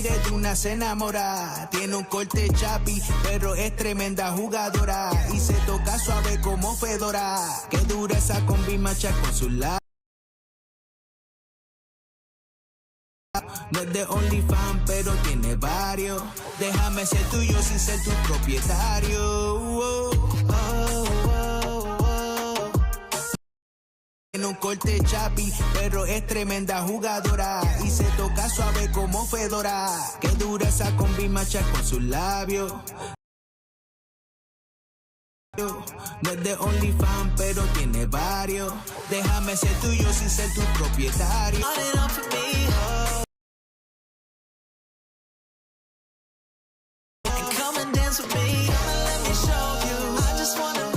mire de una se enamora. Tiene un corte chapi, pero es tremenda jugadora. Y se toca suave como Fedora. Que dura esa combi macha con su lado. No es de OnlyFans, pero tiene varios. Déjame ser tuyo sin ser tu propietario. Tiene un corte chapi, pero es tremenda jugadora. Y se toca suave como Fedora. Que dura esa combi macha con sus labios. No es de OnlyFans, pero tiene varios. Déjame ser tuyo sin ser tu propietario. Come and dance with me. Let me show you. I just wanna know.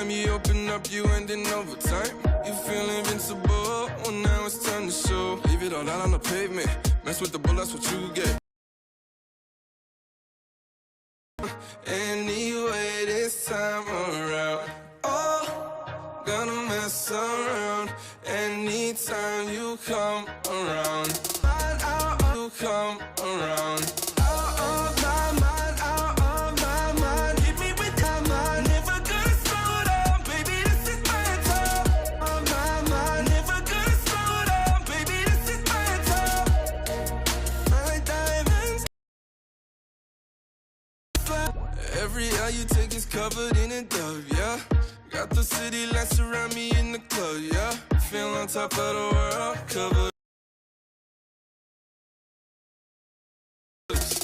time you open up, you ending overtime. You feel invincible, well now it's time to show. Leave it all out on the pavement, mess with the ball, that's what you get. Anyway, this time around, oh, gonna mess around. Anytime you come around, you come around. Out of my mind, out of my mind. Hit me with that mind, never gonna slow down, baby, this is my time. On my mind, never gonna slow down, baby, this is my time. My diamonds. Every eye you take is covered in a dove, yeah. Got the city lights around me in the club, yeah. Feel on top of the world, covered.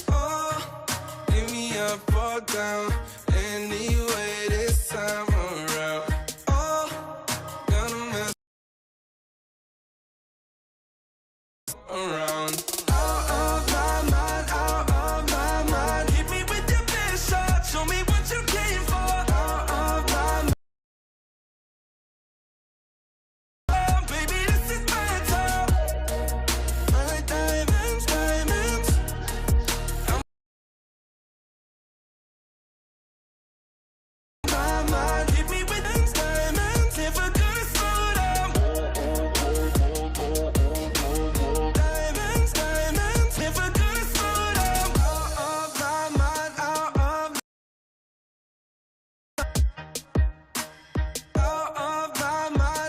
Oh, give me up or down, anyway this time around. Oh, gonna mess around. Out of my mind, out of my mind. Hit me with your best shot, show me what you came for. Out of my mind. Baby, this is my time. My diamonds, diamonds. My mind, hit me with those diamonds. Never gonna slow down. Diamonds, diamonds. Never gonna slow down. Out of my mind, out of my mind,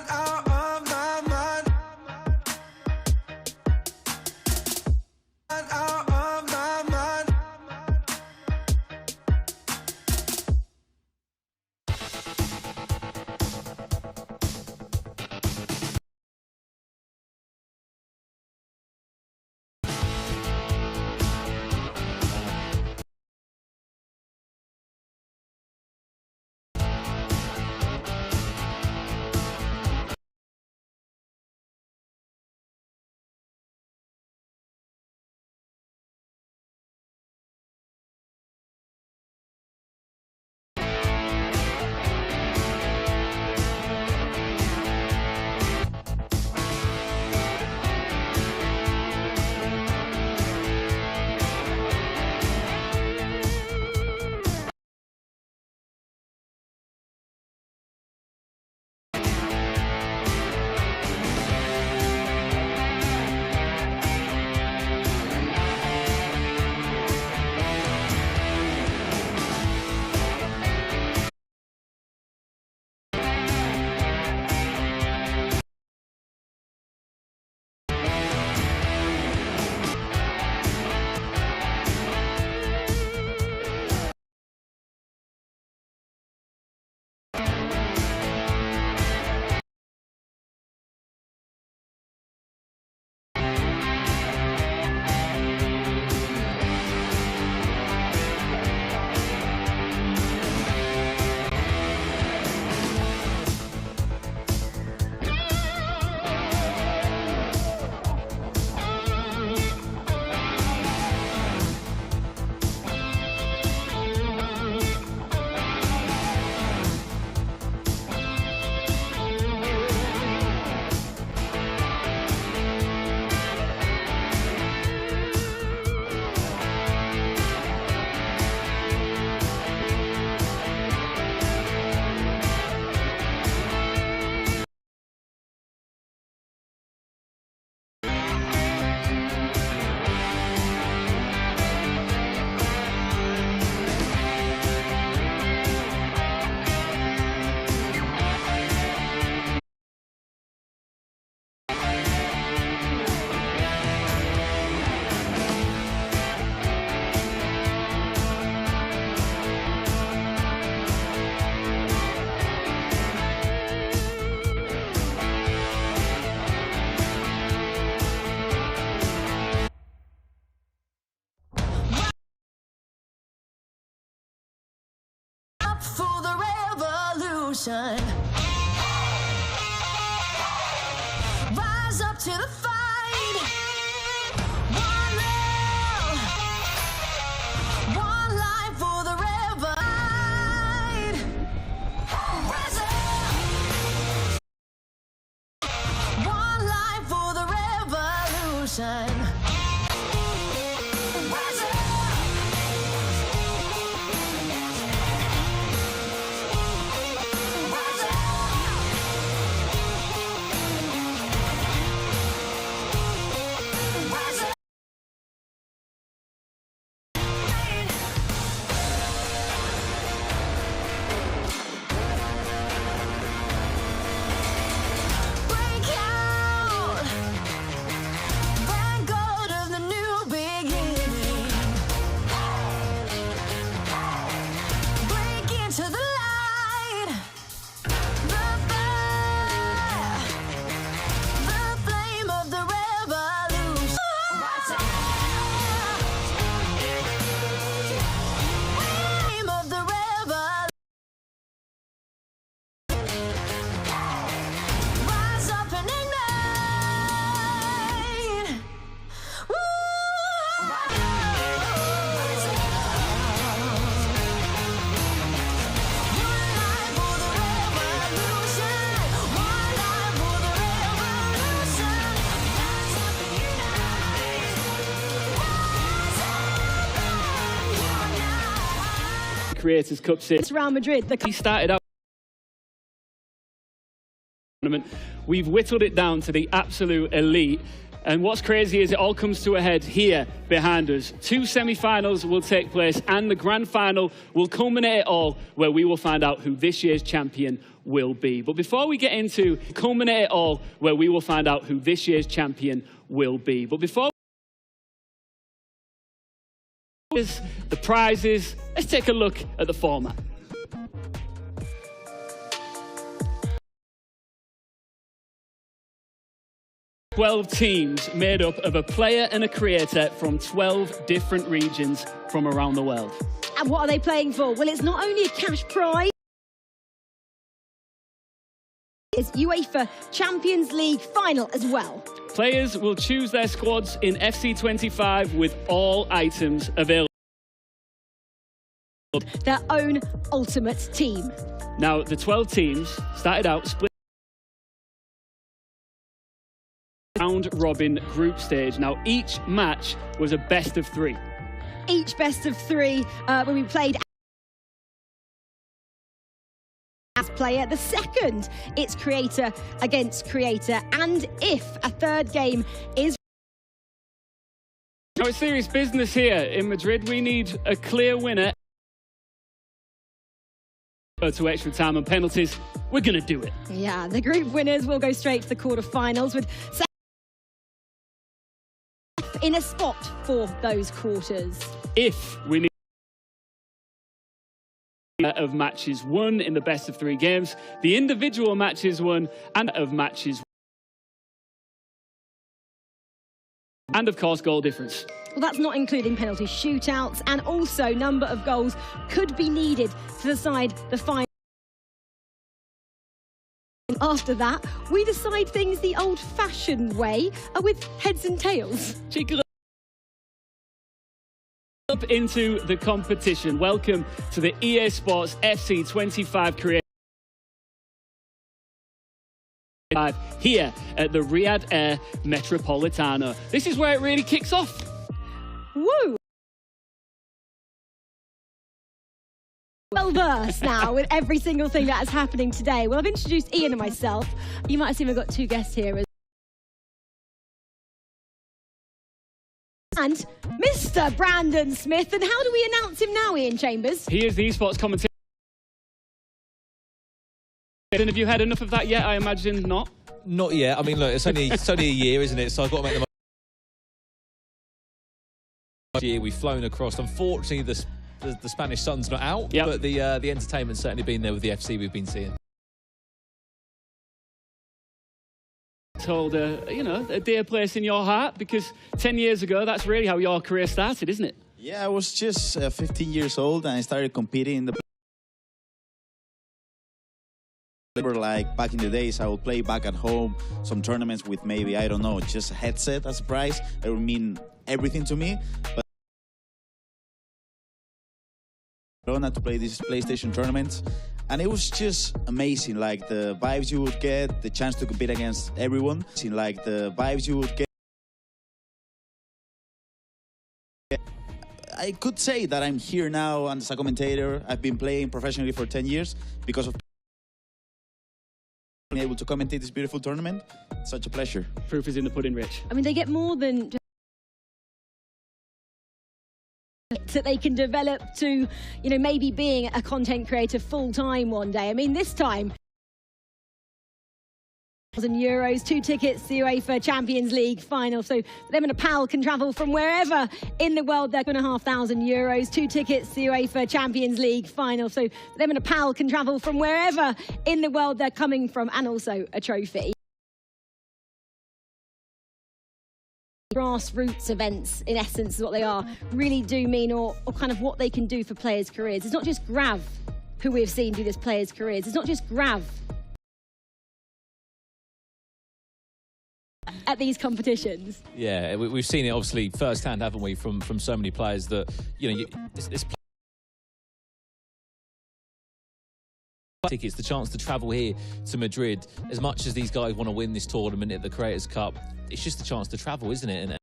out of my mind. Out of my mind. revolution. Rise up to the fight. One love, one life for the river. Resurrection. revolution. Rise up. Rise up. Rise up. Break out. Vanguard of the new beginning. Break into the light. The fire. The flame of the revolution. Flame of the revolution. Rise up and ignite. Woo! One life for the revolution. One life for the revolution. Rise up and unite. Rise up and unite. Creators Cup series. It's Real Madrid. He started out tournament. We've whittled it down to the absolute elite. And what's crazy is it all comes to a head here behind us. 2 semi-finals will take place and the grand final will culminate it all, where we will find out who this year's champion will be. But before we get into culminate it all, where we will find out who this year's champion will be. But before the prizes, let's take a look at the format. Twelve teams made up of a player and a creator from 12 different regions from around the world. And what are they playing for? Well, it's not only a cash prize. It's UEFA Champions League final as well. Players will choose their squads in FC25 with all items available. Their own ultimate team. Now, the 12 teams started out split round-robin group stage. Now, each match was a best of 3. Each best of 3 when we played as player. The second, it's creator against creator. And if a third game is... Now, it's serious business here in Madrid. We need a clear winner. To extra time and penalties, we're going to do it. Yeah, the group winners will go straight to the quarterfinals with in a spot for those quarters. If we need of matches won in the best of 3 games, the individual matches won and of matches, and of course goal difference. Well, that's not including penalty shootouts, and also number of goals could be needed to decide the final. After that, we decide things the old-fashioned way with heads and tails. Up into the competition. Welcome to the EA Sports FC25 Creative here at the Riyadh Air Metropolitano. This is where it really kicks off. Woo! Well versed now with every single thing that is happening today. Well, I've introduced Ian and myself. You might have seen we've got 2 guests here. And Mr. Brandon Smith. And how do we announce him now, Ian Chambers? He is the esports commentator. Have you had enough of that yet? I imagine not. Not yet. I mean, look, it's only a year, isn't it? So I've got to make the most. Year we've flown across. Unfortunately, the Spanish sun's not out, yep. But the entertainment's certainly been there with the FC we've been seeing. Hold a dear place in your heart, because 10 years ago, that's really how your career started, isn't it? Yeah, I was just 15 years old and I started competing in the... Like back in the days, I would play back at home, some tournaments with maybe, I don't know, just a headset as a prize. It would mean everything to me. But I don't have to play these PlayStation tournaments. And it was just amazing, like the vibes you would get, the chance to compete against everyone. Like the vibes you would get. I could say that I'm here now as a commentator. I've been playing professionally for 10 years because of being able to commentate this beautiful tournament. It's such a pleasure. Proof is in the pudding, Rich. I mean, they get more than just that they can develop to, you know, maybe being a content creator full-time one day. I mean, this time, €1,000, 2 tickets to the UEFA Champions League final. So them and a pal can travel from wherever in the world. They're €2,500, 2 tickets to the UEFA Champions League final. So them and a pal can travel from wherever in the world they're coming from, and also a trophy. Grassroots events, in essence, is what they are, really do mean, or kind of what they can do for players' careers. It's not just Grav who we've seen do this players' careers. It's not just Grav at these competitions. Yeah, we've seen it obviously firsthand, haven't we, from so many players that, you know, this tickets, the chance to travel here to Madrid. As much as these guys want to win this tournament at the Creators Cup, it's just a chance to travel, isn't it? And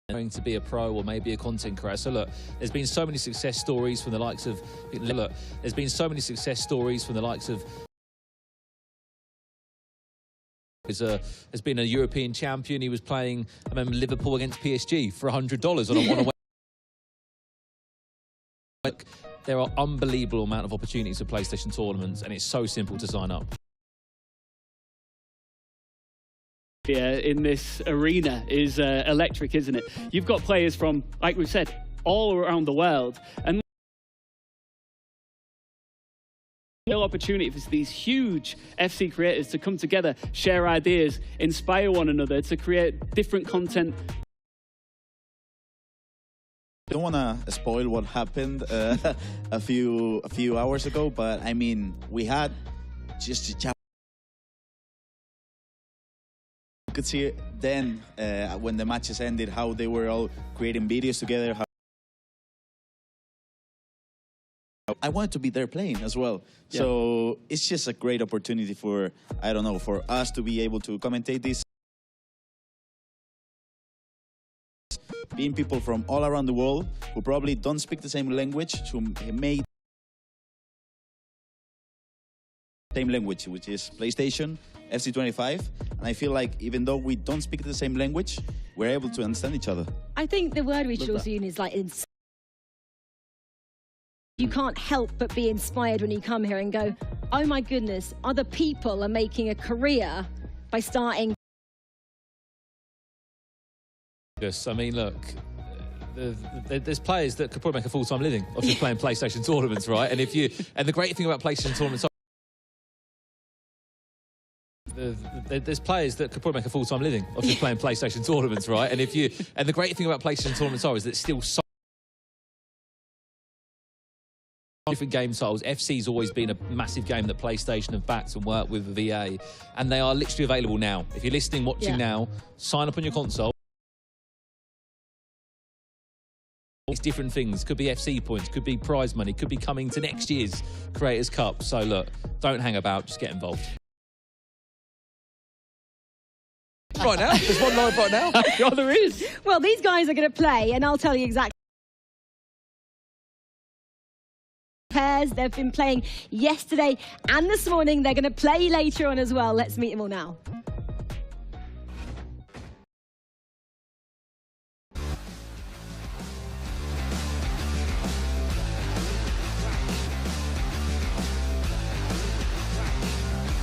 going to be a pro or maybe a content creator. So look, there's been so many success stories from the likes of has been a European champion. He was playing, I remember, Liverpool against PSG for $100 on a There are unbelievable amount of opportunities for PlayStation tournaments, and it's so simple to sign up. Yeah, in this arena is electric, isn't it? You've got players from, like we've said, all around the world, and real opportunity for these huge FC creators to come together, share ideas, inspire one another to create different content. I don't want to spoil what happened a few hours ago, but I mean, we had just a chat. You could see then when the matches ended how they were all creating videos together. I wanted to be there playing as well. Yeah. So it's just a great opportunity for, I don't know, for us to be able to commentate this. Being people from all around the world who probably don't speak the same language, who may same language, which is PlayStation, FC25, and I feel like even though we don't speak the same language, we're able to understand each other. I think the word we should also use is like you can't help but be inspired when you come here and go, oh my goodness, other people are making a career by starting. Yes, I mean, look, there's players that could probably make a full-time living of just playing PlayStation tournaments, right? And the great thing about PlayStation tournaments, there's players that could probably make a full-time living of just playing PlayStation tournaments, right? And the great thing about PlayStation tournaments is that it's still so different game titles. FC's always been a massive game that PlayStation have backed and worked with the VA, and they are literally available now. If you're listening, watching now, sign up on your console. It's different things. Could be FC points, could be prize money, could be coming to next year's Creators Cup. So look, don't hang about, just get involved. Right now, there's one live right now. Yeah, there is. Well, these guys are going to play, and I'll tell you exactly. Pairs they've been playing yesterday and this morning. They're going to play later on as well. Let's meet them all now.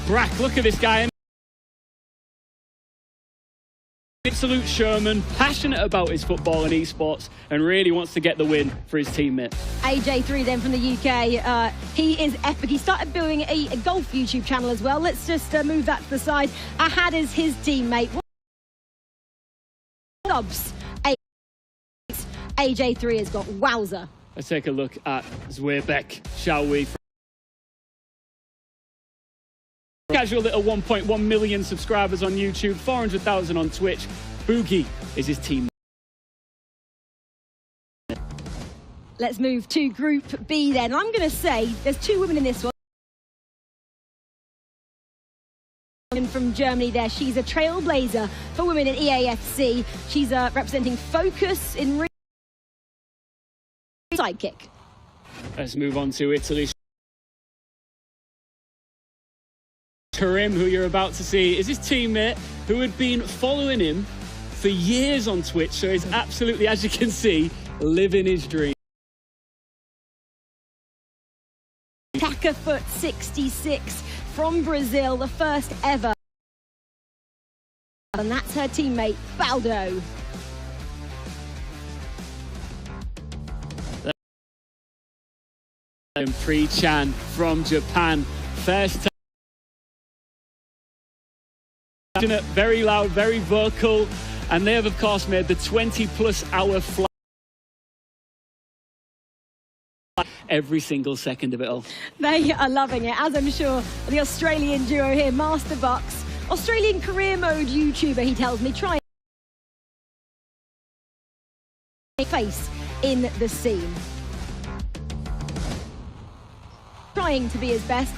Brack, look at this guy. Absolute showman, passionate about his football and esports, and really wants to get the win for his teammate. AJ3 then from the UK. He is epic. He started building a golf YouTube channel as well. Let's just move that to the side. Ahad is his teammate. Subs. AJ3 has got wowzer. Let's take a look at Zweerbeek, shall we? Casual little 1.1 million subscribers on YouTube, 400,000 on Twitch. Boogie is his team. Let's move to Group B then. I'm going to say there's two women in this one. From Germany there, she's a trailblazer for women in EAFC. She's representing Focus in sidekick. Let's move on to Italy. Karim, who you're about to see, is his teammate who had been following him for years on Twitch, so he's absolutely, as you can see, living his dream. Foot 66 from Brazil, the first ever. And that's her teammate, Baldo. And Pre-Chan from Japan, first time. Very loud, very vocal, and they have, of course, made the 20+ hour flight. Every single second of it all. They are loving it, as I'm sure the Australian duo here, Masterbox, Australian career mode YouTuber, he tells me, trying face in the scene. Trying to be his best.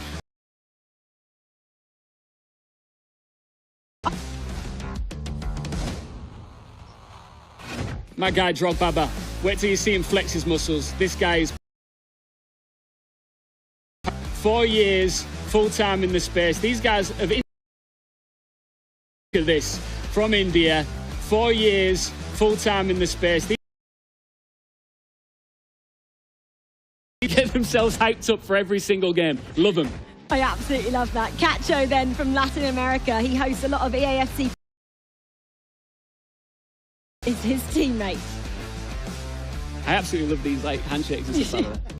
My guy Drogbaba, wait till you see him flex his muscles. This guy is 4 years full-time in the space. These guys have, look at this, from India, 4 years full-time in the space. They get themselves hyped up for every single game. Love them. I absolutely love that. Cacho then from Latin America. He hosts a lot of EAFC. Is his teammate. I absolutely love these like handshakes and stuff like that.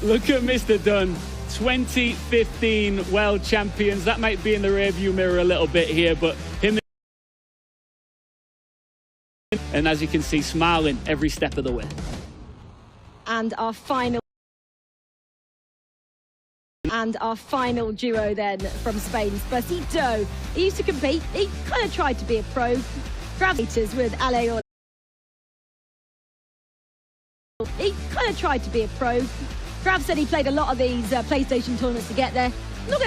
Look at Mr. Dunn, 2015 world champions. That might be in the rearview mirror a little bit here, but him, and as you can see, smiling every step of the way. And our final duo then from Spain, Spacito. He used to compete. He kind of tried to be a pro. Gravitators with Ale. He kind of tried to be a pro. Grav said he played a lot of these PlayStation tournaments to get there.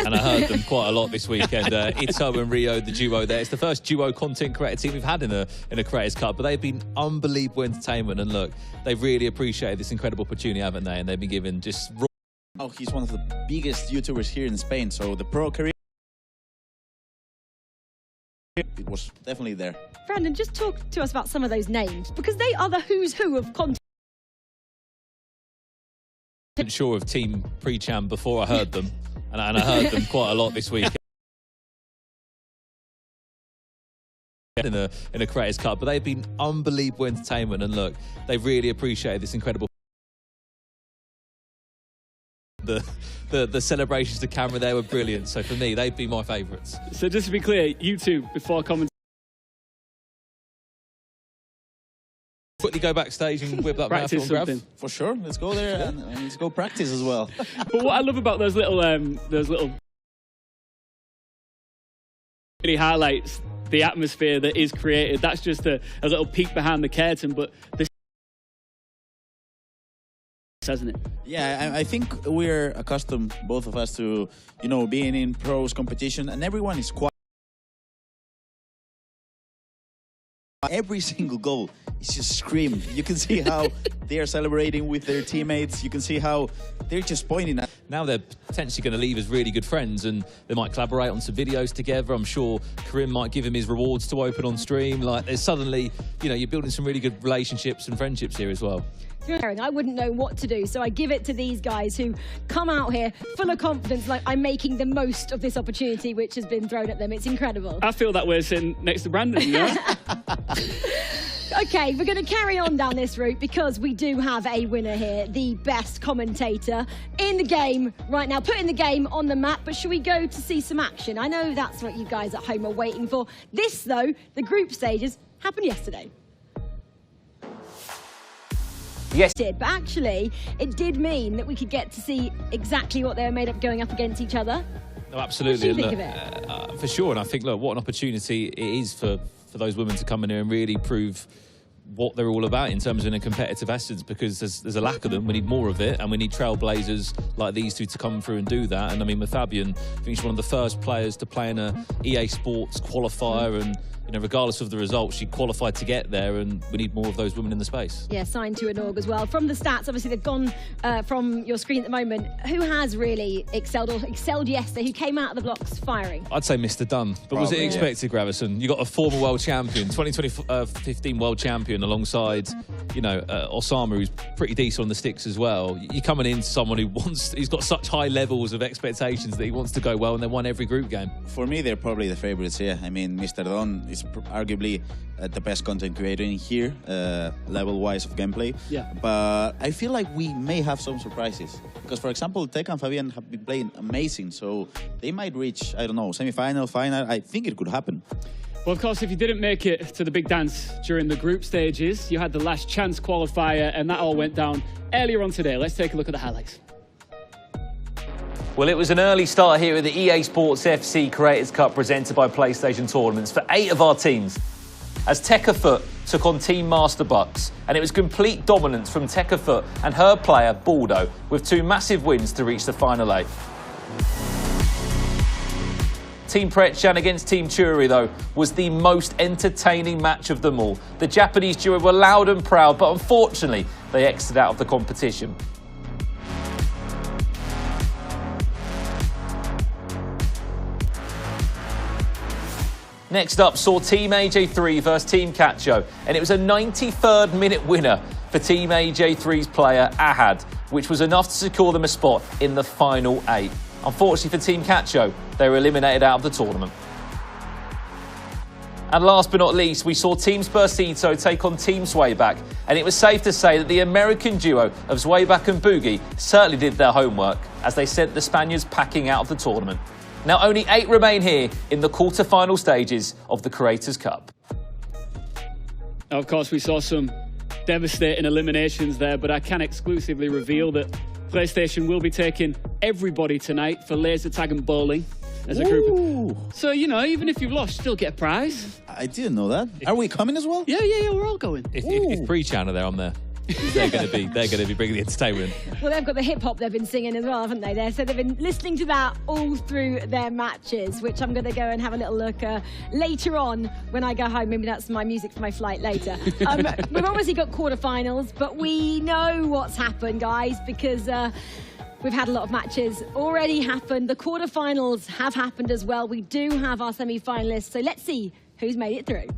And I heard them quite a lot this weekend. Ito and Rio, the duo there. It's the first duo content creator team we've had in a Creators Cup, but they've been unbelievable entertainment. And look, they've really appreciated this incredible opportunity, haven't they? And they've been given just... Oh, he's one of the biggest YouTubers here in Spain, so the pro career, it was definitely there. Brandon, just talk to us about some of those names, because they are the who's who of content. I wasn't sure of Team Pre-Cham before I heard them, and I heard them quite a lot this weekend in a Creators Cup, but they've been unbelievable entertainment. And look, they've really appreciated this incredible... The celebrations to camera there were brilliant. So for me, they'd be my favourites. So just to be clear, you two, before commenting, quickly go backstage and whip that practice mouthful and something. grab. For sure, let's go there and let's go practice as well. But what I love about those little really highlights the atmosphere that is created. That's just a little peek behind the curtain, but this, hasn't it? Yeah, I think we're accustomed, both of us, to, you know, being in pros competition, and everyone is quiet. Every single goal is just scream. You can see how they're celebrating with their teammates. You can see how they're just pointing at. Now they're potentially going to leave as really good friends, and they might collaborate on some videos together. I'm sure Karim might give him his rewards to open on stream. Like, there's suddenly, you know, you're building some really good relationships and friendships here as well. I wouldn't know what to do, so I give it to these guys who come out here full of confidence, like I'm making the most of this opportunity which has been thrown at them. It's incredible. I feel that we're sitting next to Brandon, you know? Okay, we're going to carry on down this route because we do have a winner here, the best commentator in the game right now, putting the game on the map. But should we go to see some action? I know that's what you guys at home are waiting for. This, though, the group stages, happened yesterday. Yes. But actually, it did mean that we could get to see exactly what they were made up going up against each other. No, absolutely. What do you And think look, for sure. And I think, look, what an opportunity it is for those women to come in here and really prove what they're all about in terms of a competitive essence, because there's a lack of them. We need more of it, and we need trailblazers like these two to come through and do that. And I mean, with Fabian, I think she's one of the first players to play in a EA Sports qualifier, and regardless of the results, she qualified to get there, and we need more of those women in the space. Yeah, signed to an org as well. From the stats, obviously they've gone from your screen at the moment. Who has really excelled, or excelled yesterday? Who came out of the blocks firing? I'd say Mr. Dunn. But was it expected, Gravison? You got a former world champion, 2015 world champion, alongside, Osama, who's pretty decent on the sticks as well. You're coming into someone he's got such high levels of expectations that he wants to go well, and they won every group game. For me, they're probably the favorites here. I mean, Mr. Don is arguably the best content creator in here, level-wise of gameplay. Yeah. But I feel like we may have some surprises. Because, for example, Tech and Fabian have been playing amazing, so they might reach, I don't know, semi-final, final. I think it could happen. Well, of course, if you didn't make it to the big dance during the group stages, you had the last chance qualifier, and that all went down earlier on today. Let's take a look at the highlights. Well, it was an early start here at the EA Sports FC Creators Cup presented by PlayStation Tournaments for 8 of our teams, as Tekkafoot took on Team Master Bucks, and it was complete dominance from Tekkafoot and her player Baldo, with 2 massive wins to reach the final 8. Team Pretchan against Team Churi, though, was the most entertaining match of them all. The Japanese duo were loud and proud, but unfortunately, they exited out of the competition. Next up saw Team AJ3 versus Team Cacho, and it was a 93rd minute winner for Team AJ3's player Ahad, which was enough to secure them a spot in the final 8. Unfortunately for Team Cacho, they were eliminated out of the tournament. And last but not least, we saw Team Spursito take on Team Swayback, and it was safe to say that the American duo of Swayback and Boogie certainly did their homework, as they sent the Spaniards packing out of the tournament. Now, only 8 remain here in the quarter-final stages of the Creators Cup. Now, of course, we saw some devastating eliminations there, but I can exclusively reveal that PlayStation will be taking everybody tonight for laser tag and bowling as a group. So, even if you've lost, still get a prize. I didn't know that. Are we coming as well? Yeah, we're all going. If Pre-Chan are there, I'm there. They're going to be bringing the entertainment. Well, they've got the hip-hop they've been singing as well, haven't they? So they've been listening to that all through their matches, which I'm going to go and have a little look later on when I go home. Maybe that's my music for my flight later. We've obviously got quarterfinals, but we know what's happened, guys, because we've had a lot of matches already happen. The quarterfinals have happened as well. We do have our semi-finalists, so let's see who's made it through.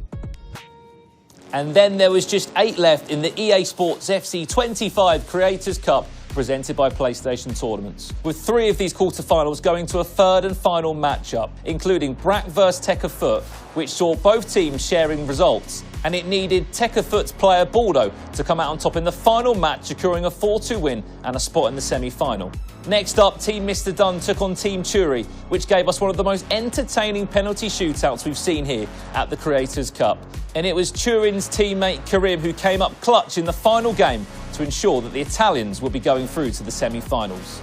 And then there was just 8 left in the EA Sports FC 25 Creators Cup presented by PlayStation Tournaments, with 3 of these quarterfinals going to a 3rd and final matchup, including Brack vs Tekkafoot, which saw both teams sharing results, and it needed Tekkafoot's player Baldo to come out on top in the final match, securing a 4-2 win and a spot in the semi-final. Next up, Team Mr. Dunn took on Team Churi, which gave us one of the most entertaining penalty shootouts we've seen here at the Creators Cup. And it was Churin's teammate Karim who came up clutch in the final game to ensure that the Italians would be going through to the semi-finals.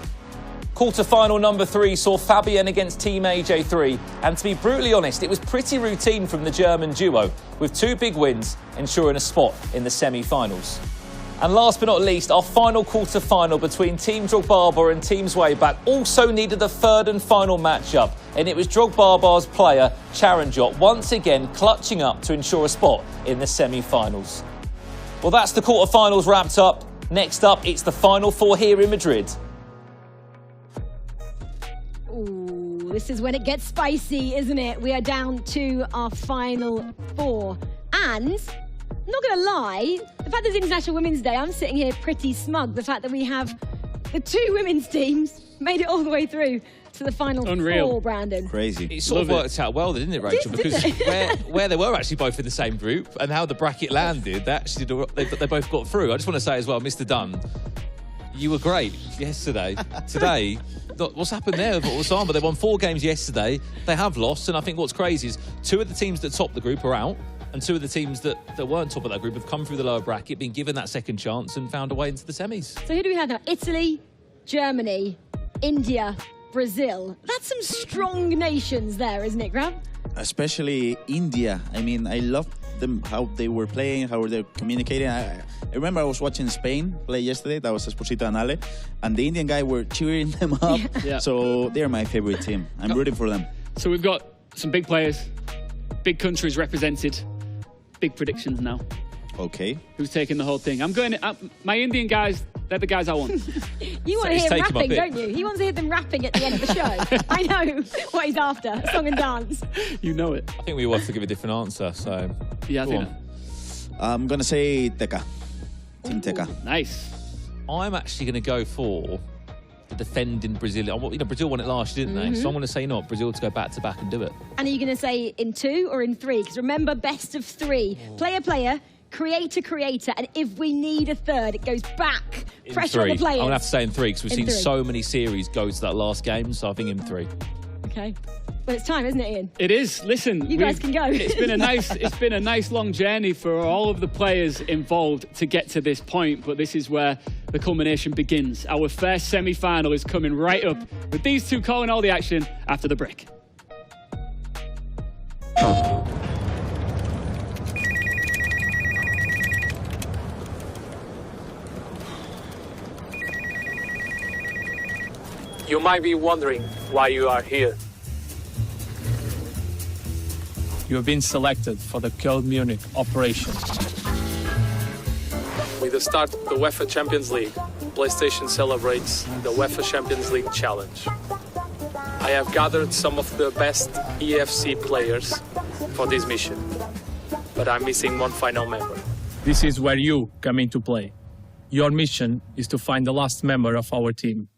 Quarter-final number 3 saw Fabienne against Team AJ3, and to be brutally honest, it was pretty routine from the German duo, with 2 big wins ensuring a spot in the semi-finals. And last but not least, our final quarter-final between Team Drogbarbar and Team Swayback also needed a 3rd and final matchup, and it was Drogbarbar's player Charanjot once again clutching up to ensure a spot in the semi-finals. Well, that's the quarter-finals wrapped up. Next up, it's the final 4 here in Madrid. Ooh, this is when it gets spicy, isn't it? We are down to our final 4. And I'm not going to lie, the fact that it's International Women's Day, I'm sitting here pretty smug. The fact that we have the 2 women's teams made it all the way through to the final 4, Brandon. Crazy. It sort of worked out well, didn't it, Rachel? Because where they were actually both in the same group and how the bracket landed, they both got through. I just want to say as well, Mr. Dunn, you were great yesterday. Today, what's happened there with Osama? They won 4 games yesterday. They have lost, and I think what's crazy is 2 of the teams that topped the group are out, and 2 of the teams that weren't top of that group have come through the lower bracket, been given that second chance, and found a way into the semis. So who do we have now? Italy, Germany, India, Brazil. That's some strong nations there, isn't it, Graham? Especially India. I mean, I love them, how they were playing, how they were communicating. I remember I was watching Spain play yesterday. That was Esposito and Ale, and the Indian guy were cheering them up. Yeah. So they're my favorite team. I'm rooting for them. So we've got some big players, big countries represented, big predictions now. Okay. Who's taking the whole thing? I'm going. My Indian guys, they're the guys I want. You want to hear rapping, don't you? He wants to hear them rapping at the end of the show. I know what he's after, song and dance. You know it. I think we want to give a different answer, so... Yeah, I Go think. I'm going to say Teka. Team Teka. Nice. I'm actually going to go for the defending Brazil. You know, Brazil won it last year, didn't they? So I'm going to say not Brazil to go back-to-back and do it. And are you going to say in 2 or in 3? Because remember, best of 3. Player, creator, and if we need a third, it goes back. In Pressure on 3. the players. I'm going to have to say in 3 because we've In seen 3. so many series go to that last game, so I think in 3. Okay. Well, it's time, isn't it, Ian? It is. Listen, You guys can go. It's been a nice long journey for all of the players involved to get to this point, but this is where the culmination begins. Our first semi-final is coming right up with these two calling all the action after the break. You might be wondering why you are here. You have been selected for the Köln Munich operation. With the start of the UEFA Champions League, PlayStation celebrates the UEFA Champions League Challenge. I have gathered some of the best EFC players for this mission, but I'm missing one final member. This is where you come into play. Your mission is to find the last member of our team.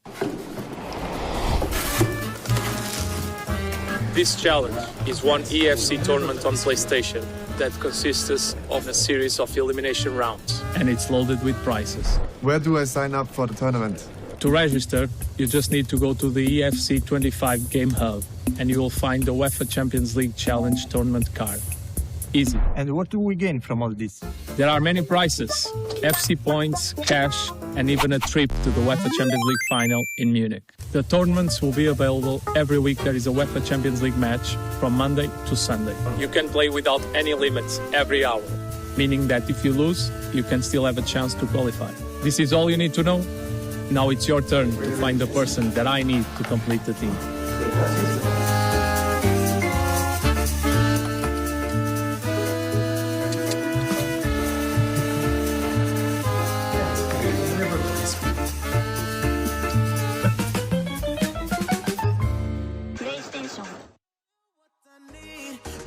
This challenge is one EFC tournament on PlayStation that consists of a series of elimination rounds. And it's loaded with prizes. Where do I sign up for the tournament? To register, you just need to go to the EFC 25 Game Hub and you will find the UEFA Champions League Challenge tournament card. Easy. And what do we gain from all this? There are many prizes, FC points, cash, and even a trip to the UEFA Champions League final in Munich. The tournaments will be available every week. There is a UEFA Champions League match from Monday to Sunday. You can play without any limits every hour, meaning that if you lose, you can still have a chance to qualify. This is all you need to know. Now it's your turn to find the person that I need to complete the team.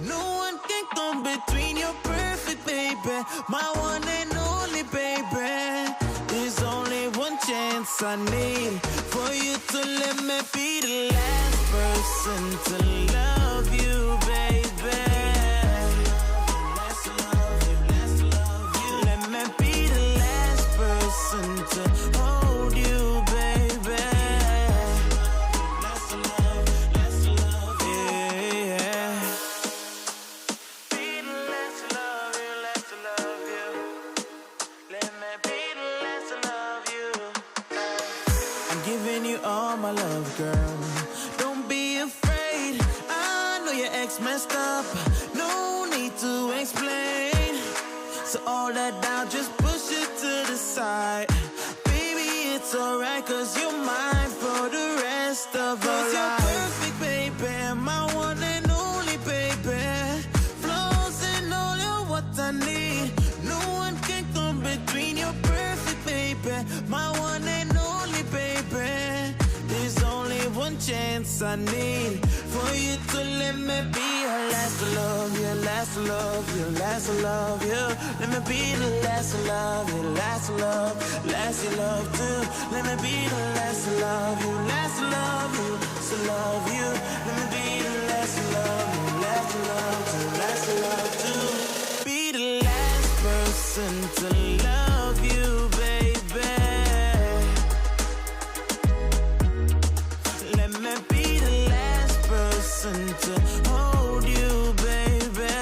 No one can come between your perfect baby, my one and only baby. There's only one chance I need for you to let me be the last person to love you, baby. Let me be the last person to hold you, baby. Giving you all my love, girl. Don't be afraid. I know your ex messed up. No need to explain. So all that down, just push it to the side. Baby, it's alright, cause you're mine for the rest of our life. You're perfect, baby. My one and only, baby. Flaws and all you're what I need. No one can come between your perfect, baby. My one and only, baby. There's only one chance I need for you to let me be your last to love you, last to love you, last to love you. Let me be the last to love you, last to love, last to love too. Let me be the last to love you, last to love you, to love you. Let me be the last to love you, last to love too, last to love too. Be the last person to love you, baby. Let me be the last person to hold you, baby.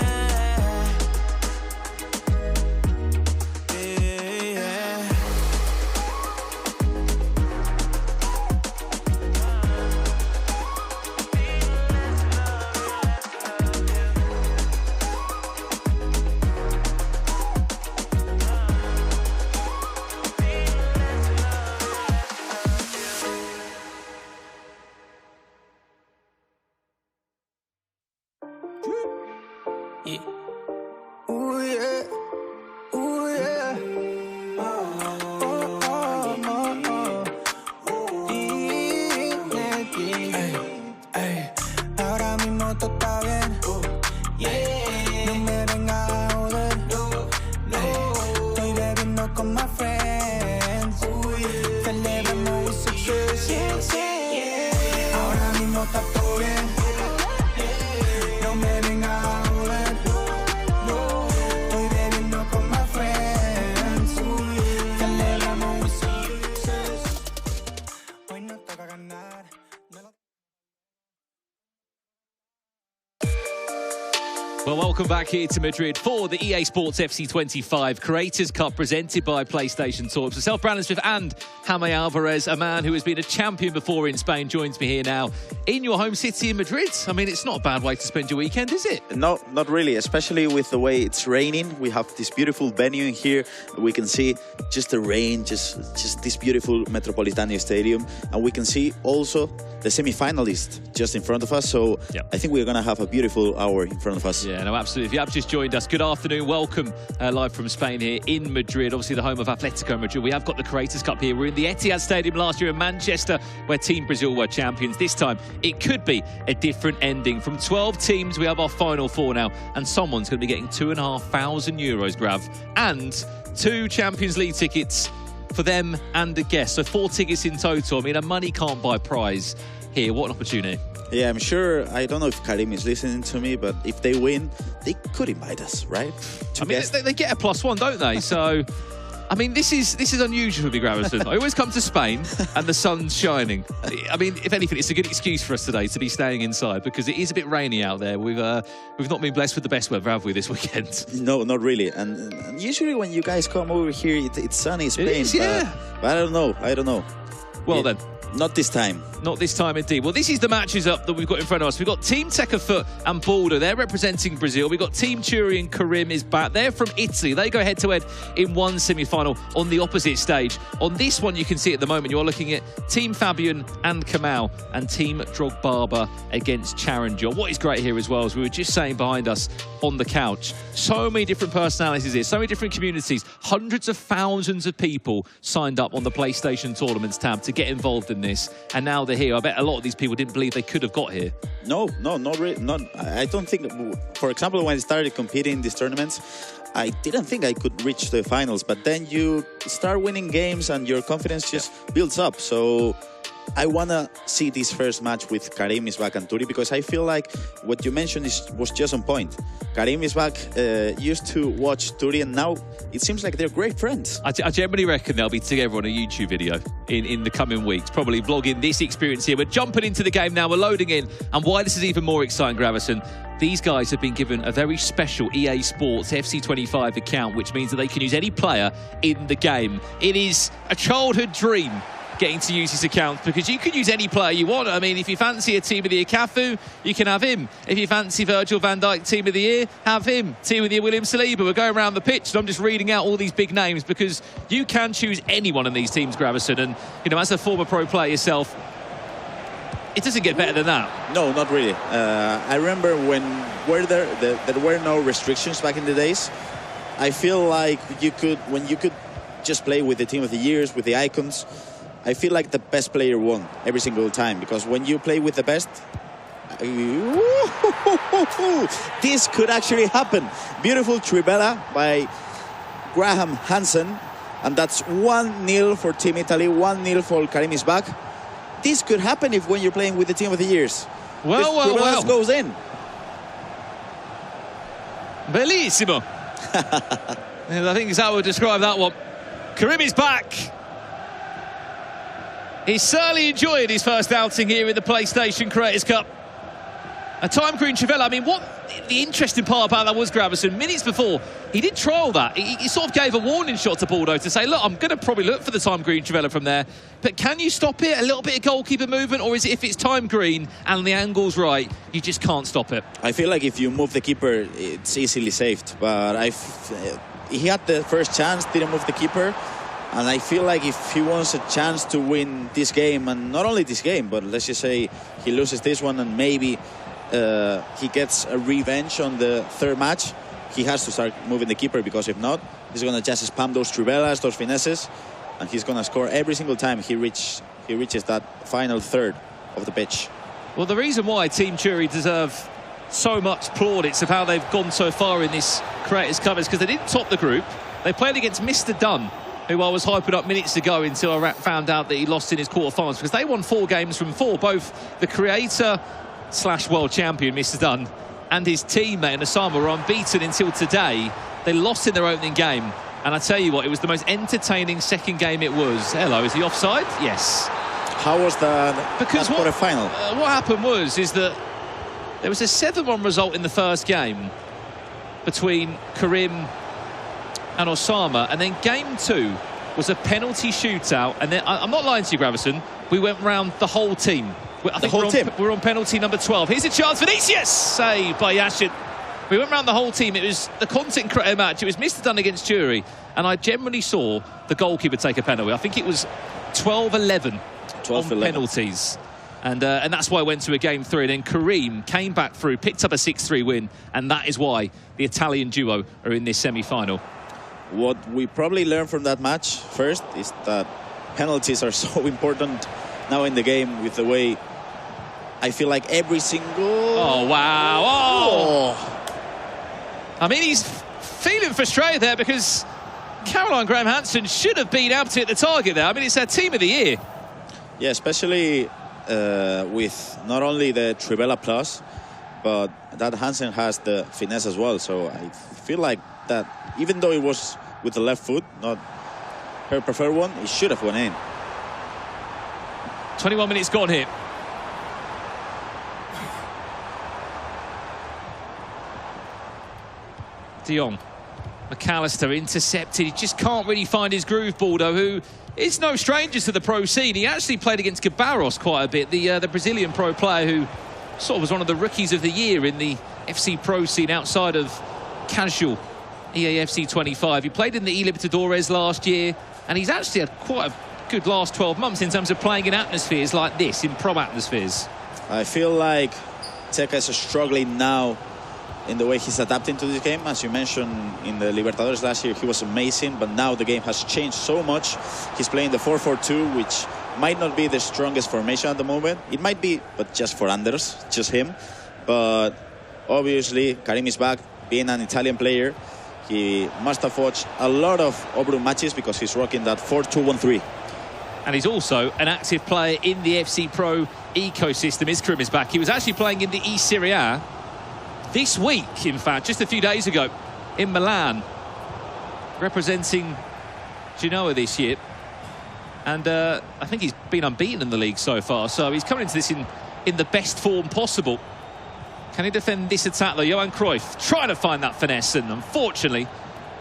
Yeah. Yeah. Ooh, yeah. Ooh, yeah. Ey, ahora mismo todo está bien. No me vengas a joder. Estoy bebiendo con my friends. Celebramos with success. Ahora mismo está todo bien. No me vengas a joder. Estoy bebiendo con my friends. Celebramos with success. Hoy no toca ganar. Well, welcome back here to Madrid for the EA Sports FC25 Creators Cup presented by PlayStation Talks. Myself, Brandon Smith, and Jaime Alvarez, a man who has been a champion before in Spain, joins me here now in your home city in Madrid. I mean, it's not a bad way to spend your weekend, is it? No, not really, especially with the way it's raining. We have this beautiful venue in here. We can see just the rain, just this beautiful Metropolitano Stadium. And we can see also the semi-finalists just in front of us. So I think we're going to have a beautiful hour in front of us. Yeah, no, absolutely. If you have just joined us, good afternoon. Welcome live from Spain here in Madrid, obviously the home of Atletico Madrid. We have got the Creators Cup here. We're in the Etihad Stadium last year in Manchester, where Team Brazil were champions. This time, it could be a different ending. From 12 teams, we have our final four now, and someone's going to be getting €2,500, Grav, and 2 Champions League tickets for them and a guest. So 4 tickets in total. I mean, a money can't buy prize here. What an opportunity. Yeah, I'm sure, I don't know if Karim is listening to me, but if they win, they could invite us, right? I mean, they get a +1, don't they? So, I mean, this is unusual for me, Gravison. I always come to Spain and the sun's shining. I mean, if anything, it's a good excuse for us today to be staying inside because it is a bit rainy out there. We've not been blessed with the best weather, have we, this weekend? No, not really. And usually when you guys come over here, it's sunny in Spain. It is, yeah. But I don't know. Well, then. Not this time. Not this time, indeed. Well, this is the matches up that we've got in front of us. We've got Team Tekafut and Balder. They're representing Brazil. We've got Team Turi and Karim is back. They're from Italy. They go head-to-head in one semi-final on the opposite stage. On this one, you can see at the moment, you're looking at Team Fabian and Kamal and Team Drogbarba against Charanjor. What is great here as well, as we were just saying behind us on the couch, so many different personalities here, so many different communities, hundreds of thousands of people signed up on the PlayStation Tournaments tab to get involved in this, and now they're here. I bet a lot of these people didn't believe they could have got here. No, not really. I don't think. For example, when I started competing in these tournaments, I didn't think I could reach the finals. But then you start winning games, and your confidence just builds up. So I want to see this first match with Karim Isbak and Turi, because I feel like what you mentioned was just on point. Karim Isbak used to watch Turi, and now it seems like they're great friends. I generally reckon they'll be together on a YouTube video in the coming weeks, probably vlogging this experience here. We're jumping into the game now, we're loading in, and why this is even more exciting, Gravison, these guys have been given a very special EA Sports FC25 account, which means that they can use any player in the game. It is a childhood dream getting to use his account, because you can use any player you want. I mean, if you fancy a team of the year Cafu, you can have him. If you fancy Virgil van Dijk team of the year, have him. Team of the year William Saliba. We're going around the pitch, and I'm just reading out all these big names because you can choose anyone in these teams, Gravison. And, you know, as a former pro player yourself, it doesn't get better than that. No, not really. I remember when there were no restrictions back in the days. I feel like when you could just play with the team of the years, with the icons, I feel like the best player won every single time, because when you play with the best, this could actually happen. Beautiful trivela by Graham Hansen, and that's 1-0 for Team Italy, 1-0 for Karim Isbak. This could happen when you're playing with the team of the years. Well. Goes in. Bellissimo. I think that's how we'll describe that one. Karim is back. He's certainly enjoyed his first outing here in the PlayStation Creators Cup. A time green Trivela. I mean, what the interesting part about that was, Gravison, minutes before, he did trial that. He sort of gave a warning shot to Baldo to say, look, I'm going to probably look for the time green Trivela from there, but can you stop it? A little bit of goalkeeper movement, or is it if it's time green and the angle's right, you just can't stop it? I feel like if you move the keeper, it's easily saved. But he had the first chance, didn't move the keeper. And I feel like if he wants a chance to win this game, and not only this game, but let's just say he loses this one and maybe he gets a revenge on the third match, he has to start moving the keeper, because if not, he's going to just spam those trivelas, those finesses, and he's going to score every single time he reaches that final third of the pitch. Well, the reason why Team Churi deserve so much plaudits of how they've gone so far in this Creators Cup is because they didn't top the group. They played against Mr. Dunn, who I was hyping up minutes ago until I found out that he lost in his quarterfinals, because they won 4 games from 4. Both the creator/world champion, Mr. Dunn, and his teammate, Osama, were unbeaten until today. They lost in their opening game. And I tell you what, it was the most entertaining second game it was. Hello, is he offside? Yes. How was that quarterfinal? What happened is that there was a 7-1 result in the first game between Karim and Osama, and then game 2 was a penalty shootout, and then I'm not lying to you, Gravison, we went round the whole team. I think we're on penalty number 12. Here's a chance, Vinicius, saved by Yashin. We went round the whole team. It was the content creator match. It was Mr. Dunn against Churi, and I generally saw the goalkeeper take a penalty. I think it was 12-11 on penalties. And that's why I went to a game 3. And then Karim came back through, picked up a 6-3 win, and that is why the Italian duo are in this semi-final. What we probably learned from that match first is that penalties are so important now in the game, with the way I feel like every single... Oh, wow. Oh! I mean, he's feeling frustrated there, because Caroline Graham-Hansen should have been able to hit the target there. I mean, it's their team of the year. Yeah, especially with not only the Trivela Plus, but that Hansen has the finesse as well. So I feel like that, even though it was with the left foot, not her preferred one, it should have went in. 21 minutes gone here. De Jong. McAllister intercepted. He just can't really find his groove, Baldo, who is no stranger to the pro scene. He actually played against Gabarros quite a bit, the Brazilian pro player who sort of was one of the rookies of the year in the FC pro scene outside of casual EAFC 25. He played in the E Libertadores last year, and he's actually had quite a good last 12 months in terms of playing in atmospheres like this, in pro atmospheres. I feel like Teka is struggling now in the way he's adapting to this game. As you mentioned, in the Libertadores last year, he was amazing, but now the game has changed so much. He's playing the 4-4-2, which might not be the strongest formation at the moment. It might be, but just for Anders, just him. But obviously, Karim is back. Being an Italian player, he must have watched a lot of Obru matches, because he's rocking that 4-2-1-3. And he's also an active player in the FC Pro ecosystem. His Karim is back. He was actually playing in the Serie A this week, in fact, just a few days ago, in Milan, representing Genoa this year. And I think he's been unbeaten in the league so far, so he's coming into this in the best form possible. Can he defend this attack, though? Johan Cruyff trying to find that finesse, and unfortunately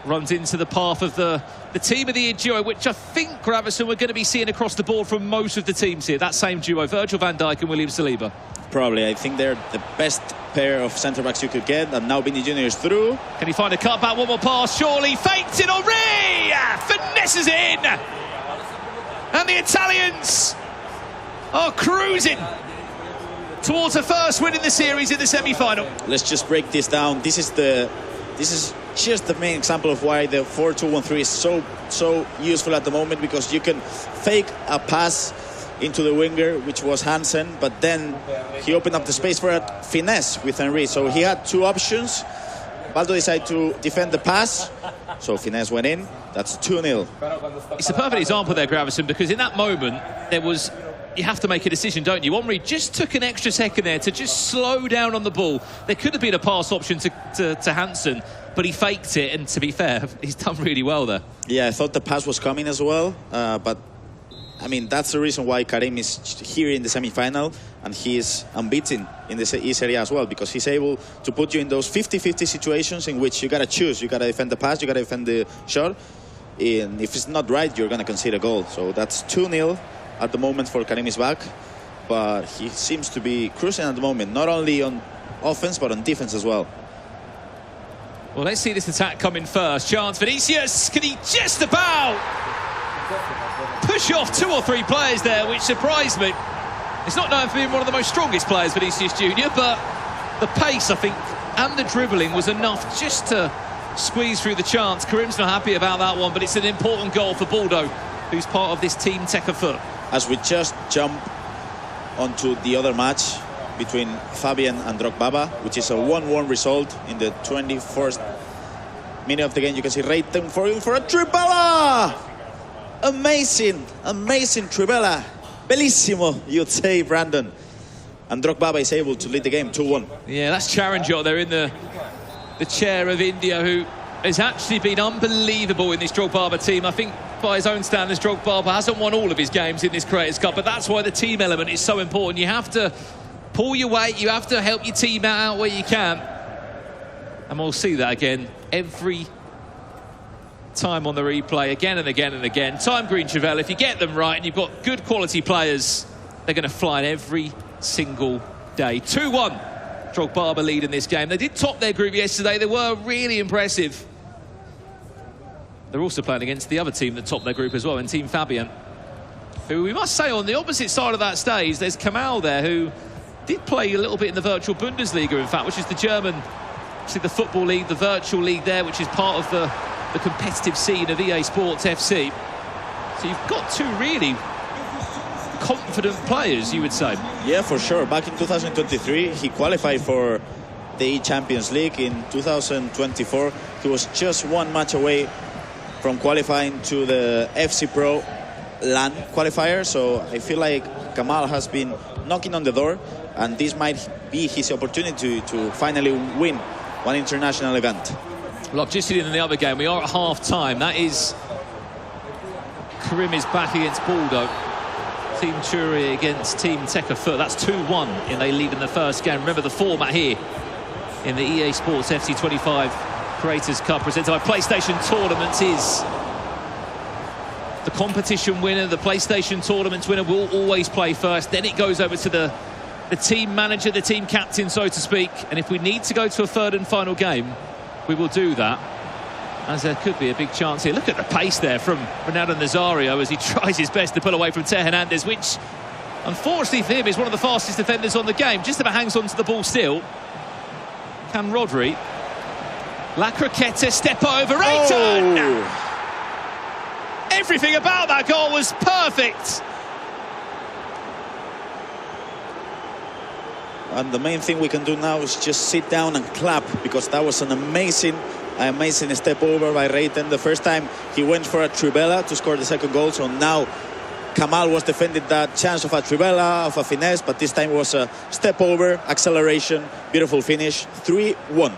runs into the path of the team of the year duo, which I think, Gravison, we're going to be seeing across the board from most of the teams here. That same duo, Virgil van Dijk and William Saliba. Probably. I think they're the best pair of centre-backs you could get, and now Vini Jr. is through. Can he find a cutback? One more pass, surely. Faked it, Henry! Finesses in! And the Italians are cruising towards a first win in the series in the semi-final. Let's just break this down. This is just the main example of why the 4-2-1-3 is so useful at the moment, because you can fake a pass into the winger, which was Hansen, but then he opened up the space for a finesse with Henry. So he had 2 options. Baldo decided to defend the pass, so finesse went in. That's 2-0. It's a perfect example there, Gravison, because in that moment you have to make a decision, don't you? Henry just took an extra second there to just slow down on the ball. There could have been a pass option to Hansen, but he faked it, and to be fair, he's done really well there. Yeah, I thought the pass was coming as well, but I mean, that's the reason why Karim is here in the semi-final, and he is unbeaten in the Serie A as well, because he's able to put you in those 50-50 situations in which you got to choose. You got to defend the pass, you got to defend the shot, and if it's not right, you're going to concede a goal. So that's 2-0 at the moment for Karim is back, but he seems to be cruising at the moment, not only on offense, but on defense as well. Well, let's see this attack coming first. Chance, Vinicius, can he just about push off 2 or 3 players there, which surprised me. He's not known for being one of the most strongest players, Vinicius Junior, but the pace, I think, and the dribbling was enough just to squeeze through the chance. Karim's not happy about that one, but it's an important goal for Baldo, who's part of this team Tekafoot. As we just jump onto the other match between Fabian and Drogbaba, which is a 1-1 result in the 21st minute of the game. You can see Reiten for a Tribella! Amazing, amazing Tribella. Bellissimo, you'd say, Brandon. And Drogbaba is able to lead the game 2-1. Yeah, that's Charanjot there in the chair of India, who has actually been unbelievable in this Drogbaba team. I think by his own standards, Drogbaba hasn't won all of his games in this Creators Cup, but that's why the team element is so important. You have to pull your weight, you have to help your team out where you can. And we'll see that again every time on the replay, again and again and again. Time Green Trivell, if you get them right and you've got good quality players, they're going to fly in every single day. 2-1, Drogbaba lead in this game. They did top their group yesterday. They were really impressive. They're also playing against the other team that topped their group as well, in Team Fabian, who we must say on the opposite side of that stage, there's Kamal there, who did play a little bit in the virtual Bundesliga, in fact, which is the German, see the football league, the virtual league there, which is part of the competitive scene of EA Sports FC. So you've got two really confident players, you would say. Yeah, for sure. Back in 2023, he qualified for the Champions League. In 2024, he was just one match away from qualifying to the FC Pro LAN qualifier. So I feel like Kamal has been knocking on the door, and this might be his opportunity to finally win one international event. Well, I've just seen it in the other game. We are at half-time. That is Karim is back against Baldo. Team Churi against Team Tekafoot. That's 2-1 and they lead in the first game. Remember the format here in the EA Sports FC 25 Creators Cup presented by PlayStation Tournaments is the competition winner, the PlayStation Tournaments winner will always play first. Then it goes over to the team manager, the team captain, so to speak. And if we need to go to a third and final game, we will do that, as there could be a big chance here. Look at the pace there from Ronaldo Nazario as he tries his best to pull away from Ter Hernandez, which, unfortunately for him, is one of the fastest defenders on the game. Just about hangs on to the ball still. Can Rodri. La Croqueta, step over, Reitan! Everything about that goal was perfect. And the main thing we can do now is just sit down and clap, because that was an amazing step over by Reiten. The first time he went for a Trivella to score the second goal, so now Kamal was defending that chance of a Trivella, of a finesse, but this time it was a step over, acceleration, beautiful finish, 3-1.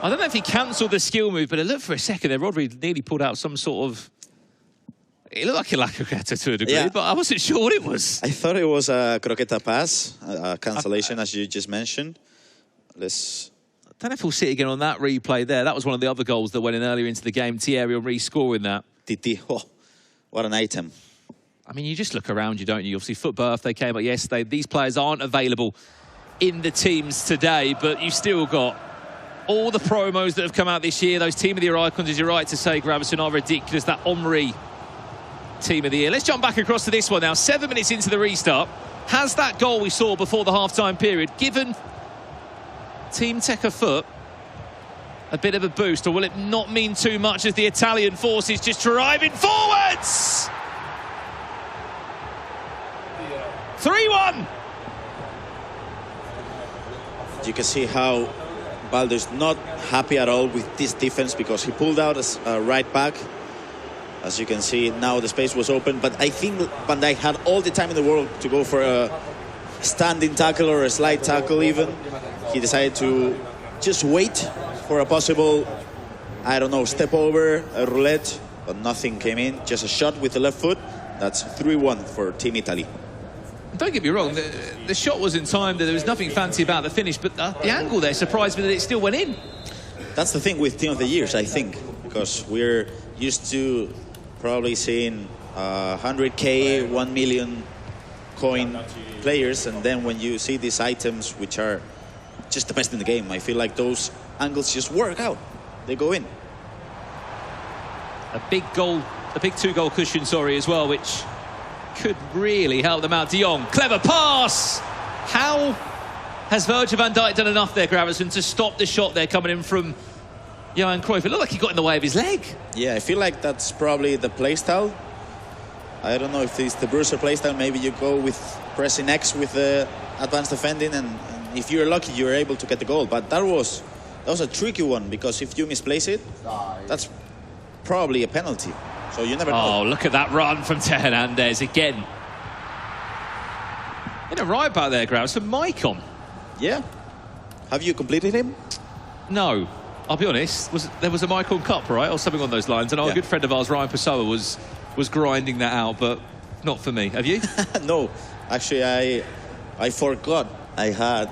I don't know if he cancelled the skill move, but it looked for a second there, Rodri nearly pulled out some sort of... It looked like a La Croqueta to a degree, yeah, but I wasn't sure what it was. I thought it was a Croqueta pass, a cancellation, as you just mentioned. I don't know if we'll see it again on that replay there. That was one of the other goals that went in earlier into the game. Thierry Henry scoring that. Titi, oh, what an item. I mean, you just look around you, don't you? Obviously, Foot Birthday came up yesterday. These players aren't available in the teams today, but you've still got all the promos that have come out this year. Those Team of the Year icons, as you're right to say, Gravison, are ridiculous. That Henry Team of the Year. Let's jump back across to this one now. 7 minutes into the restart. Has that goal we saw before the half-time period given Team Tekafoot a bit of a boost, or will it not mean too much as the Italian forces just driving forwards? 3-1. You can see how Baldo is not happy at all with this defense, because he pulled out a right back. As you can see, now the space was open, but I think Van Dijk had all the time in the world to go for a standing tackle or a slide tackle even. He decided to just wait for a possible, I don't know, step over, a roulette, but nothing came in. Just a shot with the left foot. That's 3-1 for Team Italy. Don't get me wrong, the shot was in time, there was nothing fancy about the finish, but the angle there surprised me that it still went in. That's the thing with Team of the Years, I think, because we're used to probably seeing 100K, 1 million coin players, and then when you see these items which are just the best in the game, I feel like those angles just work out. They go in. A big goal, a big 2-goal cushion, sorry, as well, which could really help them out. De Jong, clever pass. How Has Virgil van Dijk done enough there, Gravison, to stop the shot there coming in from Johan Cruyff? It looked like he got in the way of his leg. Yeah, I feel like that's probably the play style. I don't know if it's the Bruiser play style. Maybe you go with pressing X with the advanced defending, and if you're lucky, you're able to get the goal. But that was a tricky one, because if you misplace it, that's probably a penalty. So you never know. Oh, look at that run from Theo Hernandez again. In a right back there, Gravison. Maicon. Yeah. Have you completed him? No. I'll be honest, there was a Maicon Cup, right, or something on those lines, and our good friend of ours, Ryan Pessoa, was grinding that out, but not for me. Have you? No, actually, I forgot I had,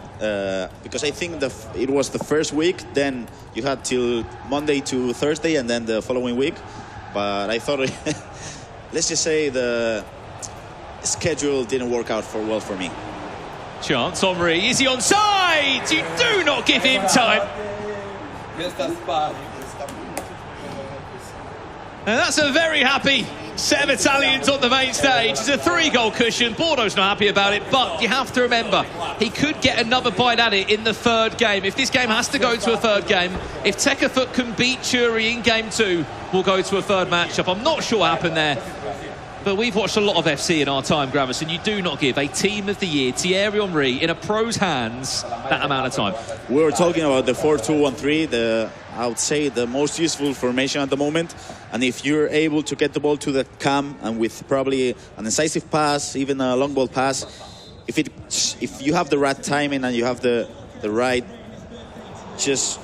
because I think it was the first week, then you had till Monday to Thursday, and then the following week. But I thought, let's just say the schedule didn't work out well for me. Chance, Henry, is he onside? You do not give him time. And that's a very happy set of Italians on the main stage. It's a 3-goal cushion. Bordeaux's not happy about it, but you have to remember, he could get another bite at it in the third game. If this game has to go to a third game, if Tekkefoot can beat Churi in game 2, we'll go to a third matchup. I'm not sure what happened there, but we've watched a lot of FC in our time, Gravison. You do not give a team of the year, Thierry Henry, in a pro's hands that amount of time. We were talking about the 4-2-1-3, I would say the most useful formation at the moment. And if you're able to get the ball to the cam, and with probably an incisive pass, even a long ball pass, if you have the right timing and you have the right just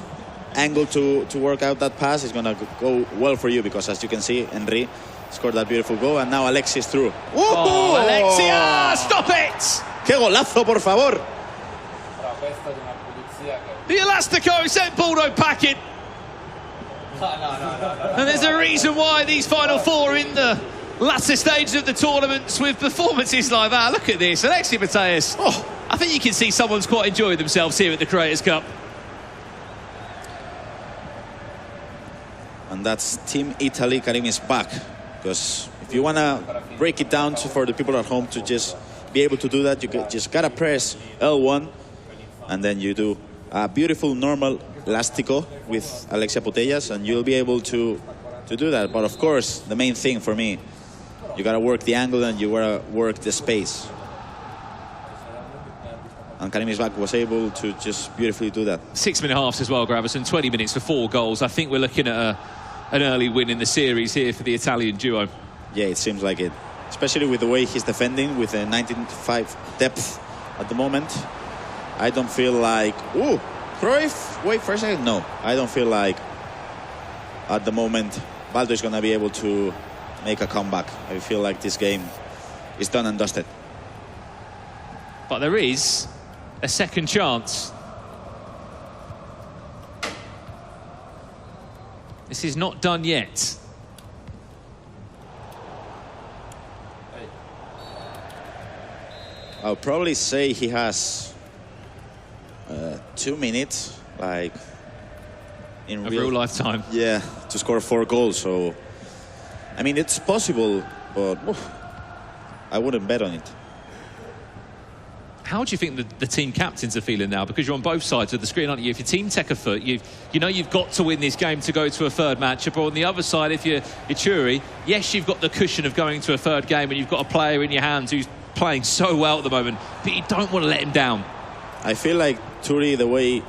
angle to work out that pass, it's gonna go well for you, because as you can see, Henry scored that beautiful goal, and now Alexis through. Oh, Alexia, stop it! ¡Qué golazo, por favor! The Elastico sent Bordeaux packing. And there's a reason why these Final Four are in the latter stages of the tournaments with performances like that. Look at this, Alexis Mateus. Oh, I think you can see someone's quite enjoying themselves here at the Creators Cup. And that's Team Italy. Karim is back. Because if you want to break it down for the people at home to just be able to do that, you just got to press L1, and then you do a beautiful normal elastico with Alexia Putellas, and you'll be able to do that. But of course, the main thing for me, you got to work the angle and you got to work the space. And Karim Isbak was able to just beautifully do that. 6-minute halves as well, Gravison. 20 minutes for 4 goals. I think we're looking at an early win in the series here for the Italian duo. Yeah, it seems like it. Especially with the way he's defending, with a 95 depth at the moment. I don't feel like... Ooh, Cruyff, wait for a second. No, I don't feel like at the moment Baldo is going to be able to make a comeback. I feel like this game is done and dusted. But there is a second chance. This is not done yet. I'll probably say he has 2 minutes, like in real lifetime. Yeah, to score 4 goals. So, I mean, it's possible, but I wouldn't bet on it. How do you think the team captains are feeling now? Because you're on both sides of the screen, aren't you? If you're Team Tekkefoot, you know you've got to win this game to go to a third matchup. Or on the other side, if you're Churi, yes, you've got the cushion of going to a third game, and you've got a player in your hands who's playing so well at the moment, but you don't want to let him down. I feel like Churi, the way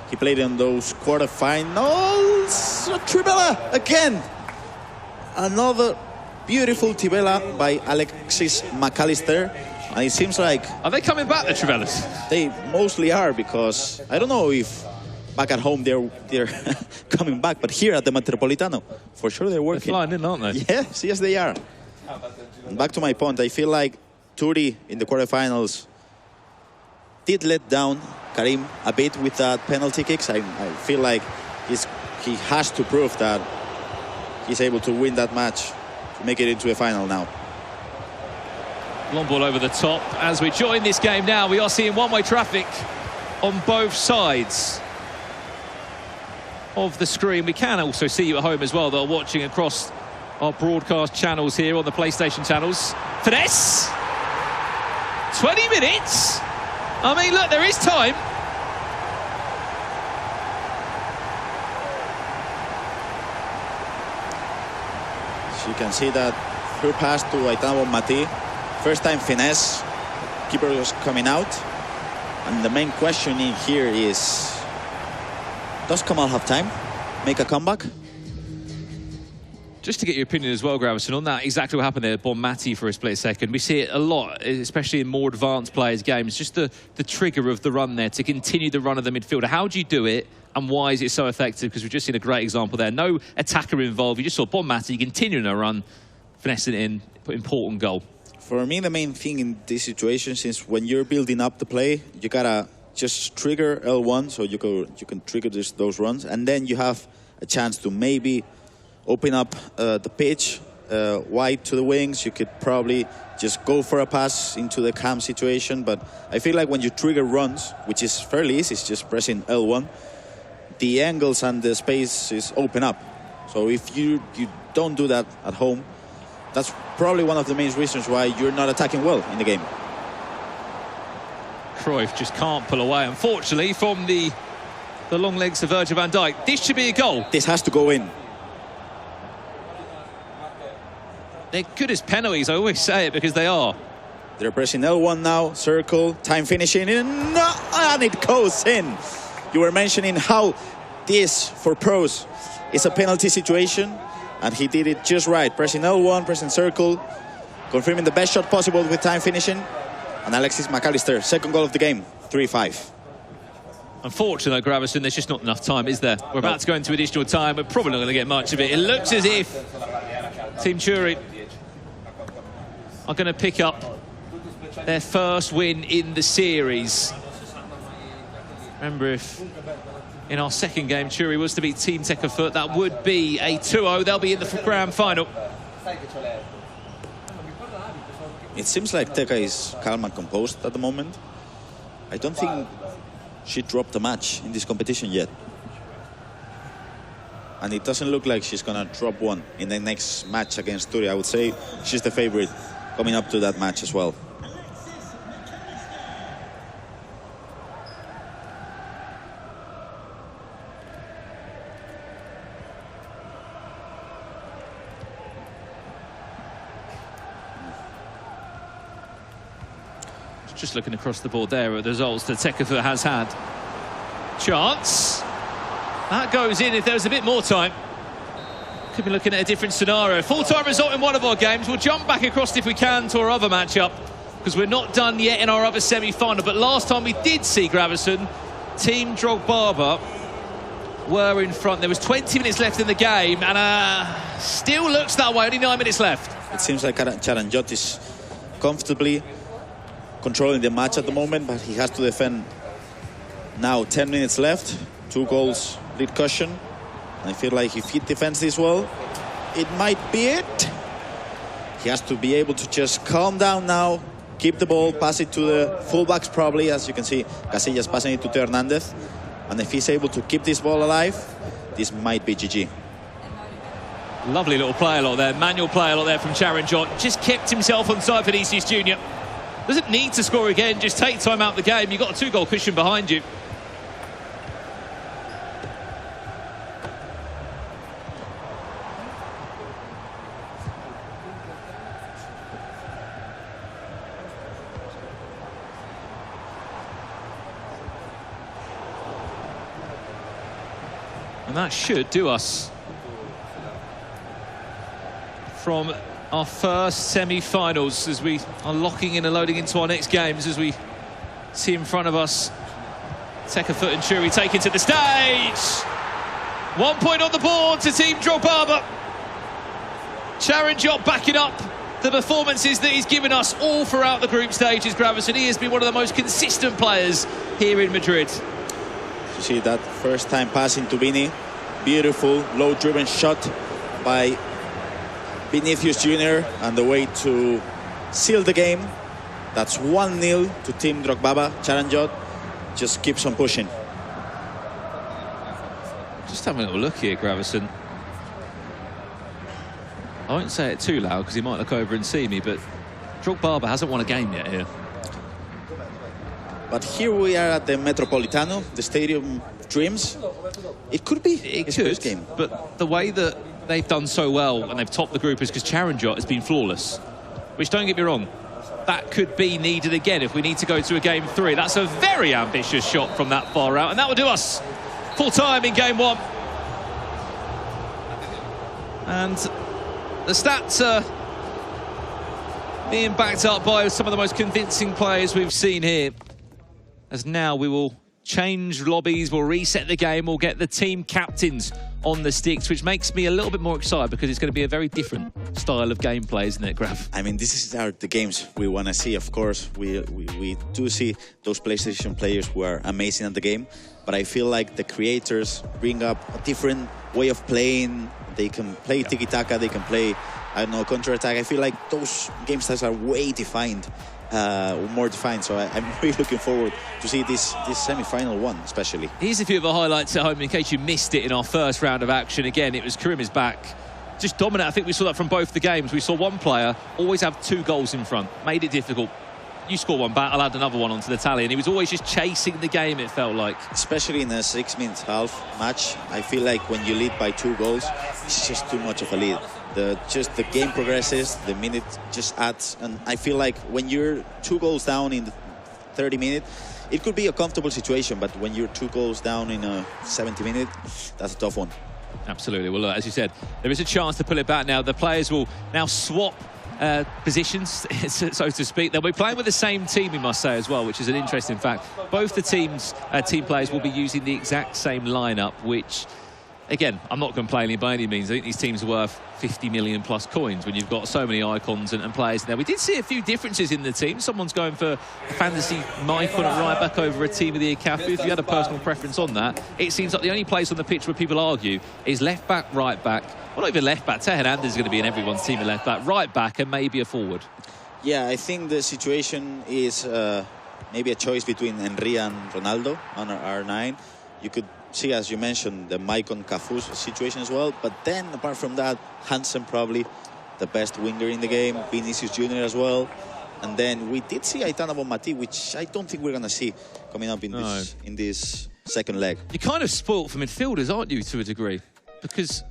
he played in those quarterfinals, Trivela again. Another beautiful Trivela by Alexis McAllister. And it seems like... Are they coming back, the Trivelas? They mostly are, because I don't know if back at home they're coming back, but here at the Metropolitano, for sure they're working. They're flying in, aren't they? Yes, yes they are. And back to my point, I feel like Churi in the quarterfinals did let down Karim a bit with that penalty kicks. I feel like he has to prove that he's able to win that match to make it into a final now. Long ball over the top. As we join this game now, we are seeing one-way traffic on both sides of the screen. We can also see you at home as well, that are watching across our broadcast channels here on the PlayStation channels. Finesse! 20 minutes! I mean, look, there is time. you can see that through pass to Aitana Mati. First time finesse. Keeper was coming out. And the main question in here is, does Kamal have time? Make a comeback? Just to get your opinion as well, Gravison, on that, exactly what happened there, Bonmati for a split second. We see it a lot, especially in more advanced players' games, just the trigger of the run there to continue the run of the midfielder. How do you do it, and why is it so effective? Because we've just seen a great example there. No attacker involved. You just saw Bonmati continuing a run, finessing it in, important goal. For me, the main thing in this situation is when you're building up the play, you gotta just trigger L1, so you can trigger those runs, and then you have a chance to maybe open up the pitch wide to the wings. You could probably just go for a pass into the cam situation, but I feel like when you trigger runs, which is fairly easy, it's just pressing L1, the angles and the spaces open up. So if you don't do that at home, that's probably one of the main reasons why you're not attacking well in the game. Cruyff just can't pull away, unfortunately, from the long legs of Virgil van Dijk. This should be a goal. This has to go in. They're good as penalties, I always say it, because they are. They're pressing L1 now, circle, time finishing, and it goes in. You were mentioning how this, for pros, is a penalty situation, and he did it just right. Pressing L1, pressing circle, confirming the best shot possible with time finishing. And Alexis McAllister, second goal of the game, 3-5. Unfortunately, Gravison, there's just not enough time, is there? We're about to go into additional time. We're probably not going to get much of it. It looks as if Team Churi are going to pick up their first win in the series. Remember, if in our second game Churi was to beat Team Tekafut, that would be a 2-0. They'll be in the grand final. It seems like Teka is calm and composed at the moment. I don't think she dropped a match in this competition yet. And it doesn't look like she's going to drop one in the next match against Turi. I would say she's the favorite coming up to that match as well. Just looking across the board there at the results that Tekafut has had. Chance. That goes in if there was a bit more time. Could be looking at a different scenario. Full-time result in one of our games. We'll jump back across if we can to our other matchup, because we're not done yet in our other semi-final. But last time we did see Gravison, Team Drogbarba were in front. There was 20 minutes left in the game, and still looks that way. Only 9 minutes left. It seems like Charanjot is comfortably controlling the match at the moment, but he has to defend now. 10 minutes left, 2 goals lead cushion. I feel like if he defends this well, it might be it. He has to be able to just calm down now, keep the ball, pass it to the fullbacks probably. As you can see, Casillas passing it to Hernandez. And if he's able to keep this ball alive, this might be GG. Lovely little play a lot there, manual play a lot there from Charanjot. Just kept himself on side for Vinicius Junior. Doesn't need to score again, just take time out of the game. You've got a 2-goal cushion behind you. And that should do us from our first semi-finals, as we are locking in and loading into our next games, as we see in front of us Tekafut and Churi taken to the stage. 1 point on the board to Team Drogbarba. Charanjot backing up the performances that he's given us all throughout the group stages, Gravison. He has been one of the most consistent players here in Madrid. You see that first time pass into Vini. Beautiful, low-driven shot by Vinicius Junior, and the way to seal the game. That's 1-0 to Team Drogbarba. Charanjot just keeps on pushing. Just having a little look here, Gravison. I won't say it too loud because he might look over and see me, but Drogbarba hasn't won a game yet here. But here we are at the Metropolitano, the Stadium of Dreams. It could be his first game. But the way that they've done so well and they've topped the group is because Charanjot has been flawless. Which, don't get me wrong, that could be needed again if we need to go to a game 3. That's a very ambitious shot from that far out, and that will do us full time in game 1. And the stats are being backed up by some of the most convincing players we've seen here. As now we will change lobbies, we'll reset the game, we'll get the team captains on the sticks, which makes me a little bit more excited because it's going to be a very different style of gameplay, isn't it, Graf? I mean, this are the games we want to see, of course. We do see those PlayStation players who are amazing at the game, but I feel like the creators bring up a different way of playing. They can play tiki-taka, they can play, I don't know, counter-attack. I feel like those game styles are way defined, more defined. So I'm really looking forward to see this semi-final one, especially. Here's a few of the highlights at home in case you missed it in our first round of action. Again, it was Karim is back. Just dominant. I think we saw that from both the games. We saw one player always have 2 goals in front. Made it difficult. You score one back, I'll add another one onto the tally. And he was always just chasing the game, it felt like. Especially in a 6-minute half match, I feel like when you lead by 2 goals, it's just too much of a lead. Just the game progresses, the minute just adds. And I feel like when you're 2 goals down in the 30 minutes, it could be a comfortable situation. But when you're 2 goals down in a 70 minutes, that's a tough one. Absolutely. Well, look, as you said, there is a chance to pull it back now. The players will now swap positions, so to speak. They'll be playing with the same team, we must say, as well, which is an interesting fact. Both the teams, team players will be using the exact same lineup, which, again, I'm not complaining by any means. I think these teams are worth 50 million plus coins when you've got so many icons and players in there. We did see a few differences in the team. Someone's going for a fantasy Mike on a right back over a team of the Akafu. If you had a personal preference on that, it seems like the only place on the pitch where people argue is left back, right back. Well, not even left back. Teo Hernandez is going to be in everyone's team at left back, right back, and maybe a forward. Yeah, I think the situation is maybe a choice between Henry and Ronaldo on our R9. You could see, as you mentioned, the Maicon Cafu's situation as well. But then, apart from that, Hansen probably the best winger in the game, Vinicius Jr. as well. And then we did see Aitana Bonmati, which I don't think we're going to see coming up in this second leg. You're kind of spoilt for midfielders, aren't you, to a degree? Because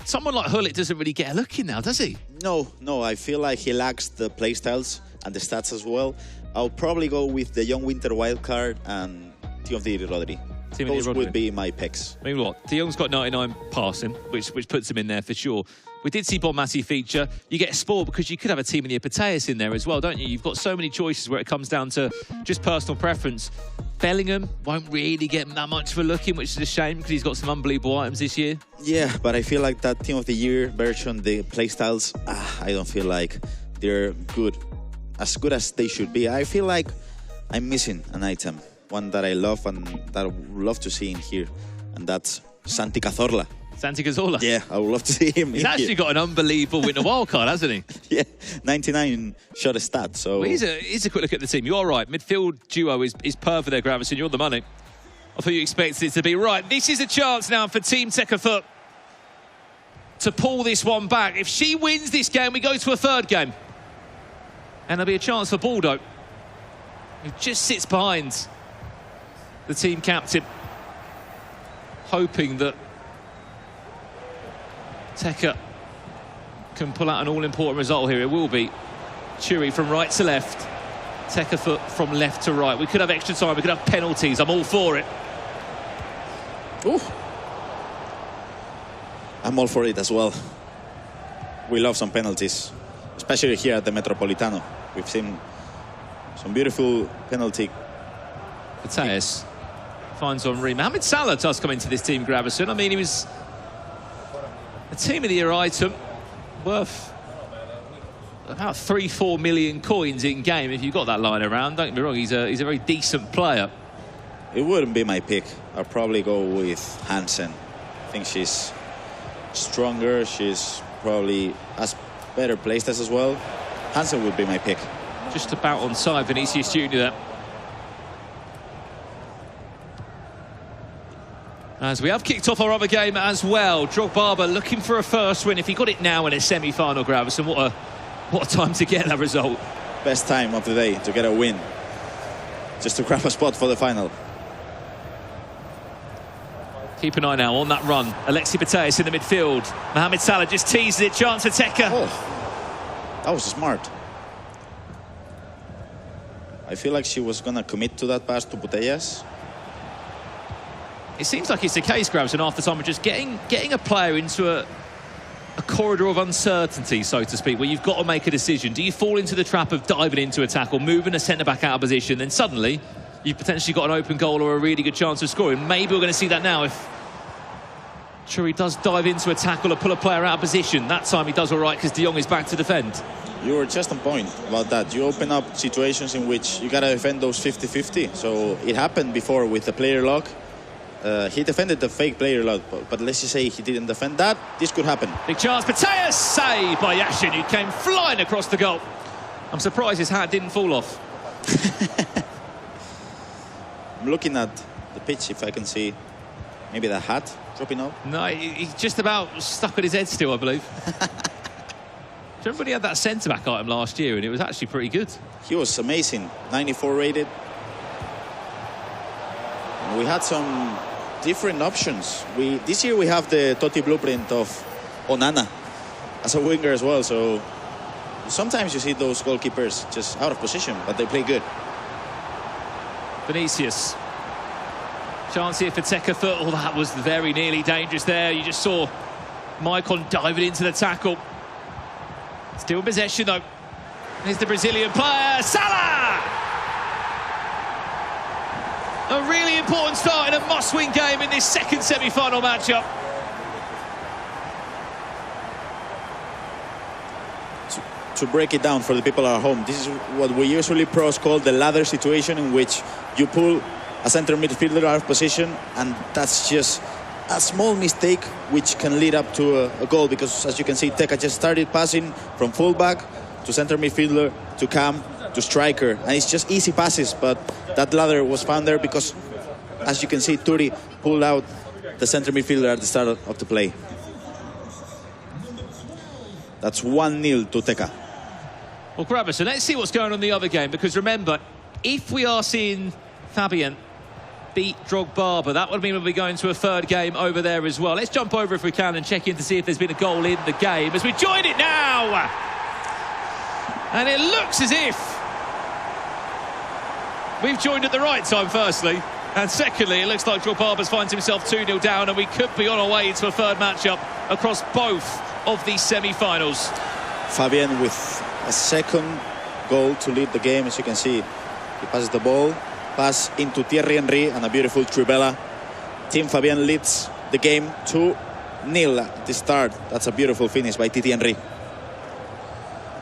someone like Hullet doesn't really get a look in now, does he? No, I feel like he lacks the play styles and the stats as well. I'll probably go with the young winter wildcard and Timothy Rodri. Those would be my picks. I mean, what? De Jong's got 99 passing, which puts him in there for sure. We did see Bonmati feature. You get spoiled because you could have a team in the Epateas in there as well, don't you? You've got so many choices where it comes down to just personal preference. Bellingham won't really get that much of a look in, which is a shame because he's got some unbelievable items this year. Yeah, but I feel like that Team of the Year version, the playstyles, I don't feel like they're good as they should be. I feel like I'm missing an item, one that I love and that I would love to see in here, and that's Santi Cazorla. Santi Cazorla? Yeah, I would love to see him. He's actually got an unbelievable winter wildcard, hasn't he? Yeah, 99 shot stat. So well, here's a quick look at the team. You are right. Midfield duo is perfect there, Gravison. You're on the money. I thought you expected it to be right. This is a chance now for Team Tekafut to pull this one back. If she wins this game, we go to a third game. And there'll be a chance for Baldo, who just sits behind the team captain, hoping that Teka can pull out an all-important result here. It will be Churi from right to left, Tekafut from left to right. We could have extra time, we could have penalties. I'm all for it. Ooh. I'm all for it as well. We love some penalties, especially here at the Metropolitano. We've seen some beautiful penalty. Mateus finds Henry. Mohamed Salah does come into this team, Gravison. I mean, he was a Team of the Year item worth about 3-4 million coins in game if you got that line around. Don't get me wrong, he's a very decent player. It wouldn't be my pick. I'll probably go with Hansen. I think she's stronger. She's probably has better playstats as well. Hansen would be my pick. Just about on side, Vinicius Jr. there. As we have kicked off our other game as well. Drogba looking for a first win. If he got it now in a semi-final, Gravison, what a time to get that result. Best time of the day to get a win. Just to grab a spot for the final. Keep an eye now on that run. Alexi Bateas in the midfield. Mohamed Salah just teases it. Chance for Teka. Oh, that was smart. I feel like she was going to commit to that pass to Putellas. It seems like it's the case, Grabs, and after time of just getting a player into a corridor of uncertainty, so to speak, where you've got to make a decision. Do you fall into the trap of diving into a tackle, moving a centre-back out of position, then suddenly you've potentially got an open goal or a really good chance of scoring? Maybe we're going to see that now if Churi does dive into a tackle or pull a player out of position. That time he does all right because De Jong is back to defend. You were just on point about that. You open up situations in which you got to defend those 50-50. So it happened before with the player lock. He defended the fake player lock, but let's just say he didn't defend that. This could happen. Big chance, Bateas saved by Yashin, who came flying across the goal. I'm surprised his hat didn't fall off. I'm looking at the pitch if I can see maybe the hat dropping off. No, he's just about stuck on his head still, I believe. Everybody had that centre-back item last year, and it was actually pretty good. He was amazing. 94 rated. And we had some different options. This year we have the Totti blueprint of Onana as a winger as well. So sometimes you see those goalkeepers just out of position, but they play good. Vinicius. Chance here for Teka. Oh, that was very nearly dangerous there. You just saw Maicon diving into the tackle. Still possession though. Here's the Brazilian player, Salah! A really important start in a must-win game in this second semi-final matchup. To break it down for the people at home, this is what we usually pros call the ladder situation, in which you pull a center midfielder out of position, and that's just a small mistake which can lead up to a goal, because as you can see, Teka just started passing from fullback to center midfielder to Cam to striker, and it's just easy passes, but that ladder was found there because, as you can see, Turi pulled out the center midfielder at the start of the play. That's 1-0 to Teka. Well, grab us, so let's see what's going on in the other game, because remember, if we are seeing Fabian beat Drogba, that would mean we'll be going to a third game over there as well. Let's jump over if we can and check in to see if there's been a goal in the game as we join it now. And it looks as if we've joined at the right time, firstly. And secondly, it looks like Drogba finds himself 2-0 down, and we could be on our way to a third matchup across both of these semi-finals. Fabian with a second goal to lead the game. As you can see, he passes the ball, pass into Thierry Henry, and a beautiful Trivela. Team Fabian leads the game 2-0 at the start. That's a beautiful finish by Titi Henry.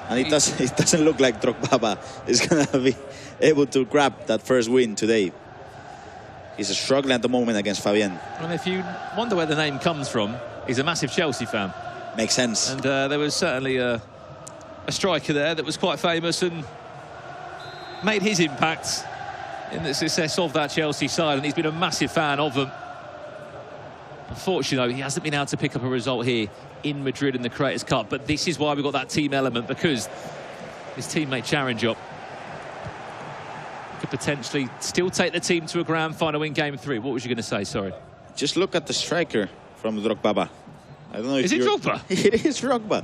And it doesn't look like Drogba is going to be able to grab that first win today. He's struggling at the moment against Fabian. And if you wonder where the name comes from, he's a massive Chelsea fan. Makes sense. And there was certainly a striker there that was quite famous and made his impact in the success of that Chelsea side, and he's been a massive fan of them. Unfortunately, he hasn't been able to pick up a result here in Madrid in the Creators Cup, but this is why we've got that team element, because his teammate Charanjot could potentially still take the team to a grand final in game 3. What was you going to say? Sorry. Just look at the striker from Drogba. I don't know if is it Drogba? It is Drogba.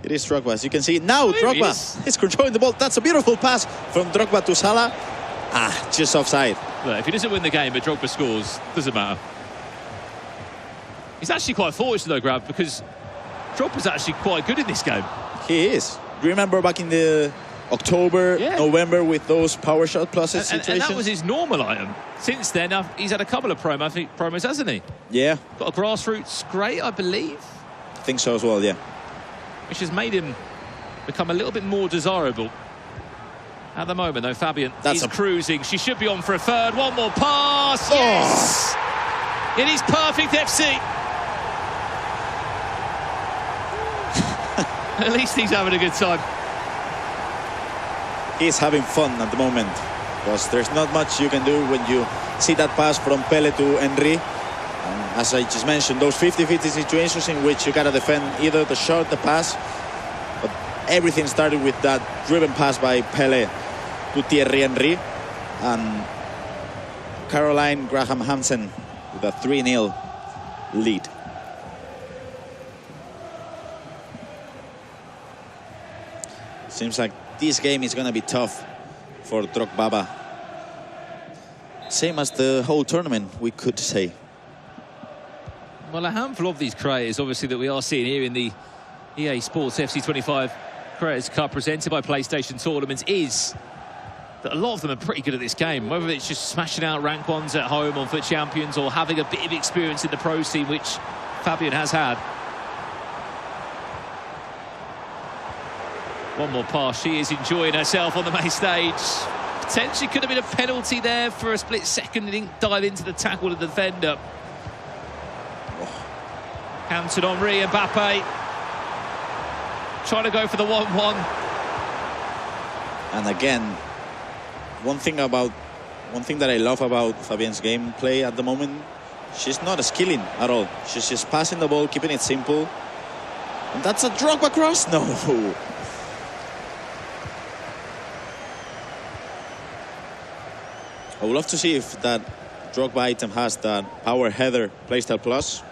It is Drogba. As you can see now, Drogba is controlling the ball. That's a beautiful pass from Drogba to Salah. Just offside. Look, if he doesn't win the game but Drogba scores, doesn't matter. He's actually quite fortunate though, Grab, because Drogba's actually quite good in this game. He is. Do you remember back in the October, November with those power shot pluses situations? And that was his normal item. Since then, he's had a couple of promos, hasn't he? Yeah. Got a grassroots great, I believe. I think so as well, yeah. Which has made him become a little bit more desirable. At the moment, though, Fabian is cruising. She should be on for a third. One more pass. Oh. Yes! It is perfect FC. At least he's having a good time. He's having fun at the moment, because there's not much you can do when you see that pass from Pele to Henry. As I just mentioned, those 50-50 situations in which you gotta defend either the shot, the pass, but everything started with that driven pass by Pele to Thierry Henry, and Caroline Graham Hansen with a 3-0 lead. Seems like this game is going to be tough for Drogba. Same as the whole tournament, we could say. Well, a handful of these creators, obviously, that we are seeing here in the EA Sports FC25 Creators Cup presented by PlayStation Tournaments is that a lot of them are pretty good at this game, whether it's just smashing out rank ones at home on FUT Champions or having a bit of experience in the pro scene, which Fabian has had. One more pass. She is enjoying herself on the main stage. Potentially could have been a penalty there for a split second. He didn't dive into the tackle of the defender. Hampton, Henry, Mbappe trying to go for the 1-1. And again, one thing that I love about Fabienne's gameplay at the moment, she's not skilling at all. She's just passing the ball, keeping it simple. And that's a Drogba cross? No. I would love to see if that Drogba item has that power header playstyle plus.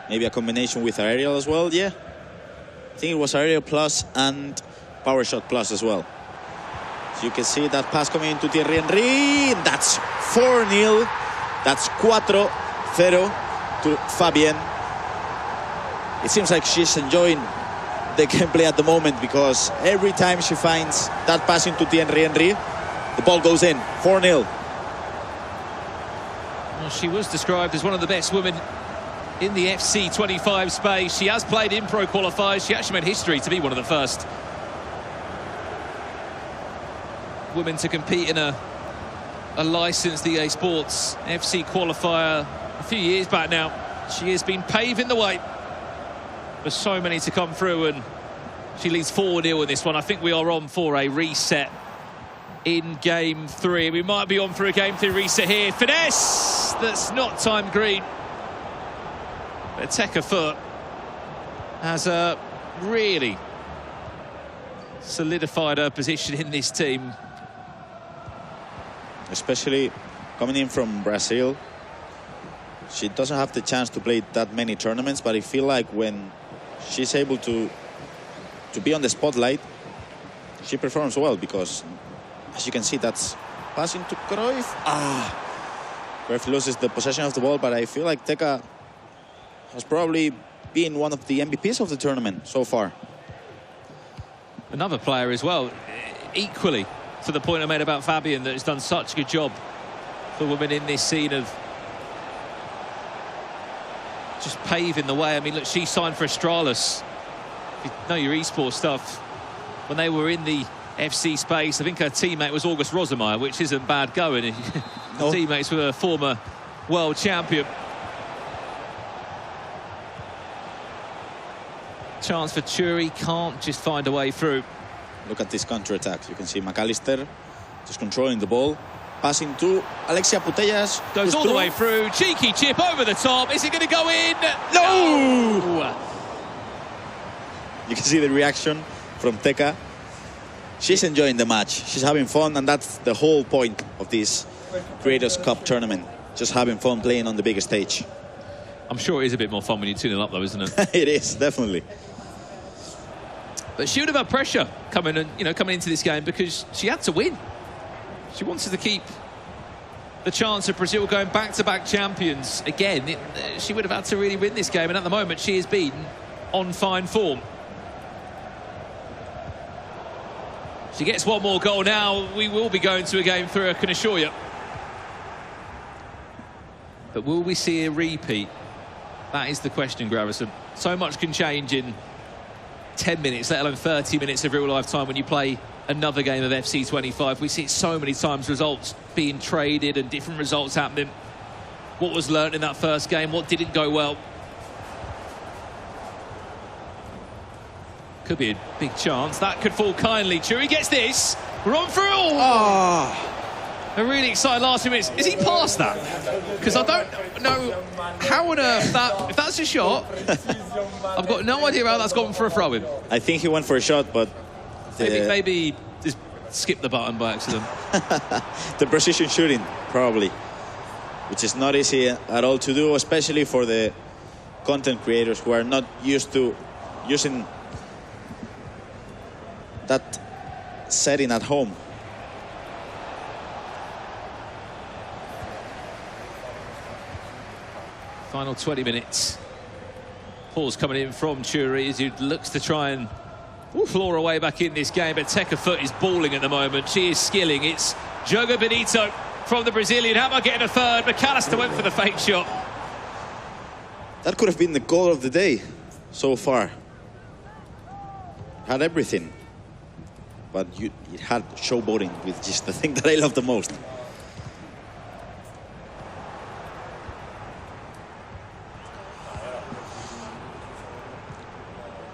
Maybe a combination with aerial as well. Yeah, I think it was aerial plus and power shot plus as well. So you can see that pass coming into Thierry Henry. That's 4-0. That's 4-0 to Fabienne. It seems like she's enjoying the gameplay at the moment, because every time she finds that pass into Thierry Henry, the ball goes in. 4-0. Well, she was described as one of the best women in the FC25 space. She has played in pro qualifiers. She actually made history to be one of the first women to compete in a licensed EA Sports FC qualifier a few years back now. She has been paving the way for so many to come through, and she leads 4-0 in this one. I think we are on for a reset in game 3. We might be on for a game 3 reset here. Finesse! That's not timed green. But Teka Foot has really solidified her position in this team. Especially coming in from Brazil. She doesn't have the chance to play that many tournaments, but I feel like when she's able to be on the spotlight, she performs well, because as you can see, that's passing to Cruyff. Cruyff loses the possession of the ball, but I feel like Teka has probably been one of the MVPs of the tournament so far. Another player as well, equally to the point I made about Fabian, that has done such a good job for women in this scene of just paving the way. I mean, look, she signed for Astralis. If you know your esports stuff, when they were in the FC space, I think her teammate was August Rosemeyer, which isn't bad going. No. Teammates with a former world champion. Chance for Churi, can't just find a way through. Look at this counter-attack. You can see McAllister just controlling the ball. Passing to Alexia Putellas. Goes all the way through. Cheeky chip over the top. Is it going to go in? No! You can see the reaction from Teka. She's enjoying the match. She's having fun, and that's the whole point of this Creators Cup tournament. Just having fun playing on the biggest stage. I'm sure it is a bit more fun when you're 2-0 up, though, isn't it? It is, definitely. But she would have had pressure coming into this game, because she had to win. She wanted to keep the chance of Brazil going back-to-back champions again. She would have had to really win this game, and at the moment she has been on fine form. She gets one more goal now. We will be going to a game 3, I can assure you. But will we see a repeat? That is the question, Gravison. So much can change in 10 minutes, let alone 30 minutes of real-life time when you play another game of FC25. We see it so many times, results being traded and different results happening. What was learnt in that first game? What didn't go well? Could be a big chance. That could fall kindly. Churi gets this. We're on for it all. A really exciting last few minutes. Is he past that? Because I don't know how on earth if that's a shot, I've got no idea how that's gone for a throw-in. I think he went for a shot, but maybe just skipped the button by accident. the precision shooting, probably. which is not easy at all to do, especially for the content creators who are not used to using that setting at home. Final 20 minutes. Pause coming in from Churi as he looks to try and claw her way back in this game, but Tekafoot is balling at the moment. She is skilling. It's Joga Benito from the Brazilian. How about getting a third? McAllister went for the fake shot. That could have been the goal of the day so far. Had everything. But it had showboating, which is the thing that I love the most.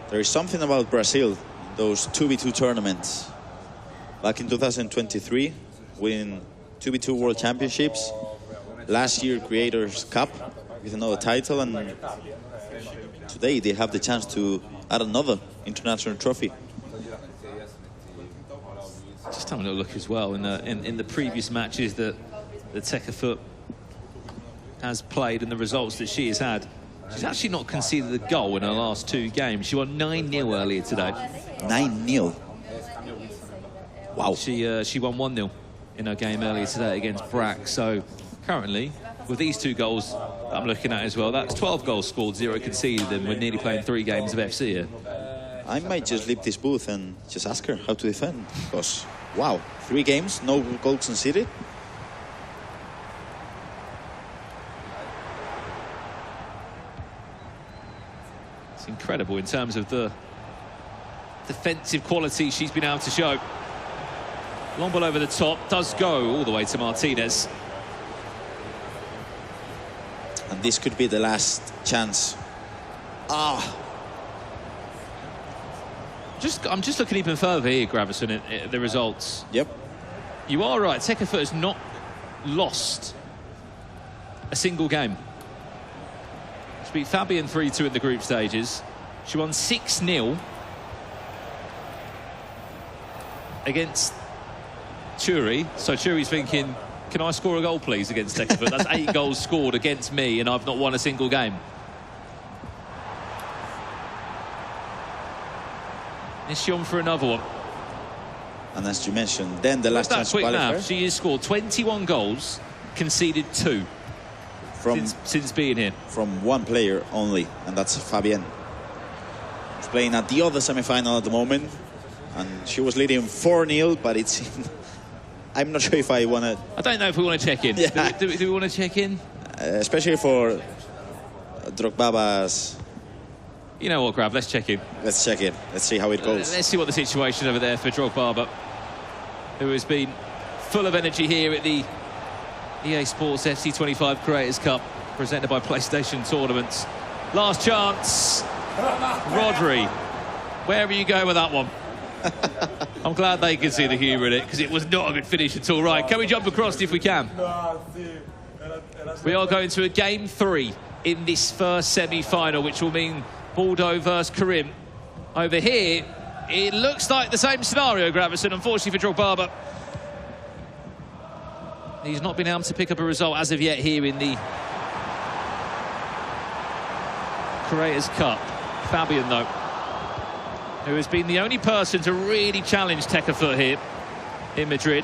There is something about Brazil, those 2v2 tournaments. Back in 2023, winning 2v2 World Championships. Last year, Creators Cup with another title, and today they have the chance to add another international trophy. Just having a look as well in the previous matches that Tekafoot has played and the results that she has had. She's actually not conceded a goal in her last 2 games. She won 9-0 earlier today. 9-0. Wow. She won 1-0 in her game earlier today against Brack. So currently, with these 2 goals that I'm looking at as well, that's 12 goals scored, 0 conceded, and we're nearly playing 3 games of FC here. I might just leave this booth and just ask her how to defend, because wow, 3 games, no goals conceded. It's incredible in terms of the defensive quality she's been able to show. Long ball over the top, does go all the way to Martinez. And this could be the last chance. I'm just looking even further here, Gravison, at the results. Yep. You are right, Tekafoot has not lost a single game. She beat Fabian 3-2 in the group stages. She won 6-0 against Churi. So Churi's thinking, can I score a goal, please, against Tekafoot? That's 8 goals scored against me, and I've not won a single game. Is she on for another one? And as you mentioned, then the last chance to qualify. She has scored 21 goals, conceded 2 since being here. From 1 player only, and that's Fabienne. She's playing at the other semi-final at the moment, and she was leading 4-0, but it's... I'm not sure if I want to... I don't know if we want to check in. Yeah. Do we want to check in? Especially for Drogbaba's... You know what, Grav, let's check in. Let's check it. Let's see how it goes. Let's see what the situation over there for Drogba, who has been full of energy here at the EA Sports FC25 Creators Cup, presented by PlayStation Tournaments. Last chance. Rodri. Where are you going with that one? I'm glad they can see the humour in it, because it was not a good finish at all. Right, can we jump across if we can? We are going to a game 3 in this first semi-final, which will mean Bordeaux versus Karim. Over here, it looks like the same scenario, Gravison, unfortunately for Drogba. He's not been able to pick up a result as of yet here in the Creators Cup. Fabian, though, who has been the only person to really challenge Tekafoot here in Madrid.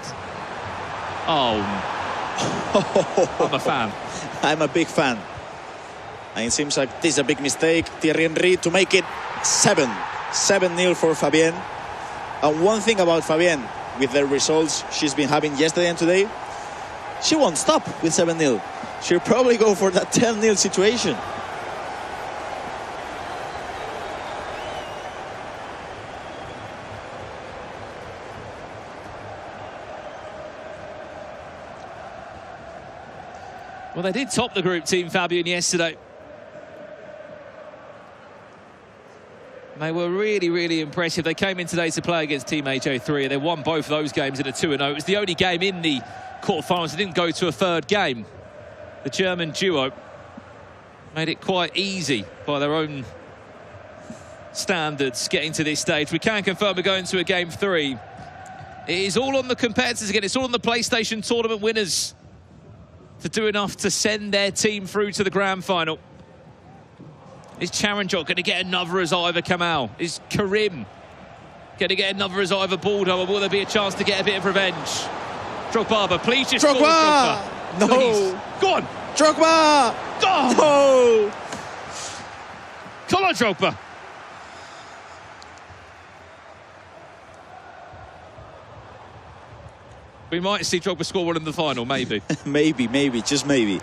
Oh, I'm a fan. I'm a big fan. And it seems like this is a big mistake. Thierry Henry to make it 7-0 for Fabienne. And one thing about Fabienne, with the results she's been having yesterday and today, she won't stop with 7-0. She'll probably go for that 10-0 situation. Well, they did top the group, Team Fabian, yesterday. They were really, really impressive. They came in today to play against Team HO3. They won both of those games in a 2-0. It was the only game in the quarterfinals that didn't go to a third game. The German duo made it quite easy by their own standards getting to this stage. We can confirm we're going to a game 3. It is all on the competitors again. It's all on the PlayStation Tournament winners. to do enough to send their team through to the grand final. Is Charanjot going to get another as over Kamal? Is Karim going to get another as over Baldo? Or will there be a chance to get a bit of revenge? Drogba, please just score, Drogba! No! Please. Go on! Drogba! Oh. No! Come on, Drogba! We might see Drogba score one in the final, maybe. maybe, just maybe.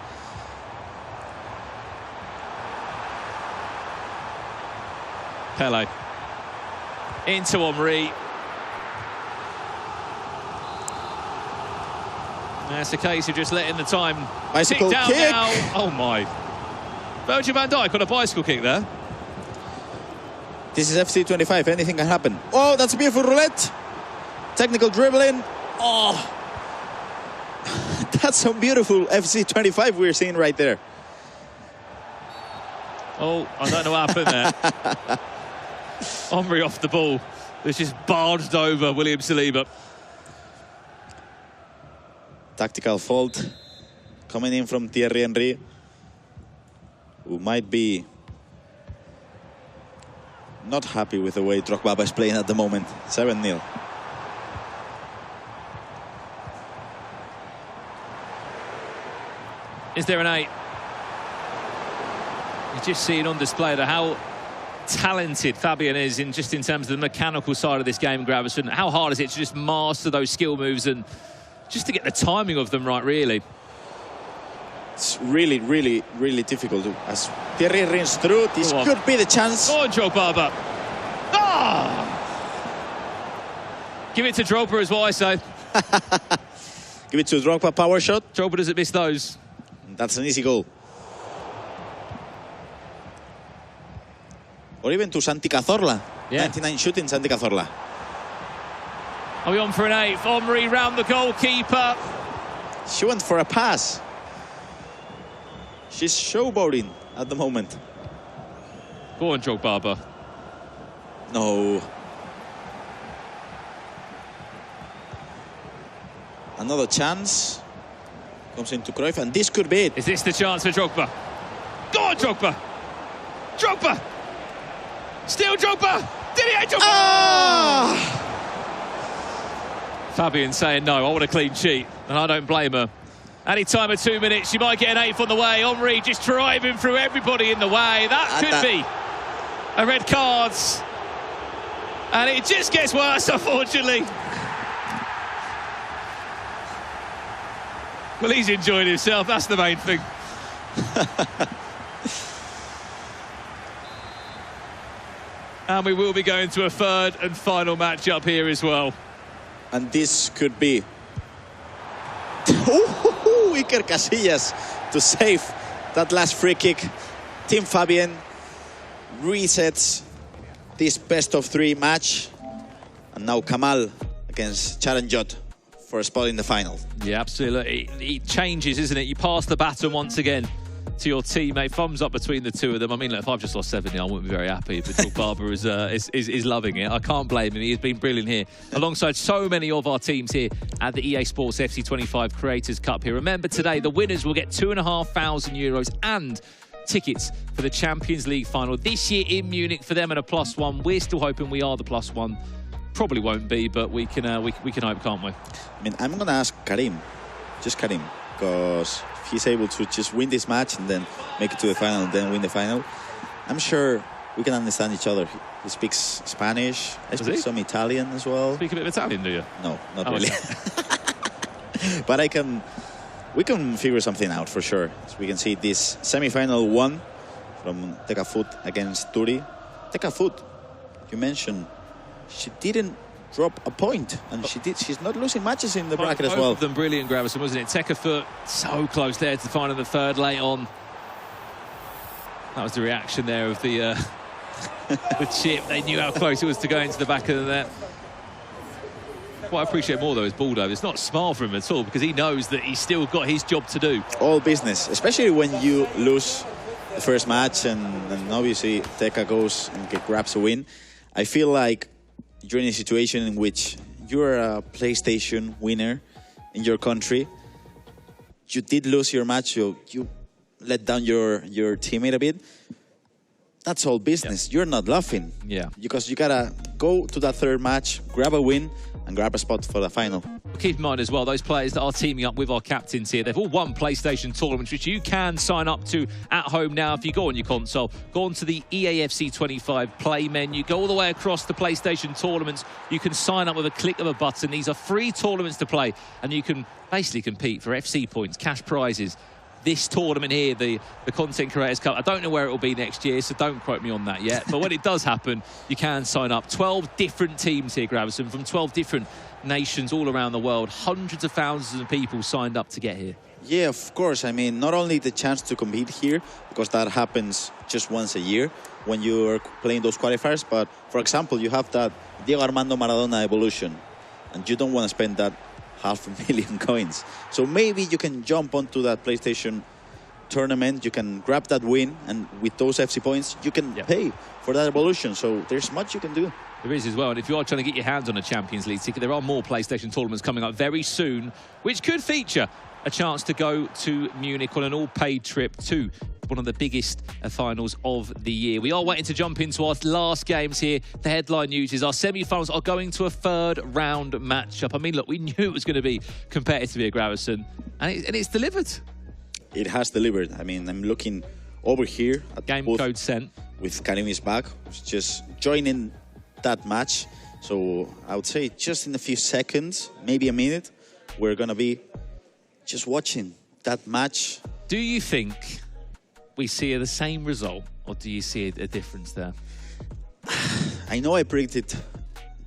Pele. Into Henry. That's a case of just letting the time bicycle tick down kick. now. Oh my. Virgil van Dijk on a bicycle kick there. This is FC 25, anything can happen. Oh, that's a beautiful roulette. Technical dribbling. Oh. That's some beautiful FC 25 we're seeing right there. Oh, I don't know what happened there. Henry off the ball, which just barged over William Saliba. Tactical fault coming in from Thierry Henry, who might be not happy with the way Drogba is playing at the moment. 7-0. Is there an 8? You're just seeing on display how talented Fabian is in terms of the mechanical side of this game, Gravison. How hard is it to just master those skill moves and just to get the timing of them right, really? It's really, really, really difficult. As Thierry runs through, this could be the chance. Go on, Drogba. Ah! Give it to Drogba is what I say. Give it to Drogba, power shot. Drogba doesn't miss those. That's an easy goal. Or even to Santi Cazorla. Yeah. 99 shooting, Santi Cazorla. Are we on for an 8th? Henry round the goalkeeper. She went for a pass. She's showboating at the moment. Go on, Drogba. No. Another chance. Comes into Cruyff, and this could be it. Is this the chance for Drogba? Go on, Drogba! Drogba! Still Drogba! Didier Drogba! Ah! Fabian saying no, I want a clean sheet, and I don't blame her. Any time of 2 minutes, you might get an 8th on the way. Henry just driving through everybody in the way. That could be a red card. And it just gets worse, unfortunately. Well, he's enjoying himself. That's the main thing. And we will be going to a third and final match-up here as well. And this could be Iker Casillas to save that last free kick. Team Fabian resets this best-of-3 match. And now Kamal against Charanjot for a spot in the final. Yeah, absolutely. It changes, isn't it? You pass the baton once again to your teammate. Thumbs up between the two of them. I mean, look, if I've just lost 7-0, I wouldn't be very happy. But Drogba is loving it. I can't blame him. He's been brilliant here, alongside so many of our teams here at the EA Sports FC 25 Creators Cup here. Remember, today, the winners will get €2,500 and tickets for the Champions League final this year in Munich for them and a +1. We're still hoping we are the +1. Probably won't be, but we can hope, can't we? I mean, I'm going to ask Karim, just Karim, because if he's able to just win this match and then make it to the final and then win the final, I'm sure we can understand each other. He speaks Spanish. I speak some Italian as well. Speak a bit of Italian, do you? No, not really. But we can figure something out for sure. So we can see this semi-final 1 from Tekafoot against Turi. Tekafoot, you mentioned, she didn't drop a point, and she's not losing matches in the bracket as well. Both of them brilliant, Gravison, wasn't it? Tekafoot so close there to finding the third late on. That was the reaction there of the the chip. They knew how close it was to go into the back of the net. What I appreciate more, though, is Baldo. It's not smart for him at all, because he knows that he's still got his job to do. All business, especially when you lose the first match, and obviously Teka goes and grabs a win. I feel like you're in a situation in which you're a PlayStation winner in your country. you did lose your match, you let down your teammate a bit. That's all business. You're not laughing. Yeah. Because you gotta go to that third match, grab a win, and grab a spot for the final. Keep in mind as well, those players that are teaming up with our captains here, they've all won PlayStation tournaments, which you can sign up to at home now. If you go on your console, go on to the EAFC 25 play menu, go all the way across the PlayStation tournaments. You can sign up with a click of a button. These are free tournaments to play, and you can basically compete for FC points, cash prizes. This tournament here, the Content Creators Cup, I don't know where it will be next year, so don't quote me on that yet. But when it does happen, you can sign up. 12 different teams here, Gravison, from 12 different nations all around the world. Hundreds of thousands of people signed up to get here. Yeah, of course. I mean, not only the chance to compete here, because that happens just once a year when you are playing those qualifiers, but for example, you have that Diego Armando Maradona evolution, and you don't want to spend that 500,000 coins. So maybe you can jump onto that PlayStation tournament, you can grab that win, and with those FC points, you can pay for that evolution. So there's much you can do. There is as well, and if you are trying to get your hands on a Champions League ticket, there are more PlayStation tournaments coming up very soon, which could feature a chance to go to Munich on an all-paid trip to one of the biggest finals of the year. We are waiting to jump into our last games here. The headline news is our semi-finals are going to a third round matchup. I mean, look, we knew it was going to be competitive here, Gravison, and it's delivered. It has delivered. I mean, I'm looking over here at game code sent with Karim is back, who's just joining that match. So I would say just in a few seconds, maybe a minute, we're going to be just watching that match. Do you think we see the same result, or do you see a difference there? I know I predicted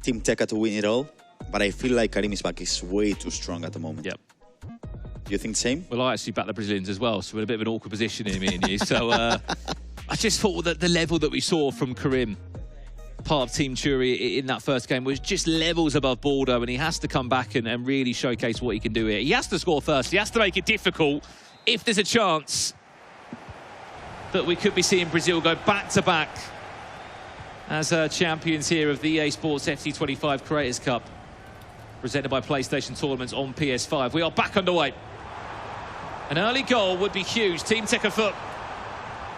Team Tekka to win it all, but I feel like Karim Isbak is way too strong at the moment. Yep. Do you think the same? Well, I actually back the Brazilians as well, so we're in a bit of an awkward position here, me and you. So I just thought that the level that we saw from Karim, part of Team Churi in that first game, was just levels above Bordeaux, and he has to come back and really showcase what he can do here. He has to score first. He has to make it difficult if there's a chance that we could be seeing Brazil go back-to-back as champions here of the Esports FC25 Creators Cup, presented by PlayStation Tournaments on PS5. We are back underway. An early goal would be huge. Team Tekka Foot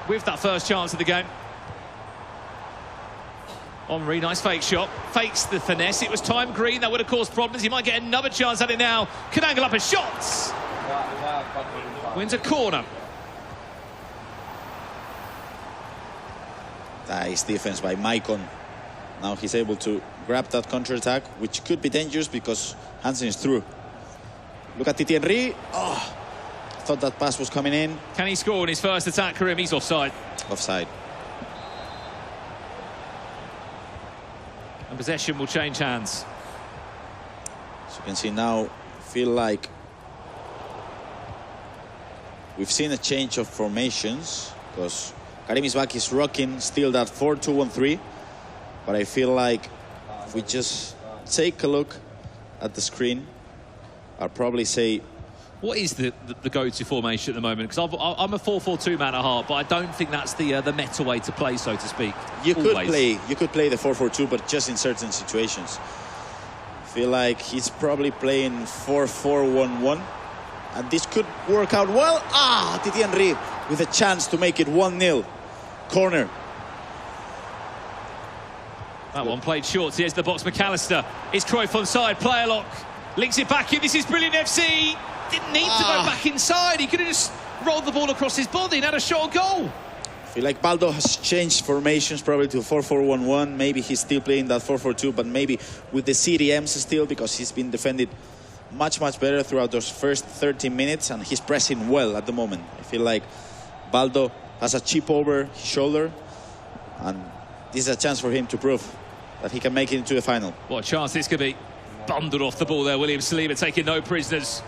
with that first chance of the game. Henry, nice fake shot. Fakes the finesse. It was time green. That would have caused problems. He might get another chance at it now. Can angle up a shot. Wins a corner. Nice defense by Maicon. Now he's able to grab that counter-attack, which could be dangerous because Hansen is through. Look at Titi Henry. Oh, I thought that pass was coming in. Can he score in his first attack, Karim? He's offside. Offside. And possession will change hands. As you can see now, feel like we've seen a change of formations because Karim Isbak is rocking still that 4-2-1-3. But I feel like if we just take a look at the screen, I'll probably say... What is the go-to formation at the moment? Because I'm a 4-4-2 man at heart, but I don't think that's the meta way to play, so to speak. You could play the 4-4-2, but just in certain situations. I feel like he's probably playing 4-4-1-1. And this could work out well. Ah, Titi Henry with a chance to make it 1-0. Corner. That one played short to the edge of the box. McAllister. Is Cruyff onside? Player lock. Links it back in. This is brilliant FC. Didn't need to go back inside. He could have just rolled the ball across his body and had a shot goal. I feel like Baldo has changed formations probably to 4-4-1-1. Maybe he's still playing that 4-4-2, but maybe with the CDMs still, because he's been defended much better throughout those first 30 minutes, and he's pressing well at the moment. I feel like Baldo has a chip over his shoulder, and this is a chance for him to prove that he can make it into the final. What a chance this could be. Bundled off the ball there, William Saliba taking no prisoners.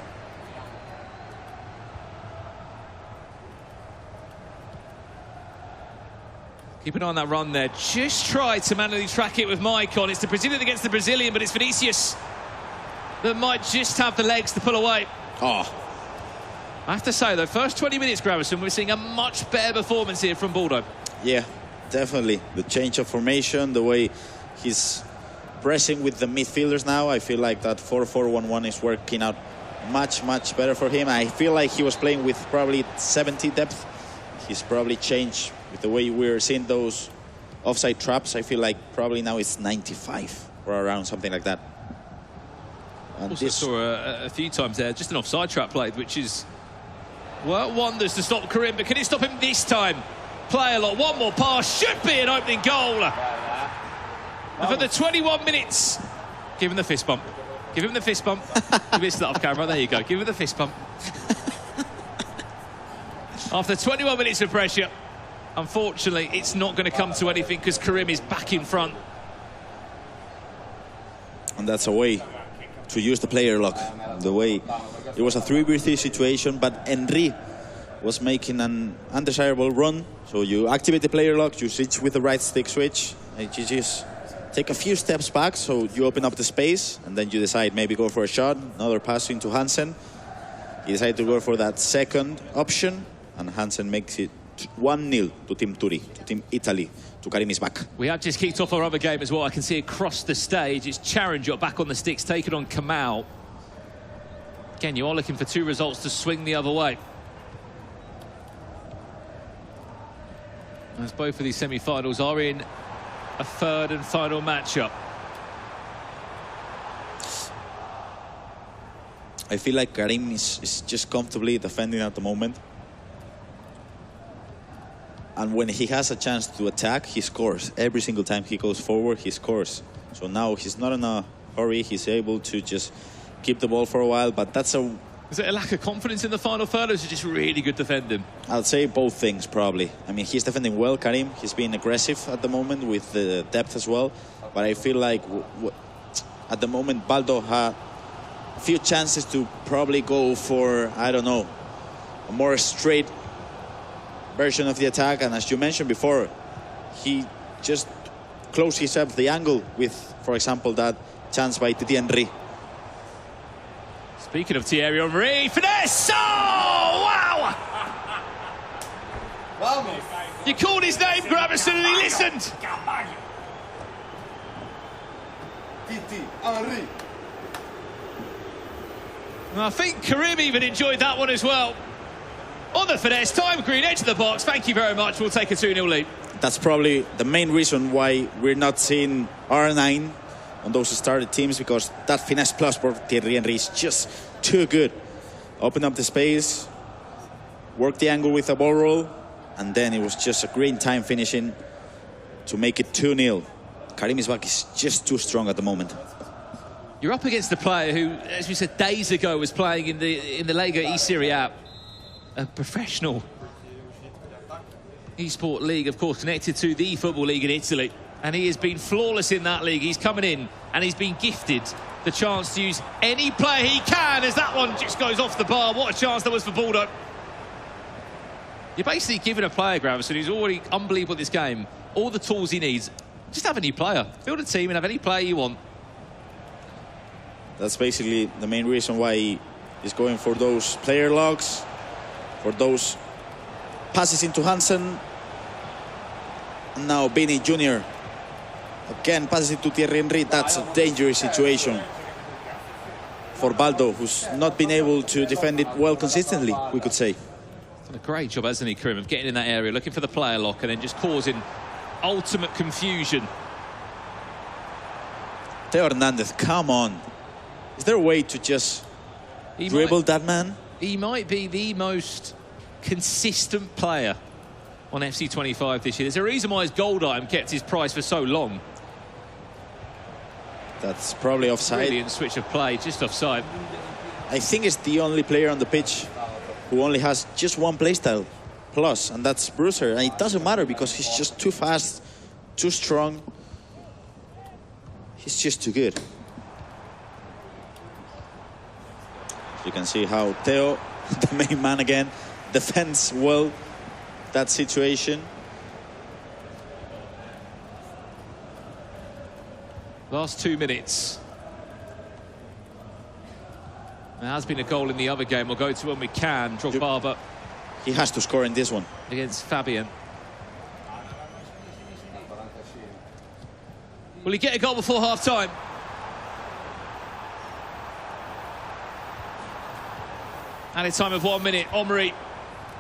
Keep an eye on that run there. Just try to manually track it with Maicon. It's the Brazilian against the Brazilian, but it's Vinicius that might just have the legs to pull away. Oh. I have to say, though, first 20 minutes, Gravison, we're seeing a much better performance here from Bordeaux. Yeah, definitely. The change of formation, the way he's pressing with the midfielders now, I feel like that 4-4-1-1 is working out much better for him. I feel like he was playing with probably 70 depth. He's probably changed with the way we're seeing those offside traps. I feel like probably now it's 95 or around something like that. And Also saw a few times there, just an offside trap played, which is worked wonders to stop Karim, but can it stop him this time? Play a lot, one more pass, should be an opening goal. And for the 21 minutes, give him the fist bump. Give him the fist bump. You missed that off camera, there you go. Give him the fist bump. After 21 minutes of pressure, unfortunately, it's not going to come to anything because Karim is back in front. And that's a way to use the player lock. The way it was a 3v3 situation, but Henry was making an undesirable run. So you activate the player lock, you switch with the right stick switch, and you just take a few steps back so you open up the space, and then you decide maybe go for a shot, another pass into Hansen. He decided to go for that second option, and Hansen makes it 1-0 to Team Turi, to Team Italy, to Karim is back. We have just kicked off our other game as well. I can see across the stage, it's Charangel back on the sticks, taking on Kamau. Again, you are looking for two results to swing the other way. As both of these semi-finals are in a third and final matchup. I feel like Karim is just comfortably defending at the moment. And when he has a chance to attack, he scores. Every single time he goes forward, he scores. So now he's not in a hurry. He's able to just keep the ball for a while. But that's a... Is it a lack of confidence in the final third, or is it just really good defending? I'd say both things, probably. I mean, he's defending well, Karim. He's being aggressive at the moment with the depth as well. But I feel like at the moment, Baldo had a few chances to probably go for, I don't know, a more straight version of the attack. And as you mentioned before, he just closed himself the angle with, for example, that chance by Titi Henry. Speaking of Thierry Henry, finesse! Oh, wow! You called his name, Gravison, and he listened. Titi Henry. And I think Karim even enjoyed that one as well. On the finesse, time green, edge of the box. Thank you very much. We'll take a 2-0 lead. That's probably the main reason why we're not seeing R9 on those started teams, because that finesse plus for Thierry Henry is just too good. Open up the space, work the angle with a ball roll, and then it was just a great time finishing to make it 2-0. Karim Isbak is just too strong at the moment. You're up against a player who, as we said days ago, was playing in the Lega E-Serie A, a professional e-sport league, of course, connected to the football league in Italy. And he has been flawless in that league. He's coming in and he's been gifted the chance to use any player he can, as that one just goes off the bar. What a chance that was for Baldo. You're basically giving a player, Gravison, who's already unbelievable at this game, all the tools he needs. Just have a new player. Build a team and have any player you want. That's basically the main reason why he's going for those player logs, for those passes into Hansen. And now Bini Jr. again passes it to Thierry Henry. That's a dangerous situation for Baldo, who's not been able to defend it well consistently, we could say. Done a great job, hasn't he, Karim, of getting in that area, looking for the player lock and then just causing ultimate confusion. Theo Hernandez, come on. Is there a way to just dribble that man? He might be the most consistent player on FC25 this year. There's a reason why his gold item kept his price for so long. That's probably offside. Brilliant switch of play, just offside. I think it's the only player on the pitch who only has just one playstyle plus, and that's Bruiser. And it doesn't matter because he's just too fast, too strong. He's just too good. You can see how Theo, the main man again, defends well that situation. Last 2 minutes. There has been a goal in the other game. We'll go to when we can. Drogba He has to score in this one. against Fabian. Will he get a goal before half-time? Added time of 1 minute. Omri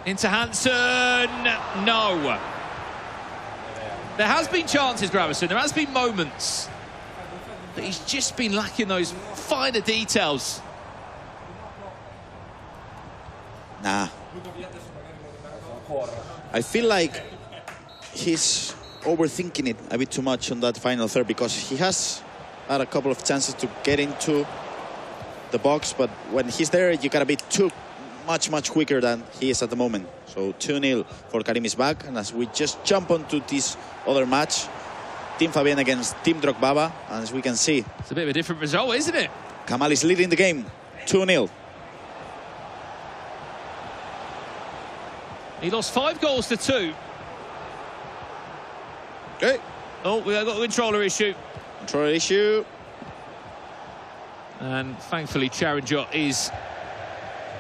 into Hansen. No. There has been chances, Gravison. There has been moments. But he's just been lacking those finer details. Nah. I feel like he's overthinking it a bit too much on that final third, because he has had a couple of chances to get into the box, but when he's there, you gotta be much quicker than he is at the moment. So 2-0 for Karim is back, and as we just jump onto this other match, Team Fabienne against Team Drogbaba, and as we can see, it's a bit of a different result, isn't it? Kamal is leading the game, 2-0. He lost 5 goals to 2. Okay. Oh, we've got a controller issue. Controller issue. And thankfully, Charanjot is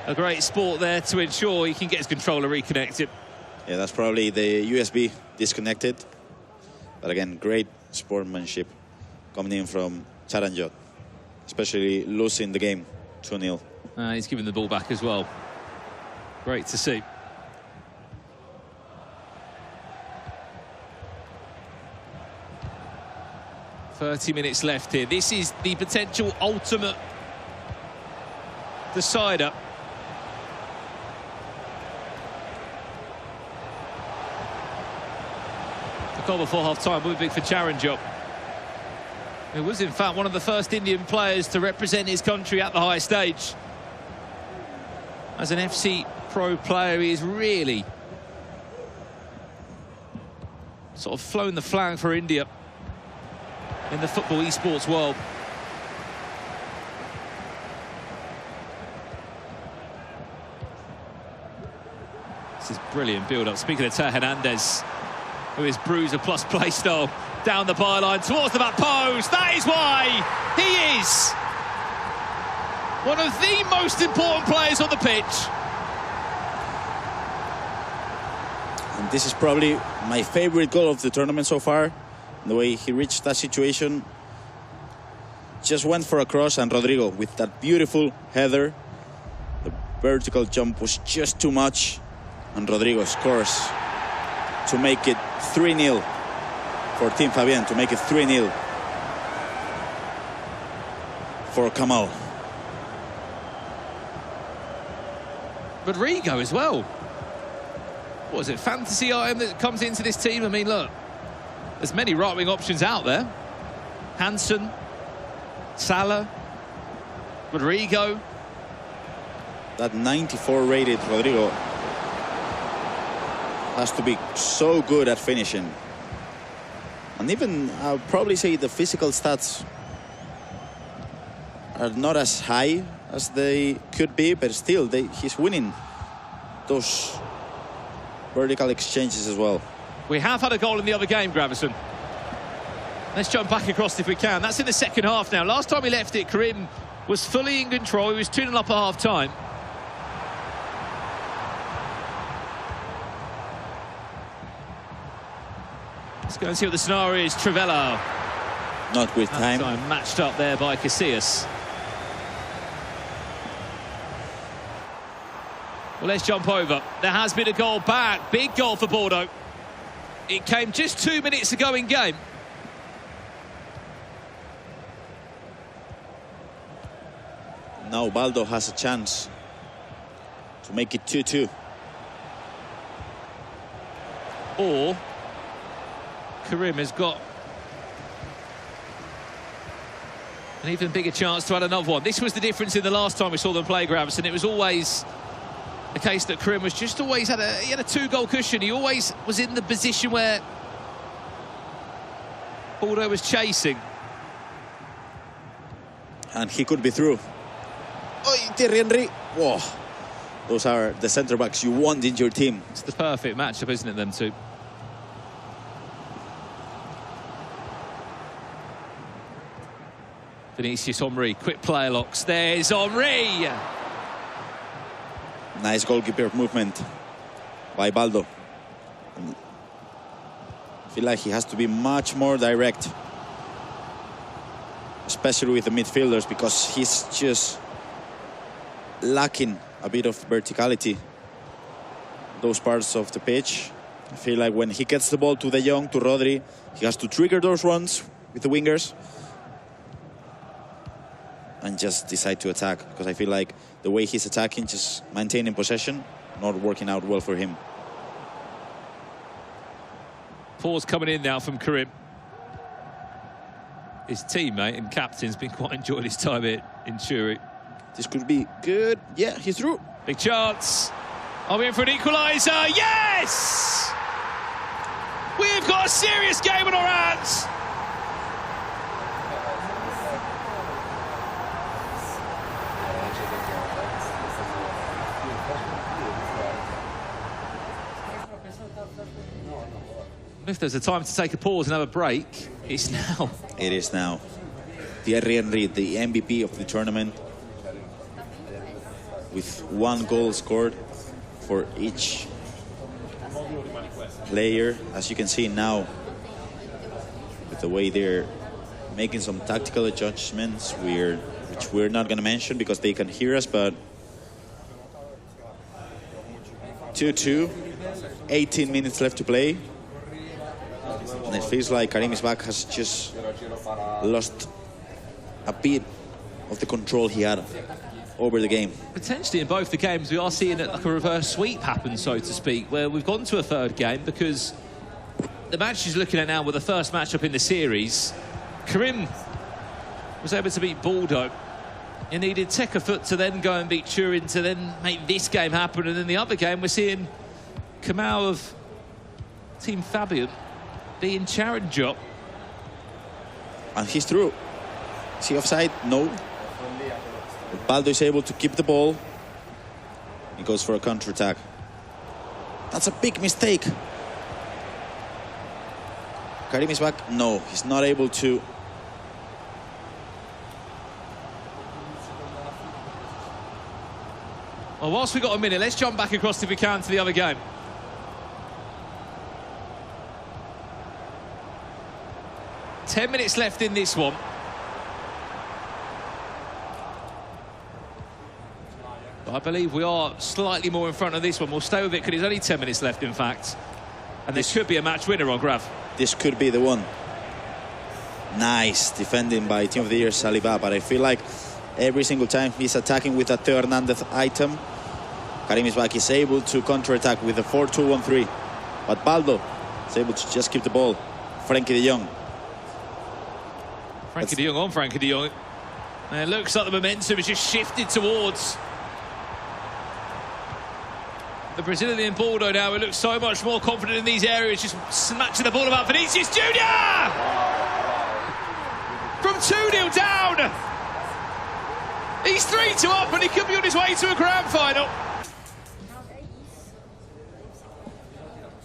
a great sport there to ensure he can get his controller reconnected. Yeah, that's probably the USB disconnected. But again, great sportsmanship coming in from Charanjot, especially losing the game 2-0. He's given the ball back as well. Great to see. "30 minutes left here. This is the potential ultimate decider. The goal before half-time will be big for Charanjot. He was, in fact, one of the first Indian players to represent his country at the highest stage. As an FC Pro player, he is really sort of flown the flag for India in the football esports world. This is brilliant build-up. Speaking of Teo Hernandez, who is bruiser plus play style, down the byline towards the back post. That is why he is one of the most important players on the pitch. And this is probably my favorite goal of the tournament so far. The way he reached that situation, just went for a cross, and Rodrigo with that beautiful header. The vertical jump was just too much, and Rodrigo scores to make it 3-0 for Team Fabienne, to make it 3-0 for Kamal. Rodrigo as well. What is it, fantasy item that comes into this team? I mean, look, there's many right-wing options out there. Hansen, Salah, Rodrigo. That 94 rated Rodrigo has to be so good at finishing. And even, I'll probably say the physical stats are not as high as they could be, but still, he's winning those vertical exchanges as well. We have had a goal in the other game, Gravison. Let's jump back across if we can. That's in the second half now. Last time we left it, Karim was fully in control. He was 2-0 up at half-time. Let's go and see what the scenario is. Trivela. Not with time. Matched up there by Casillas. Well, let's jump over. There has been a goal back. Big goal for Bordeaux. It came just 2 minutes ago in game. Now Baldo has a chance to make it 2-2. Or Karim has got an even bigger chance to add another one. This was the difference in the last time we saw them play, Gravison. It was always the case that Karim was just always had a two-goal cushion. He always was in the position where Bordeaux was chasing. And he could be through. Oh, Thierry Henry. Whoa. Those are the centre-backs you want in your team. It's the perfect matchup, isn't it, them two? Vinicius Omri, quick player locks. There's Omri. Nice goalkeeper movement by Baldo. I feel like he has to be much more direct, especially with the midfielders, because he's just lacking a bit of verticality those parts of the pitch. I feel like when he gets the ball to De Jong, to Rodri, he has to trigger those runs with the wingers and just decide to attack, because I feel like the way he's attacking, just maintaining possession, not working out well for him. Pause coming in now from Karim. His teammate and captain's been quite enjoying his time here in Churi. This could be good. Yeah, he's through. Big chance. Are we in for an equaliser? Yes! We've got a serious game on our hands. If there's a time to take a pause and have a break, it's now. It is now. Thierry Henry, the MVP of the tournament, with 1 goal scored for each player. As you can see now, with the way they're making some tactical adjustments, which we're not going to mention because they can hear us, but 2-2, 18 minutes left to play. And it feels like Karim Isbak has just lost a bit of the control he had over the game. Potentially in both the games, we are seeing like a reverse sweep happen, so to speak, where we've gone to a third game, because the match he's looking at now with the first matchup in the series, Karim was able to beat Bordeaux. He needed Tekafut to then go and beat Turin to then make this game happen. And in the other game, we're seeing Kamau of Team Fabian being challenger. And he's through. Is he offside? No. Baldo is able to keep the ball. He goes for a counter-attack. That's a big mistake. Karim is back. No, he's not able to. Well, whilst we've got a minute, let's jump back across if we can to the other game. Ten minutes left in this one. But I believe we are slightly more in front of this one. We'll stay with it because there's only 10 minutes left, in fact. And this could be a match winner on Grav. This could be the one. Nice defending by Team of the Year Saliba, but I feel like every single time he's attacking with a Theo Hernandez item, Karim Isbak is able to counter-attack with a 4-2-1-3. But Baldo is able to just keep the ball. Frankie de Jong. Frankie de Jong on Frankie de Jong. And it looks like the momentum has just shifted towards the Brazilian Bordeaux now. It looks so much more confident in these areas, just snatching the ball about Vinicius Junior! From 2-0 down! He's 3-2 up and he could be on his way to a grand final.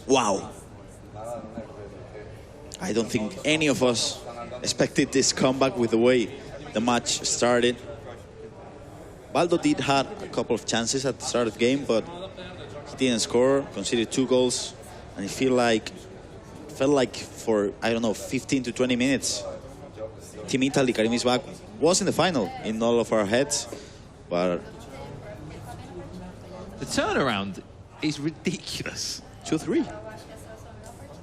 Wow. I don't think any of us expected this comeback with the way the match started. Baldo did have a couple of chances at the start of the game, but he didn't score, conceded 2 goals, and it felt like for, I don't know, 15 to 20 minutes, Team Italy, Karim Isbak, was in the final in all of our heads, but the turnaround is ridiculous. 2-3.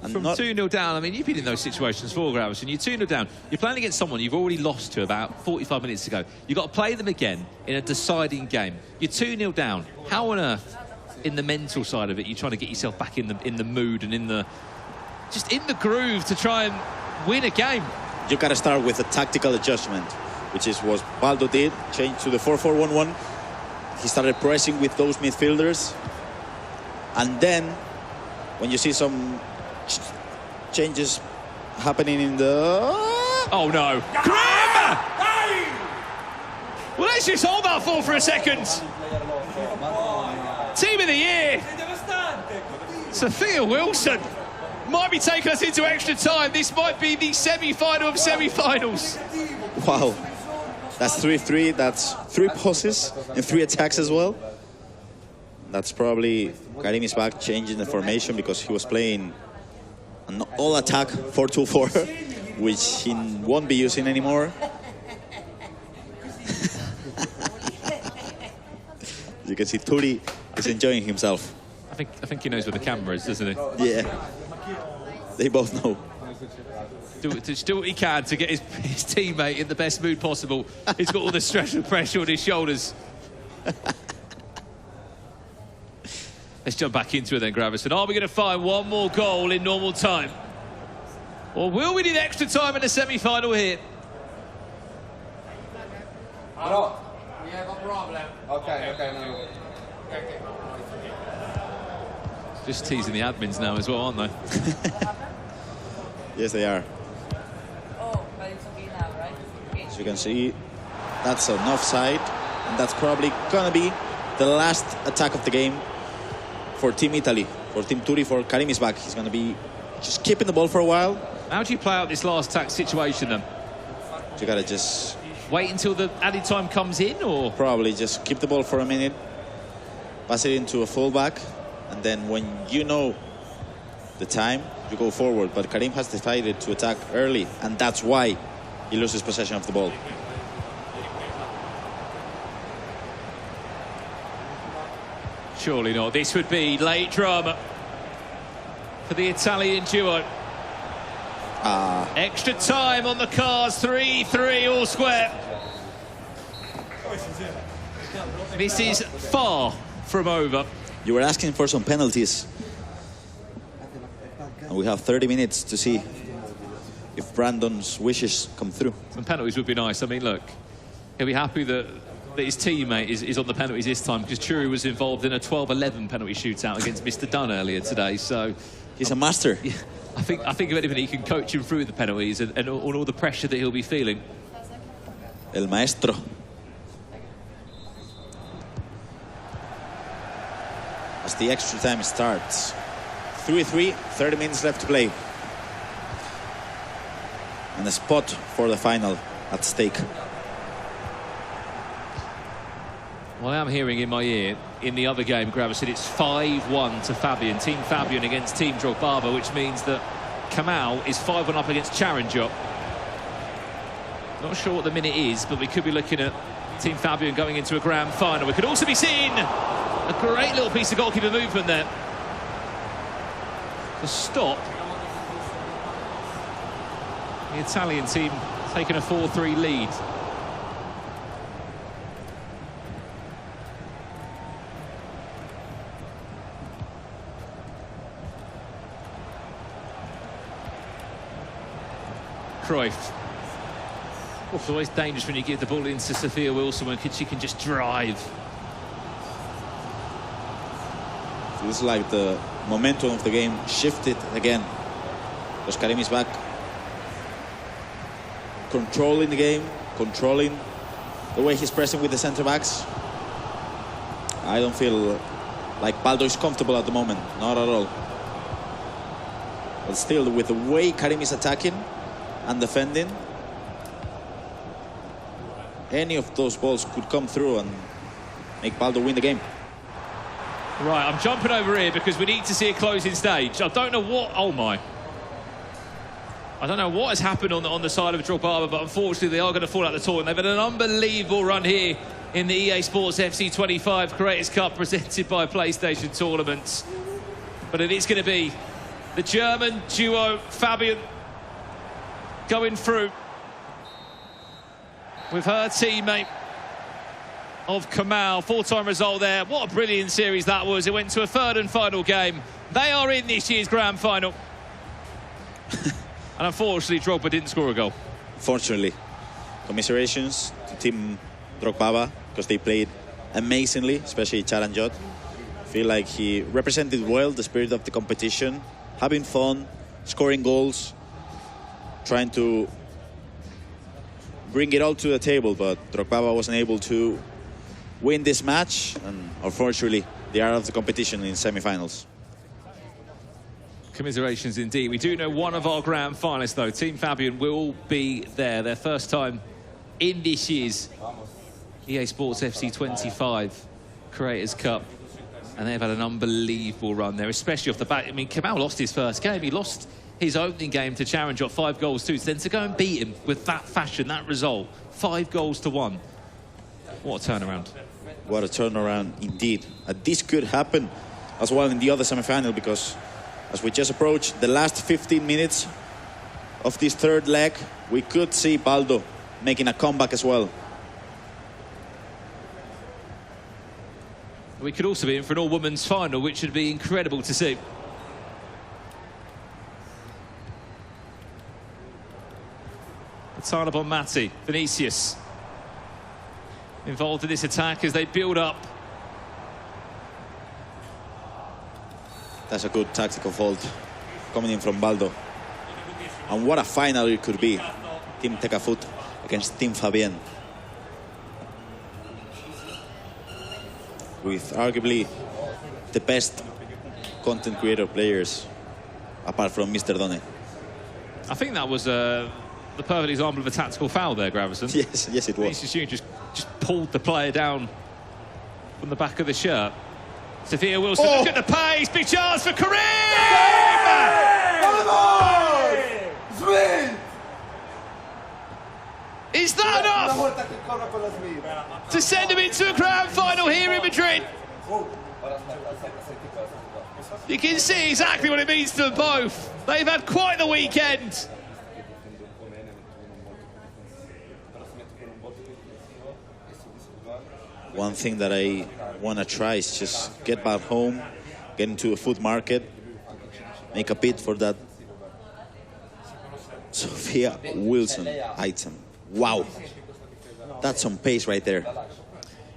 From 2-0 down, I mean, you've been in those situations before, Gravis, and you're 2-0 down. You're playing against someone you've already lost to about 45 minutes ago. You've got to play them again in a deciding game. You're 2-0 down. How on earth, in the mental side of it, you're trying to get yourself back in the mood and in the groove to try and win a game? You got to start with a tactical adjustment, which is what Baldo did, changed to the 4-4-1-1. He started pressing with those midfielders. And then, when you see some changes happening in the... Oh, no. Grim! Well, let's just hold that thought for a second. Team of the Year, Sophia Wilson, might be taking us into extra time. This might be the semi-final of semi-finals. Wow. That's 3-3. That's 3 passes and 3 attacks as well. That's probably Karim Isbak changing the formation because he was playing an all-attack 4-2-4, which he won't be using anymore. You can see Turi is enjoying himself. I think he knows where the camera is, doesn't he? Yeah. They both know. Just do what he can to get his teammate in the best mood possible. He's got all the stress and pressure on his shoulders. Let's jump back into it then, Gravison. Are we going to find one more goal in normal time? Or will we need extra time in the semi-final here? Bro, we have a problem. Okay, no. Just teasing the admins now as well, aren't they? Yes, they are. Oh, but it's okay now, right? As you can see, that's an offside, and that's probably gonna be the last attack of the game for Team Italy, for Team Turi, for Karim is back. He's gonna be just keeping the ball for a while. How do you play out this last attack situation then? You gotta just wait until the added time comes in, or probably just keep the ball for a minute, pass it into a fullback, and then when you know the time, you go forward. But Karim has decided to attack early, and that's why he loses possession of the ball. surely not. This would be late drama for the Italian duo. Extra time on the cards, 3-3 all square. This is far from over. You were asking for some penalties. And we have 30 minutes to see if Brandon's wishes come through. Some penalties would be nice. I mean, look, he'll be happy that his teammate is on the penalties this time, because Churi was involved in a 12-11 penalty shootout against Mr. Dunn earlier today. So he's a master. Yeah, I think if anything, he can coach him through the penalties and all the pressure that he'll be feeling. El maestro. As the extra time starts. 3-3, 30 minutes left to play. And a spot for the final at stake. Well, I'm hearing in my ear, in the other game, Grabber said it's 5-1 to Fabian. Team Fabian against Team Drogbaba, which means that Kamal is 5-1 up against Charanjot. Not sure what the minute is, but we could be looking at Team Fabian going into a grand final. We could also be seeing a great little piece of goalkeeper movement there. To stop the Italian team taking a 4-3 lead. Cruyff. It's always dangerous when you give the ball into Sophia Wilson when she can just drive. Feels like the momentum of the game shifted again, because Karim is back, controlling the game, controlling the way he's pressing with the centre backs. I don't feel like Baldo is comfortable at the moment, not at all. But still, with the way Karim is attacking and defending, any of those balls could come through and make Baldo win the game. Right, I'm jumping over here because we need to see a closing stage. I don't know what... Oh, my. I don't know what has happened on the side of Drogbaba, but unfortunately they are going to fall out the tournament. They've had an unbelievable run here in the EA Sports FC 25 Creators Cup presented by PlayStation Tournaments. But it is going to be the German duo Fabian going through with her teammate of Kamal. Full-time result there. What a brilliant series that was. It went to a third and final game. They are in this year's grand final. And unfortunately, Drogba didn't score a goal. Fortunately. Commiserations to Team Drogbaba, because they played amazingly, especially Charanjot. Feel like he represented well the spirit of the competition, having fun, scoring goals, trying to bring it all to the table, but Drogbaba wasn't able to win this match, and unfortunately they are out of the competition in semi-finals. Commiserations indeed. We do know one of our grand finalists though, Team Fabian, will be there. Their first time in this year's EA Sports FC 25 Creators Cup, and they've had an unbelievable run there, especially off the bat. I mean, Kamal lost his first game. He lost his opening game to Charanjot, 5-2. Then to go and beat him with that fashion, that result, 5-1. What a turnaround. What a turnaround indeed. This could happen as well in the other semi-final, because as we just approach the last 15 minutes of this third leg, we could see Baldo making a comeback as well. We could also be in for an all-women's final, which would be incredible to see. Tana Bonmati, Vinicius, involved in this attack as they build up. That's a good tactical fault coming in from Baldo. And what a final it could be. Team Tecafut against Team Fabienne. With arguably the best content creator players, apart from Mr. Done. I think that was the perfect example of a tactical foul there, Gravison. Yes, it was. Just pulled the player down from the back of the shirt. Sophia Wilson, look at the pace, big chance for Karim! Is that enough to send him into a grand final here in Madrid? You can see exactly what it means to them both. They've had quite the weekend. One thing that I want to try is just get back home, get into a food market, make a bid for that Sophia Wilson item. Wow, that's some pace right there.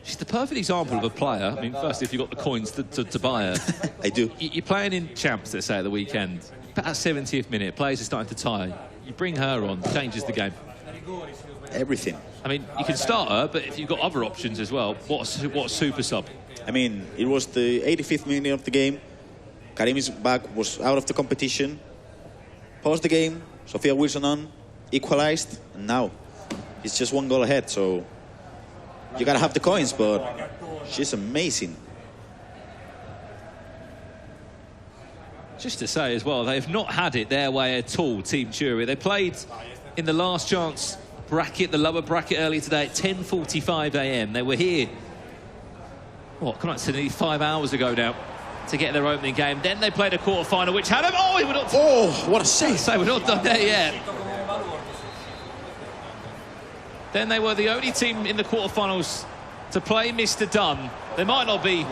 She's the perfect example of a player. I mean, first, if you've got the coins to buy her. I do. You're playing in champs, let's say, at the weekend. About 70th minute, players are starting to tire. You bring her on, changes the game. Everything. I mean, you can start her, but if you've got other options as well, what a super sub. I mean, it was the 85th minute of the game. Karim is back, was out of the competition. Paused the game, Sophia Wilson on, equalized, and now it's just one goal ahead, so you gotta have the coins, but she's amazing. Just to say as well, they've not had it their way at all, Team Jury. They played in the last chance bracket, the lower bracket earlier today at 10:45 a.m. They were here, what, come on, it's nearly 5 hours ago now, to get their opening game. Then they played a quarter-final, which had them... Oh, we're not... Oh, what a save. So we're not done there yet. Then they were the only team in the quarterfinals to play Mr. Dunn. They might not be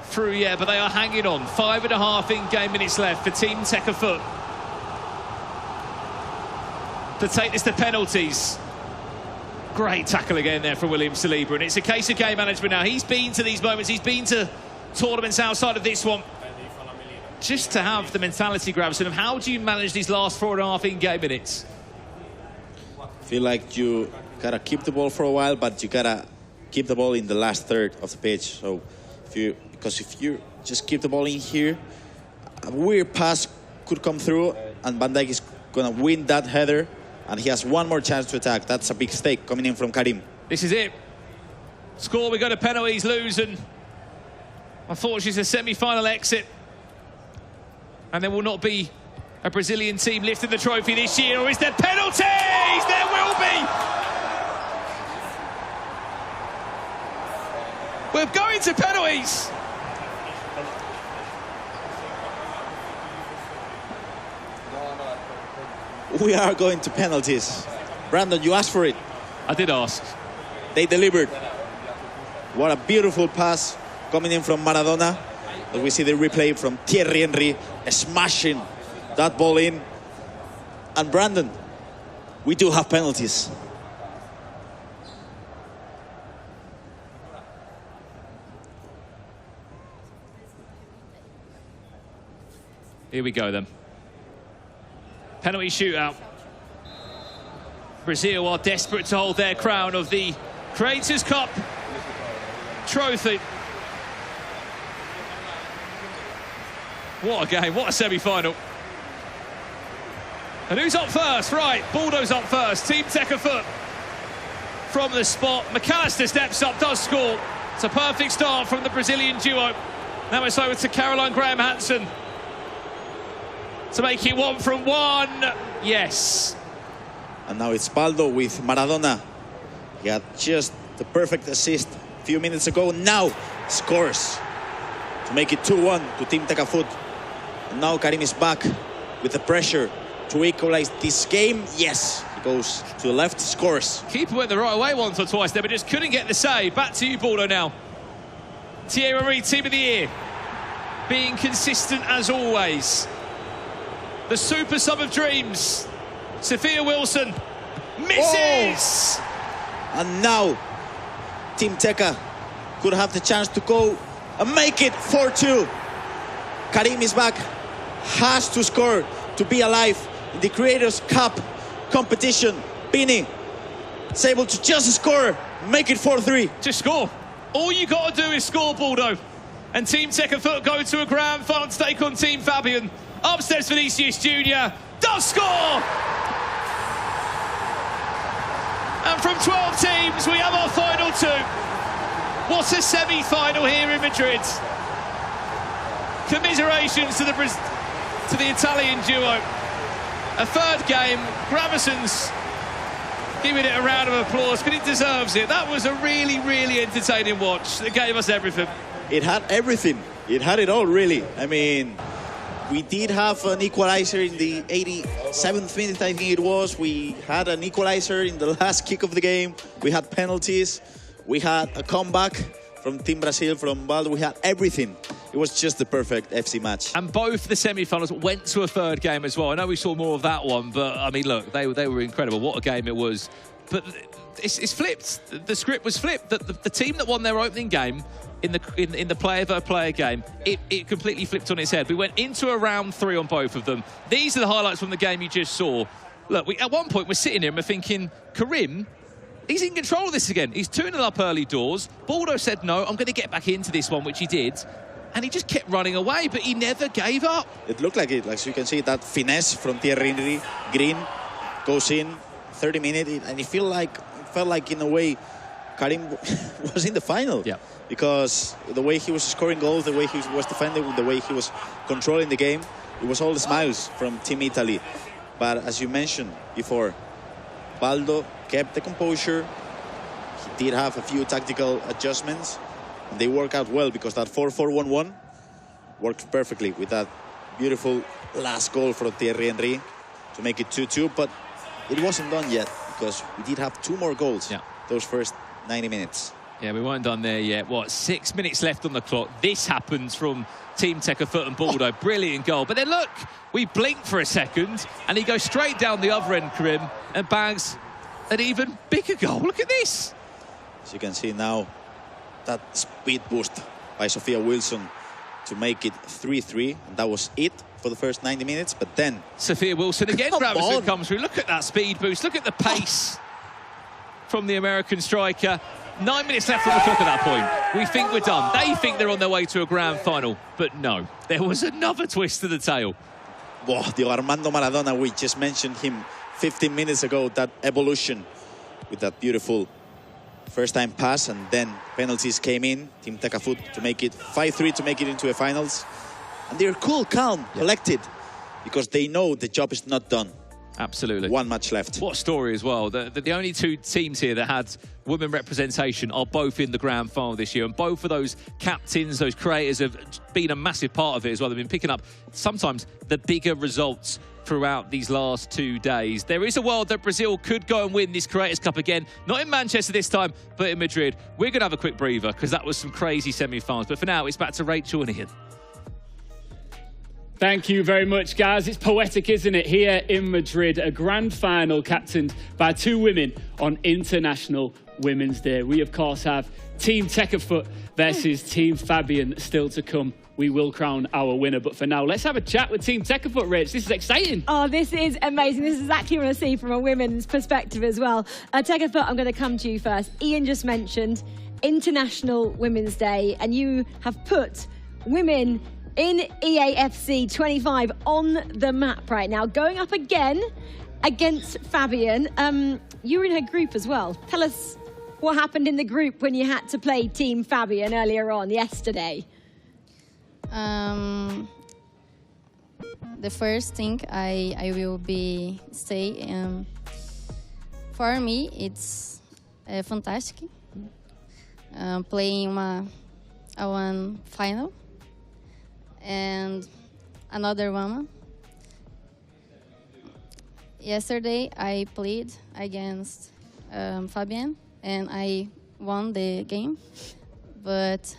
through yet, but they are hanging on. 5.5 in-game minutes left for Team Tecafut to take this to penalties. Great tackle again there from William Saliba, and it's a case of game management now. He's been to these moments, he's been to tournaments outside of this one. Just to have the mentality, Gravison, of how do you manage these last 4.5 in-game minutes? Feel like you gotta keep the ball for a while, but you gotta keep the ball in the last third of the pitch. So because if you just keep the ball in here, a weird pass could come through, and Van Dijk is gonna win that header, and he has one more chance to attack. That's a big stake coming in from Karim. This is it. Score, we go to penalties, lose, and unfortunately it's a semi-final exit. And there will not be a Brazilian team lifting the trophy this year, or is there penalties? There will be! We're going to penalties! We are going to penalties. Brandon, you asked for it. I did ask. They delivered. What a beautiful pass coming in from Maradona. As we see the replay from Thierry Henry smashing that ball in. And Brandon, we do have penalties. Here we go then. Penalty shootout. Brazil are desperate to hold their crown of the Creators Cup trophy. What a game, what a semi-final. And who's up first? Right, Baldo's up first. Team Tecafut from the spot. McAllister steps up, does score. It's a perfect start from the Brazilian duo. Now it's over to Caroline Graham-Hansen to make it 1 from 1. Yes. And now it's Baldo with Maradona. He had just the perfect assist few minutes ago. Now scores to make it 2-1 to Team Tekafoot. And now Karim is back with the pressure to equalize this game. Yes, he goes to the left, scores. Keeper went the right way once or twice there, but just couldn't get the save. Back to you, Baldo, now. Thierry Henry, Team of the Year. Being consistent as always. The super sub of dreams. Sophia Wilson misses! Oh. And now Team Teka could have the chance to go and make it 4-2. Karim is back, has to score to be alive in the Creators Cup competition. Pini is able to just score, make it 4-3. Just score. All you got to do is score, Baldo. And Team Tekafoot go to a grand final to take on Team Fabian. Upsteps Vinicius Jr. does score! And from 12 teams, we have our final 2. What a semi-final here in Madrid. Commiserations to the Italian duo. A third game, Graveson's giving it a round of applause because it deserves it. That was a really, really entertaining watch. It gave us everything. It had everything. It had it all, really. I mean, we did have an equalizer in the 87th minute, I think it was. We had an equalizer in the last kick of the game. We had penalties. We had a comeback from Team Brazil, from Baldo. We had everything. It was just the perfect FC match. And both the semi-finals went to a third game as well. I know we saw more of that one, but I mean, look, they were incredible. What a game it was. But it's flipped. The script was flipped. The team that won their opening game in the player-per-player game, it completely flipped on its head. We went into a round 3 on both of them. These are the highlights from the game you just saw. Look, at one point we're sitting here and we're thinking, Karim, he's in control of this again. He's 2-0 up early doors. Baldo said, no, I'm going to get back into this one, which he did. And he just kept running away, but he never gave up. It looked like it. Like, so you can see that finesse from Thierry Henry. Green goes in, 30 minutes, and it felt like in a way Karim was in the final. Yeah. Because the way he was scoring goals, the way he was defending, the way he was controlling the game, it was all the smiles from Team Italy. But as you mentioned before, Baldo kept the composure. He did have a few tactical adjustments. And they work out well because that 4-4-1-1 worked perfectly with that beautiful last goal from Thierry Henry to make it 2-2. But it wasn't done yet because we did have 2 more goals those first 90 minutes. Yeah, we weren't done there yet. 6 minutes left on the clock. This happens from Team Tekafoot and Baldo. Brilliant goal. But then look, we blink for a second and he goes straight down the other end, Karim, and bags an even bigger goal. Look at this. As you can see now, that speed boost by Sophia Wilson to make it 3-3. And that was it for the first 90 minutes. But then Sophia Wilson again, Gravison comes through. Look at that speed boost. Look at the pace from the American striker. 9 minutes left on the clock at that point. We think we're done. They think they're on their way to a grand final. But no, there was another twist to the tail. Wow, Diego Armando Maradona, we just mentioned him 15 minutes ago, that evolution with that beautiful first-time pass, and then penalties came in. Team Tekafoot to make it 5-3 to make it into the finals. And they're cool, calm, collected, because they know the job is not done. Absolutely. 1 match left. What a story as well. The only 2 teams here that had women representation are both in the grand final this year. And both of those captains, those creators have been a massive part of it as well. They've been picking up sometimes the bigger results throughout these last 2 days. There is a world that Brazil could go and win this Creators Cup again. Not in Manchester this time, but in Madrid. We're going to have a quick breather because that was some crazy semi-finals. But for now, it's back to Rachel and Ian. Thank you very much, guys. It's poetic, isn't it? Here in Madrid, a grand final captained by 2 women on International Women's Day. We, of course, have Team Tekafoot versus Team Fabian still to come. We will crown our winner. But for now, let's have a chat with Team Tekafoot, Rach. This is exciting. Oh, this is amazing. This is exactly what I see from a women's perspective as well. Tekafoot, I'm going to come to you first. Ian just mentioned International Women's Day, and you have put women in EAFC 25 on the map right now, going up again against Fabian. You were in her group as well. Tell us what happened in the group when you had to play Team Fabian earlier on yesterday. The first thing I will be say, for me it's fantastic. playing one final and another one. Yesterday I played against Fabian and I won the game, but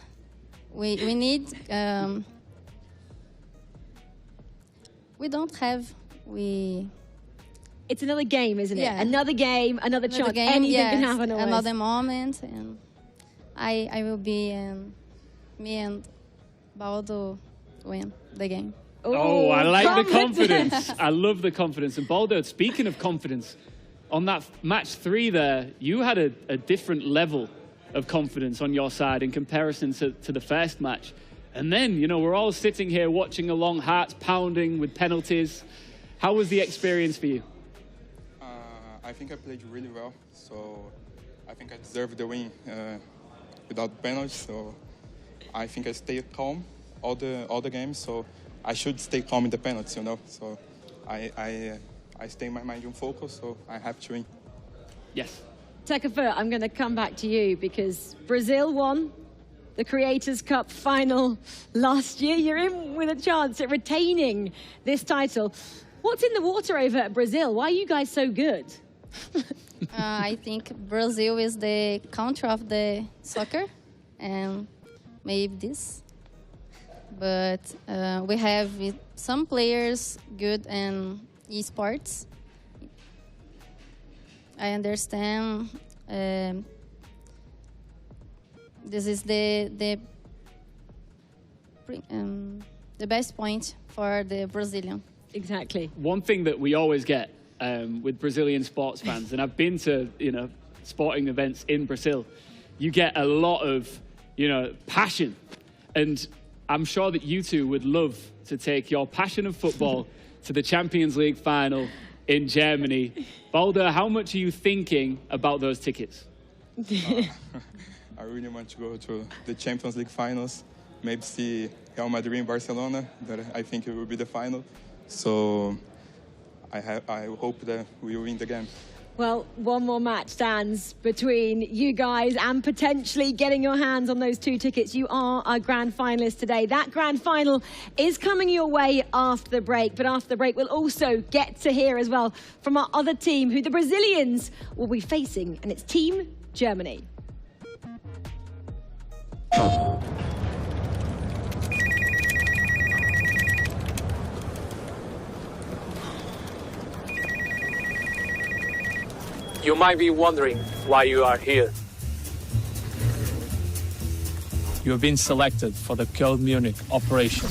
we need we don't have It's another game, isn't it? Yeah. Another game, another chance. game, Anything yes, can happen always. another moment, and I will be me and Baldo win the game. Oh, I like the confidence. I love the confidence. And Baldo, speaking of confidence, on that match 3 there, you had a different level of confidence on your side in comparison to the first match. And then, you know, we're all sitting here watching along, hearts pounding with penalties. How was the experience for you? I think I played really well, so I think I deserved the win without penalties. So I think I stayed calm all the games. So I should stay calm in the penalties, you know. So I stay my mind on focus. So I have to win. Yes. Tekafa, I'm going to come back to you because Brazil won the Creators Cup final last year. You're in with a chance at retaining this title. What's in the water over at Brazil? Why are you guys so good? I think Brazil is the country of the soccer, and maybe this. But we have some players good in esports. I understand this is the best point for the Brazilian. Exactly. One thing that we always get with Brazilian sports fans, and I've been to, you know, sporting events in Brazil, you get a lot of, you know, passion. And I'm sure that you two would love to take your passion of football to the Champions League final in Germany. Baldo, how much are you thinking about those tickets? I really want to go to the Champions League finals, maybe see Real Madrid in Barcelona, that I think it will be the final. So I hope that we will win the game. Well, one more match stands between you guys and potentially getting your hands on those 2 tickets. You are our grand finalists today. That grand final is coming your way after the break. But after the break, we'll also get to hear as well from our other team, who the Brazilians will be facing, and it's Team Germany. You might be wondering why you are here. You have been selected for the Köln Munich operation.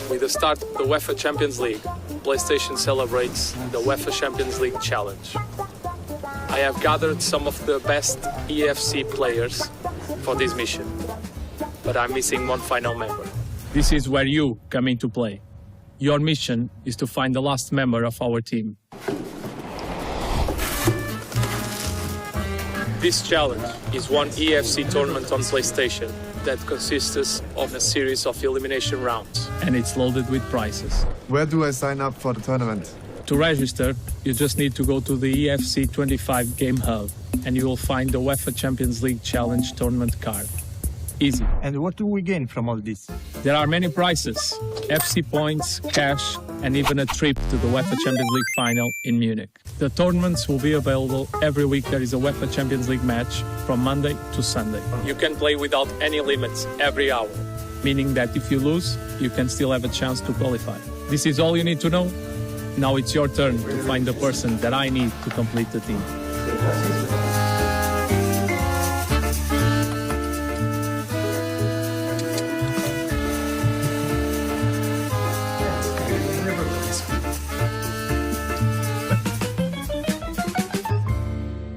With the start of the UEFA Champions League, PlayStation celebrates the UEFA Champions League Challenge. I have gathered some of the best EFC players for this mission, but I'm missing one final member. This is where you come into play. Your mission is to find the last member of our team. This challenge is one EFC tournament on PlayStation that consists of a series of elimination rounds. And it's loaded with prizes. Where do I sign up for the tournament? To register, you just need to go to the EFC 25 Game Hub and you will find the UEFA Champions League Challenge tournament card. Easy. And what do we gain from all this? There are many prizes, FC points, cash, and even a trip to the UEFA Champions League final in Munich. The tournaments will be available every week. There is a UEFA Champions League match from Monday to Sunday. You can play without any limits every hour, meaning that if you lose, you can still have a chance to qualify. This is all you need to know. Now it's your turn to find the person that I need to complete the team.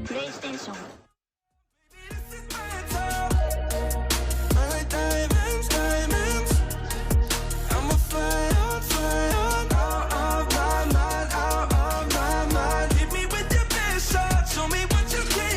PlayStation. Show me what you can.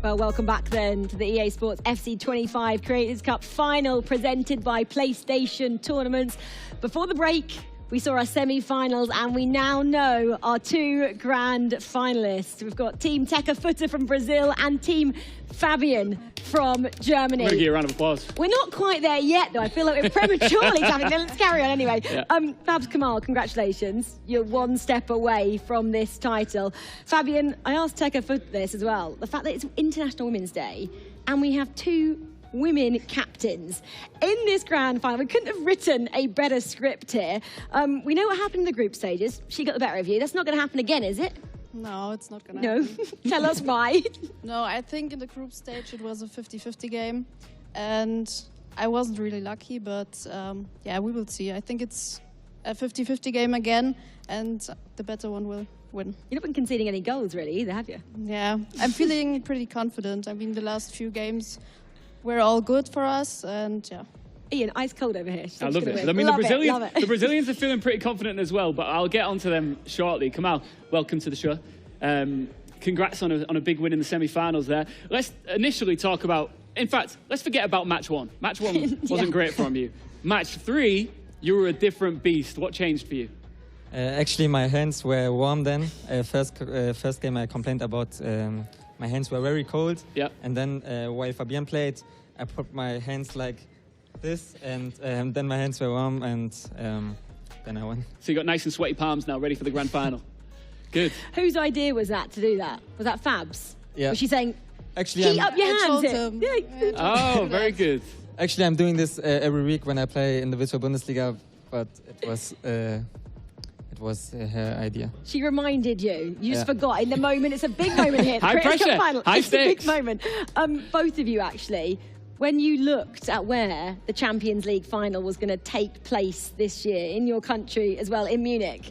Well, welcome back then to the EA Sports FC 25 Creators Cup final presented by PlayStation Tournaments. Before the break, we saw our semi-finals and we now know our two grand finalists. We've got Team Tekka Futter from Brazil and Team Fabian from Germany. I'm going to give you a round of applause. We're not quite there yet, though. I feel like we're prematurely having. Let's carry on anyway. Yeah. Fabs Kamal, congratulations. You're one step away from this title. Fabian, I asked Tekka Futter this as well. The fact that it's International Women's Day and we have two women captains in this grand final. We couldn't have written a better script here. We know what happened in the group stages. She got the better of you. That's not going to happen again, is it? No, it's not going to No. happen. Tell us why. No, I think in the group stage it was a 50-50 game. And I wasn't really lucky, but yeah, we will see. I think it's a 50-50 game again, and the better one will win. You've not been conceding any goals, really, either, have you? Yeah, I'm feeling pretty confident. I mean, the last few games were all good for us, and yeah. Ian, ice cold over here. I love it. I mean, the Brazilians are feeling pretty confident as well, but I'll get onto them shortly. Kamal, welcome to the show. Congrats on a big win in the semi-finals there. Let's initially talk about, in fact, let's forget about match one. Match one wasn't great from you. Match 3, you were a different beast. What changed for you? Actually, my hands were warm then. First game I complained about my hands were very cold. Yeah. And then while Fabian played, I put my hands like this, and then my hands were warm, and then I won. So you got nice and sweaty palms now, ready for the grand final. Good. Whose idea was that to do that? Was that Fab's? Yeah. Was she saying, actually, heat up your hands here? Yeah. Oh, very good. Actually, I'm doing this every week when I play in the Virtual Bundesliga, but it was her idea. She reminded you. You just Yeah. forgot. In the moment, it's a big moment here. High Creators Cup pressure, final. high It's a big stakes. moment. Both of you, actually, when you looked at where the Champions League final was going to take place this year, in your country as well, in Munich,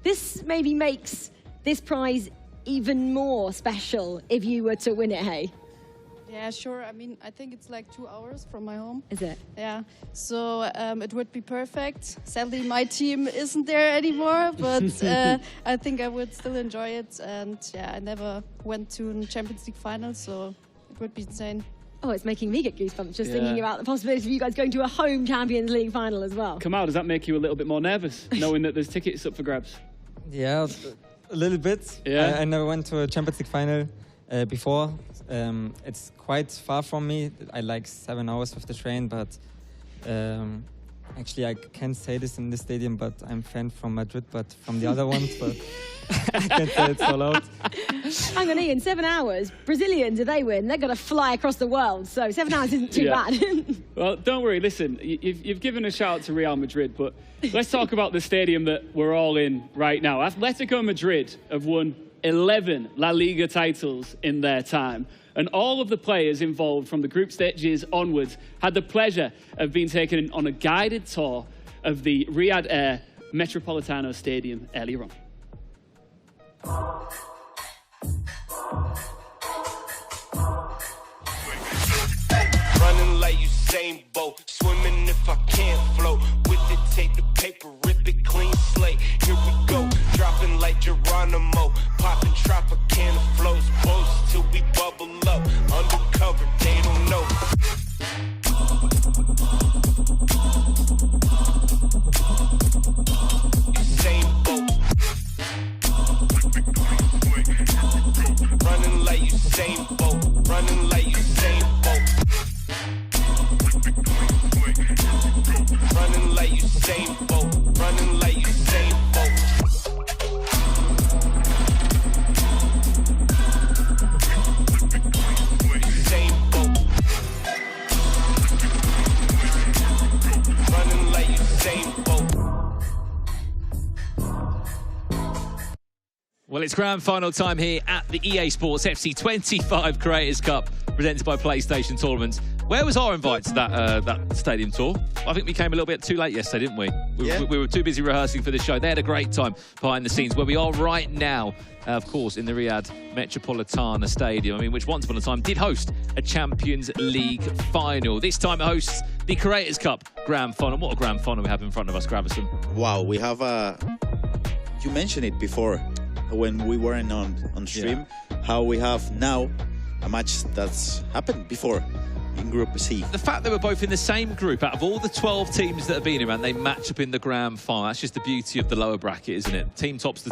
this maybe makes this prize even more special if you were to win it, hey? Yeah, sure. I mean, I think it's like 2 hours from my home. Is it? Yeah. So it would be perfect. Sadly, my team isn't there anymore, but I think I would still enjoy it. And yeah, I never went to a Champions League final, so it would be insane. Oh, it's making me get goosebumps just thinking about the possibility of you guys going to a home Champions League final as well. Kamal, does that make you a little bit more nervous, knowing that there's tickets up for grabs? Yeah, a little bit. Yeah. I never went to a Champions League final before. It's quite far from me. I like 7 hours with the train, but actually I can't say this in this stadium, but I'm fan from Madrid, but from the other ones, but I can't say it so loud. Hang on, Ian, 7 hours. Brazilians, if they win, they're going to fly across the world, so 7 hours isn't too bad. Well, don't worry. Listen, you've given a shout out to Real Madrid, but let's talk about the stadium that we're all in right now. Atletico Madrid have won 11 La Liga titles in their time. And all of the players involved from the group stages onwards had the pleasure of being taken on a guided tour of the Riyadh Air Metropolitano Stadium earlier on. Running like Usain Bolt, swimming if I can't float. With it, take the paper, rip it clean slate. Here we go, dropping like Geronimo, popping Tropicana flows, boats till we bubble up. Undercover, they don't know. Usain Bolt, running like Usain Bolt, running like Usain Bolt. Running like Usain Bolt, running like Usain Bolt. Usain Bolt. Running like Usain Bolt. Well, it's grand final time here at the EA Sports FC 25 Creators Cup, presented by PlayStation Tournaments. Where was our invite to that stadium tour? I think we came a little bit too late yesterday, didn't we? We were too busy rehearsing for the show. They had a great time behind the scenes, where we are right now, of course, in the Riyadh Metropolitano Stadium, which once upon a time did host a Champions League final. This time it hosts the Creators Cup grand final. What a grand final we have in front of us, Gravison. Wow, we have you mentioned it before when we weren't on stream, how we have now a match that's happened before in Group C. The fact they were both in the same group, out of all the 12 teams that have been around, they match up in the grand final. That's just the beauty of the lower bracket, isn't it? Team tops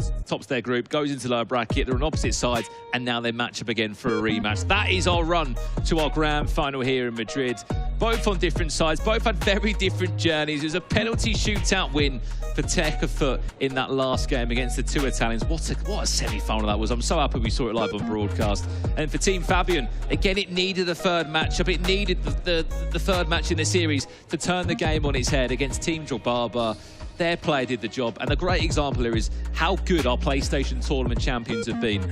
their group, goes into lower bracket, they're on opposite sides, and now they match up again for a rematch. That is our run to our grand final here in Madrid. Both on different sides, both had very different journeys. It was a penalty shootout win for Tekafut in that last game against the two Italians. What a semi-final that was. I'm so happy we saw it live on broadcast. And for Team Fabian, again, it needed a third matchup. It needed the third match in the series to turn the game on its head against Team Jobaba. Their player did the job. And the great example here is how good our PlayStation tournament champions have been.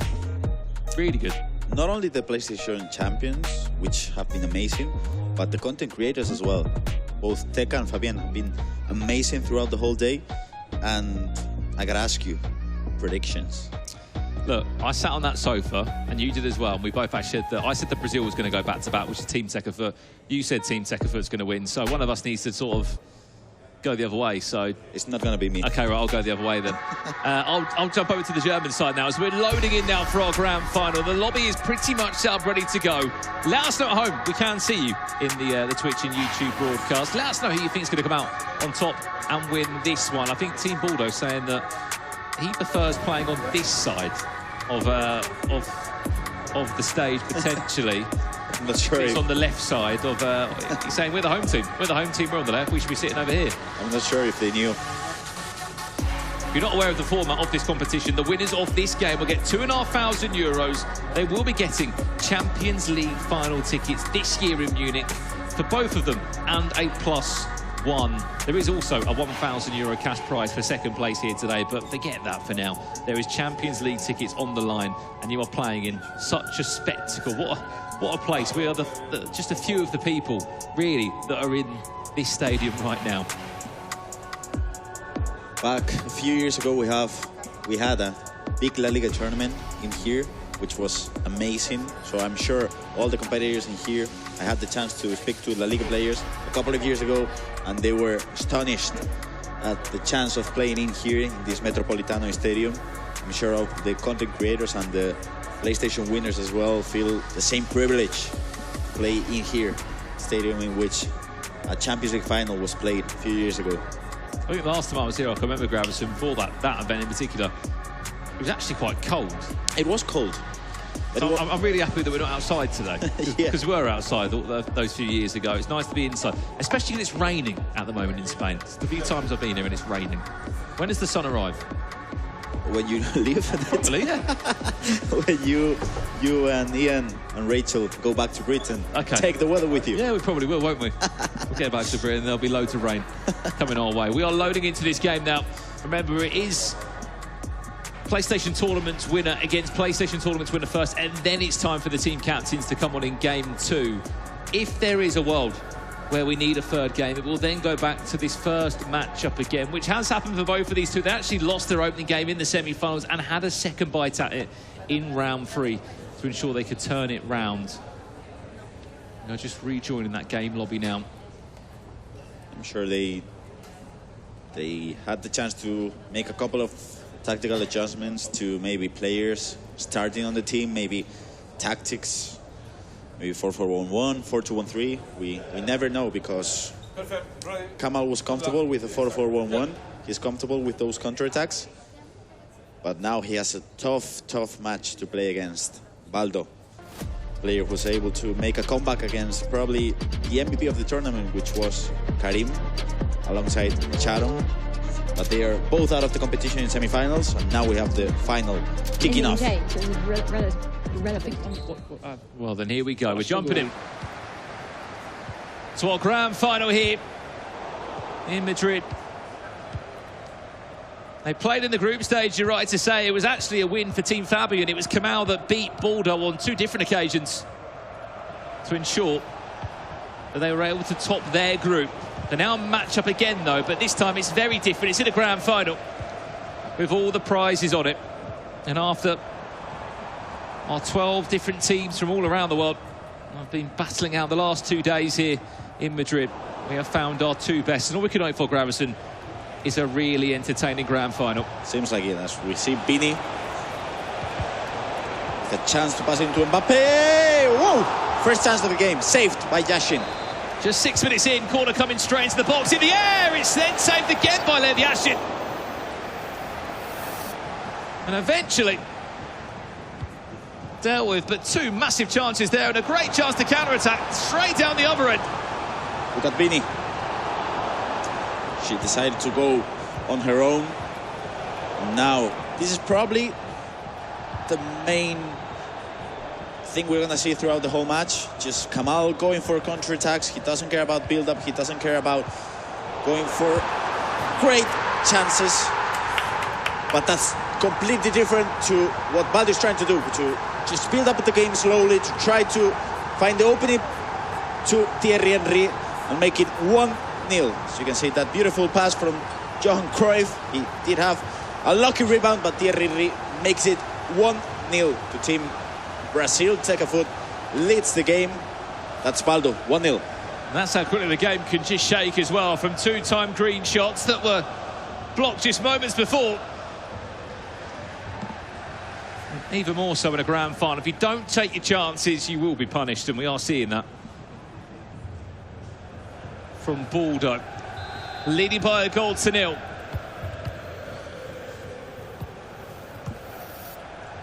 Really good. Not only the PlayStation champions, which have been amazing, but the content creators as well. Both Teka and Fabian have been amazing throughout the whole day. And I gotta ask you, predictions. Look, I sat on that sofa, and you did as well, and we both actually said that I said that Brazil was going to go back-to-back, which is Team Tekafut. You said Team Tekafut's going to win, so one of us needs to sort of go the other way, so... It's not going to be me. Okay, right, I'll go the other way then. I'll jump over to the German side now as we're loading in now for our grand final. The lobby is pretty much set up, ready to go. Let us know at home. We can see you in the Twitch and YouTube broadcast. Let us know who you think is going to come out on top and win this one. I think Team Baldo saying that he prefers playing on this side of the stage, potentially. I'm not sure. It's on the left side of... he's saying we're the home team. We're the home team. We're on the left. We should be sitting over here. I'm not sure if they knew. If you're not aware of the format of this competition, the winners of this game will get €2,500. They will be getting Champions League final tickets this year in Munich for both of them and a +1. There is also a €1,000 cash prize for second place here today, but forget that for now. There is Champions League tickets on the line, and you are playing in such a spectacle. What a place. We are just a few of the people, really, that are in this stadium right now. Back a few years ago, we had a big La Liga tournament in here, which was amazing. So I'm sure all the competitors in here, I had the chance to speak to La Liga players a couple of years ago, and they were astonished at the chance of playing in here in this Metropolitano Stadium. I'm sure all the content creators and the PlayStation winners as well feel the same privilege to play in here, stadium in which a Champions League final was played a few years ago. I think the last time I was here, I can remember, Gravison, before that event in particular, it was actually quite cold. It was cold. So I'm really happy that we're not outside today. Because we were outside those few years ago. It's nice to be inside, especially when it's raining at the moment in Spain. It's the few times I've been here and it's raining. When does the sun arrive? When you leave. Probably, yeah. When you and Ian and Rachel go back to Britain, take the weather with you. Yeah, we probably will, won't we? We'll get back to Britain, there'll be loads of rain coming our way. We are loading into this game now. Remember, it is PlayStation Tournament winner against PlayStation Tournament winner first, and then it's time for the team captains to come on in game 2. If there is a world where we need a third game, it will then go back to this first matchup again, which has happened for both of these two. They actually lost their opening game in the semi-finals and had a second bite at it in round 3 to ensure they could turn it round. Now just rejoining that game lobby now. I'm sure they had the chance to make a couple of tactical adjustments to maybe players starting on the team, maybe tactics, maybe 4-4-1-1, 4-2-1-3. We never know, because Kamal was comfortable with a 4-4-1-1. He's comfortable with those counterattacks. But now he has a tough match to play against Baldo, player who's able to make a comeback against probably the MVP of the tournament, which was Karim, alongside Charon. But they are both out of the competition in semi-finals, and now we have the final kicking off. Well, then here we go. We're jumping in to our grand final here in Madrid. They played in the group stage, you're right to say. It was actually a win for Team Fabian. It was Kamal that beat Baldo on 2 different occasions to ensure that they were able to top their group. They now match up again, though, but this time it's very different. It's in a grand final with all the prizes on it. And after our 12 different teams from all around the world have been battling out the last 2 days here in Madrid, we have found our 2 best. And all we can hope for, Gravison, is a really entertaining grand final. Seems like it. As we see Bini The chance to pass into Mbappe. Whoa! First chance of the game, saved by Yashin. Just 6 minutes in, corner coming straight into the box in the air. It's then saved again by Lev Yashin. And eventually dealt with, but two massive chances there and a great chance to counter-attack straight down the other end. Look at Bini. She decided to go on her own. Now, this is probably the main thing we're gonna see throughout the whole match. Just Kamal going for counter-attacks. He doesn't care about build-up. He doesn't care about going for great chances. But that's completely different to what Baldo is trying to do, to just build up the game slowly, to try to find the opening to Thierry Henry and make it 1-0. So you can see that beautiful pass from Johan Cruyff. He did have a lucky rebound, but Thierry Henry makes it 1-0 to Team Brazil. Tecafoot leads the game. That's Baldo, 1-0. And that's how quickly the game can just shake as well, from two-time green shots that were blocked just moments before. Even more so in a grand final. If you don't take your chances, you will be punished, and we are seeing that from Baldo, leading by a goal to 0.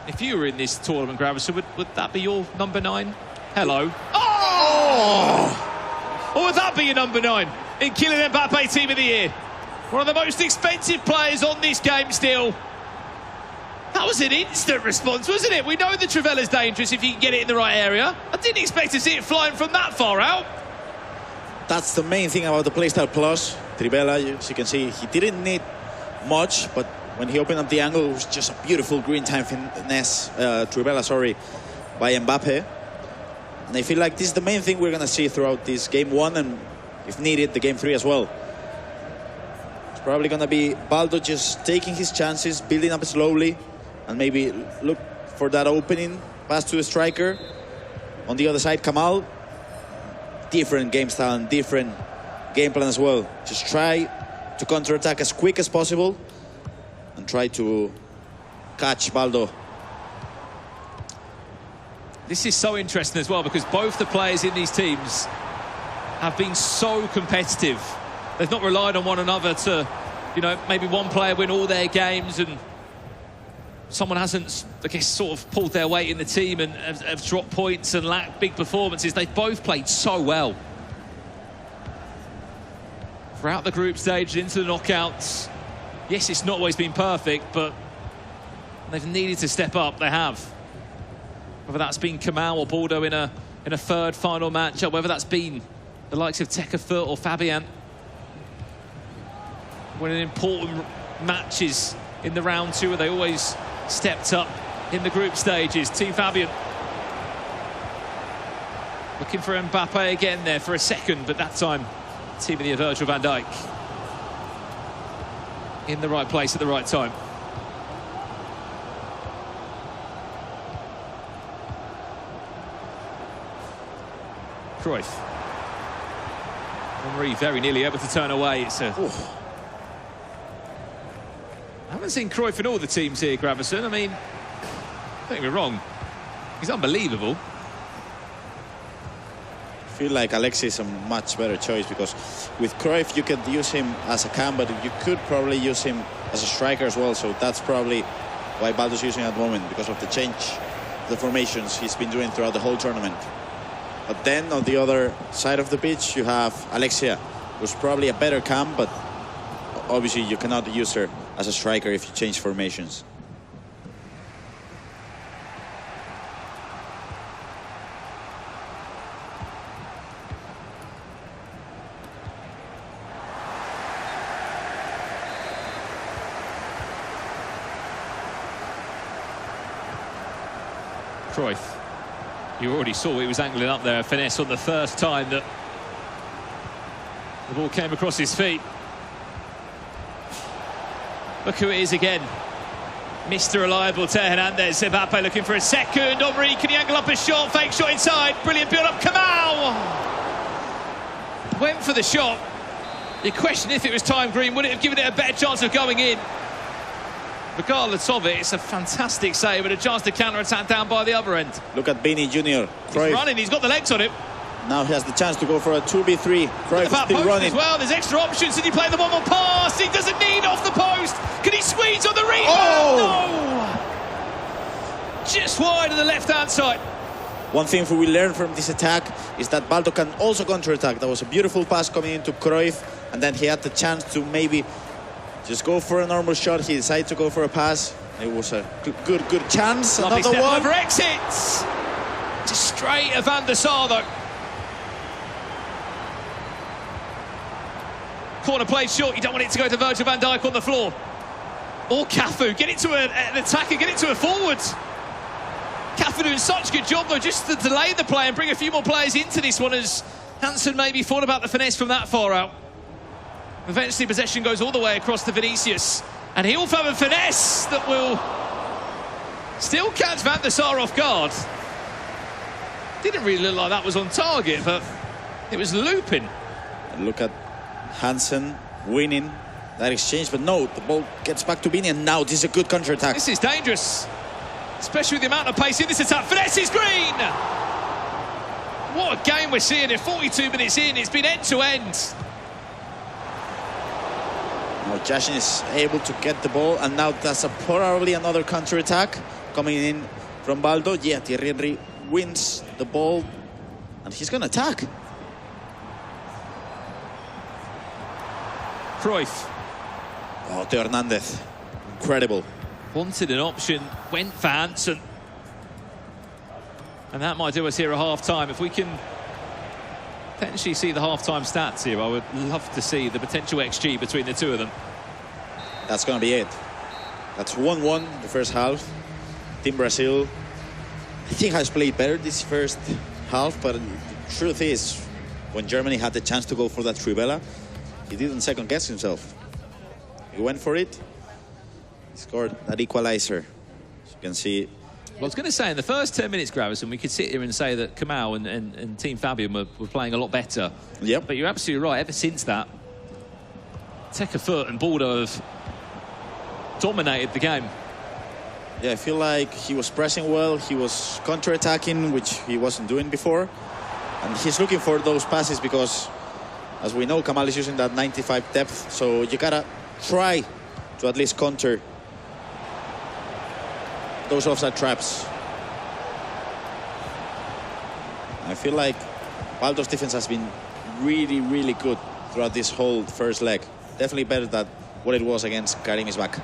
If you were in this tournament, Gravison, would that be your number 9? Hello. Oh! Or would that be your number 9 in Kylian Mbappe Team of the Year? One of the most expensive players on this game still. That was an instant response, wasn't it? We know the Trivella's dangerous if you can get it in the right area. I didn't expect to see it flying from that far out. That's the main thing about the Playstyle Plus. Trivela, as you can see, he didn't need much, but when he opened up the angle, it was just a beautiful green time finesse, Trivela, sorry, by Mbappe. And I feel like this is the main thing we're going to see throughout this game 1 and, if needed, the game 3 as well. It's probably going to be Baldo just taking his chances, building up slowly, and maybe look for that opening pass to the striker. On the other side, Kamal, different game style and different game plan as well. Just try to counter-attack as quick as possible and try to catch Baldo. This is so interesting as well, because both the players in these teams have been so competitive. They've not relied on one another to, you know, maybe one player win all their games and someone hasn't, I guess, sort of pulled their weight in the team and have dropped points and lacked big performances. They've both played so well throughout the group stage and into the knockouts. Yes, it's not always been perfect, but they've needed to step up. They have. Whether that's been Kamal or Baldo in a third final matchup, whether that's been the likes of Tecafoot or Fabian winning important matches in the round 2, where they always stepped up in the group stages. Team Fabian looking for Mbappe again there for a second, but that time Team of the Year Virgil van Dijk in the right place at the right time. Cruyff. Henry very nearly able to turn away. It's a... I haven't seen Cruyff in all the teams here, Gravison. I mean, don't get me wrong, he's unbelievable. I feel like Alexis is a much better choice, because with Cruyff you could use him as a cam, but you could probably use him as a striker as well. So that's probably why Baldo's using him at the moment, because of the change, the formations he's been doing throughout the whole tournament. But then on the other side of the pitch you have Alexia, who's probably a better cam, but obviously you cannot use her as a striker if you change formations. Cruyff, you already saw he was angling up there, a finesse on the first time that the ball came across his feet. Look who it is again. Mr. Reliable, Teo Hernandez. Mbappe looking for a second. Henry, can he angle up a shot? Fake shot inside. Brilliant build-up. Kamal went for the shot. You question if it was time green, would it have given it a better chance of going in? regardless of it, it's a fantastic save and a chance to counter-attack down by the other end. Look at Bini Jr. He's running, he's got the legs on it. Now he has the chance to go for a 2v3. Cruyff is still running. As well, there's extra options. Did he play the one-more pass? He doesn't need off the post. Can he squeeze on the rebound? No! Just wide of the left-hand side. One thing we learned from this attack is that Baldo can also counter-attack. That was a beautiful pass coming into Cruyff, and then he had the chance to maybe just go for a normal shot. He decided to go for a pass. It was a good chance. Lovely Another step one. over exits. Just straight at Van der Sar, though. Corner played short. You don't want it to go to Virgil van Dijk on the floor. Or Cafu. Get it to an attacker. Get it to a forward. Cafu doing such a good job, though, just to delay the play and bring a few more players into this one, as Hansen maybe thought about the finesse from that far out. Eventually, possession goes all the way across to Vinicius. And he'll have a finesse that will still catch Van der Sar off guard. Didn't really look like that was on target, but it was looping. And look at Hansen winning that exchange, but no, the ball gets back to Bini, and now this is a good counter-attack. This is dangerous, especially with the amount of pace in this attack. Finesse is green! What a game we're seeing in 42 minutes in. It's been end-to-end. Now Jashin is able to get the ball, and now that's probably another counter-attack coming in from Baldo. Yeah, Thierry Henry wins the ball, and he's going to attack. Cruyff. Oh, Theo Hernandez. Incredible. Wanted an option, went for Hansen. And that might do us here at half-time. If we can potentially see the half-time stats here, I would love to see the potential XG between the two of them. That's going to be it. That's 1-1 the first half. Team Brazil, I think, has played better this first half, but the truth is, when Germany had the chance to go for that trivela, he didn't second-guess himself. He went for it. He scored that equalizer. As you can see. Well, I was going to say, in the first 10 minutes, Gravison, we could sit here and say that Kamau and Team Fabian were playing a lot better. Yep. But you're absolutely right. Ever since that, Tekafoot and Baldo have dominated the game. Yeah, I feel like he was pressing well. He was counter-attacking, which he wasn't doing before. And he's looking for those passes because, as we know, Kamal is using that 95 depth. So you got to try to at least counter those offside traps. I feel like Baldo's defense has been really, really good throughout this whole first leg. Definitely better than what it was against Karim Isbak.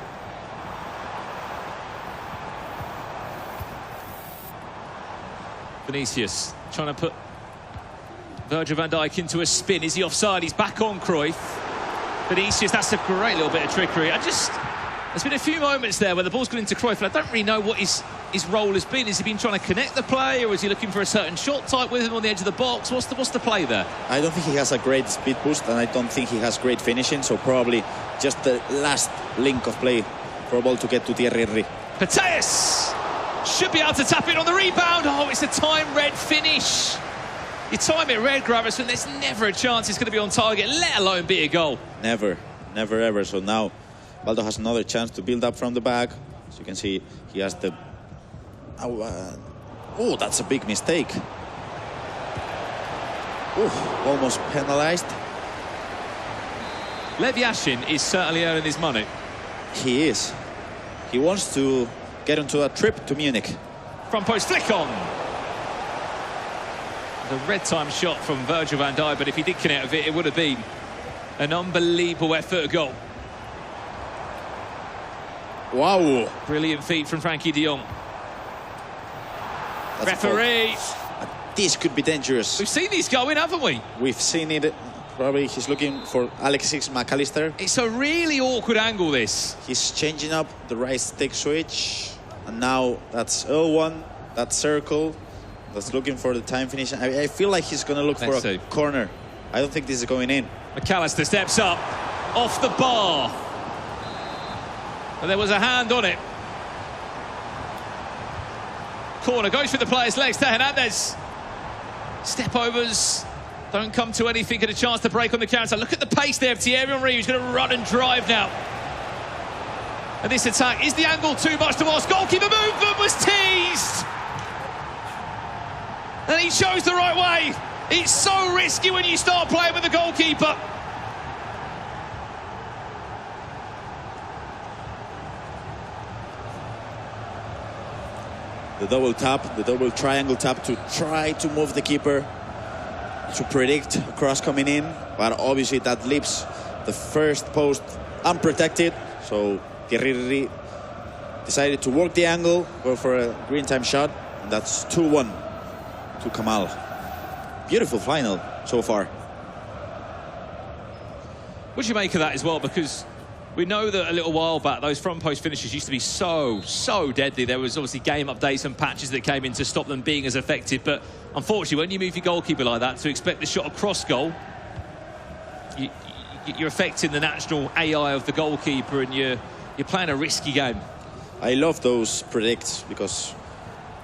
Vinicius trying to put Virgil van Dijk into a spin. Is he offside? He's back on Cruyff. Vinicius, that's a great little bit of trickery. There's been a few moments there where the ball's gone into Cruyff, and I don't really know what his role has been. Has he been trying to connect the play, or is he looking for a certain shot type with him on the edge of the box? What's the play there? I don't think he has a great speed boost, and I don't think he has great finishing, so probably just the last link of play for a ball to get to Thierry Henry. Pateas should be able to tap it on the rebound. Oh, it's a time-red finish. You time it red, Gravison, there's never a chance it's going to be on target, let alone be a goal. Never, never, ever. So now Baldo has another chance to build up from the back. As you can see, he has the... Oh, that's a big mistake. Almost penalized. Lev Yashin is certainly earning his money. He is. He wants to get into a trip to Munich. Front post flick on. The red time shot from Virgil van Dijk, but if he did connect with it, it would have been an unbelievable effort goal. Wow. Brilliant feat from Frankie de Jong. Referee. This could be dangerous. We've seen these going, haven't we? We've seen it. Probably he's looking for Alexis McAllister. It's a really awkward angle, this. He's changing up the right stick switch. And now that's L1, that circle. That's looking for the time finish. I feel like he's going to look for a corner. I don't think this is going in. McAllister steps up, off the bar. But there was a hand on it. Corner goes through the player's legs to Hernandez. Step overs don't come to anything, get a chance to break on the counter. Look at the pace there of Thierry Henry, who's going to run and drive now. And this attack, is the angle too much to ask? Goalkeeper movement was teased! And he chose the right way. It's so risky when you start playing with the goalkeeper. The double tap, the double triangle tap to try to move the keeper, to predict a cross coming in, but obviously that leaves the first post unprotected. So Thierry decided to work the angle, go for a green time shot, and that's 2-1 to Kamal. Beautiful final so far. What do you make of that as well? Because we know that a little while back, those front post finishes used to be so deadly. There was obviously game updates and patches that came in to stop them being as effective. But unfortunately, when you move your goalkeeper like that, to expect the shot across goal, you're affecting the natural AI of the goalkeeper, and you're playing a risky game. I love those predicts, because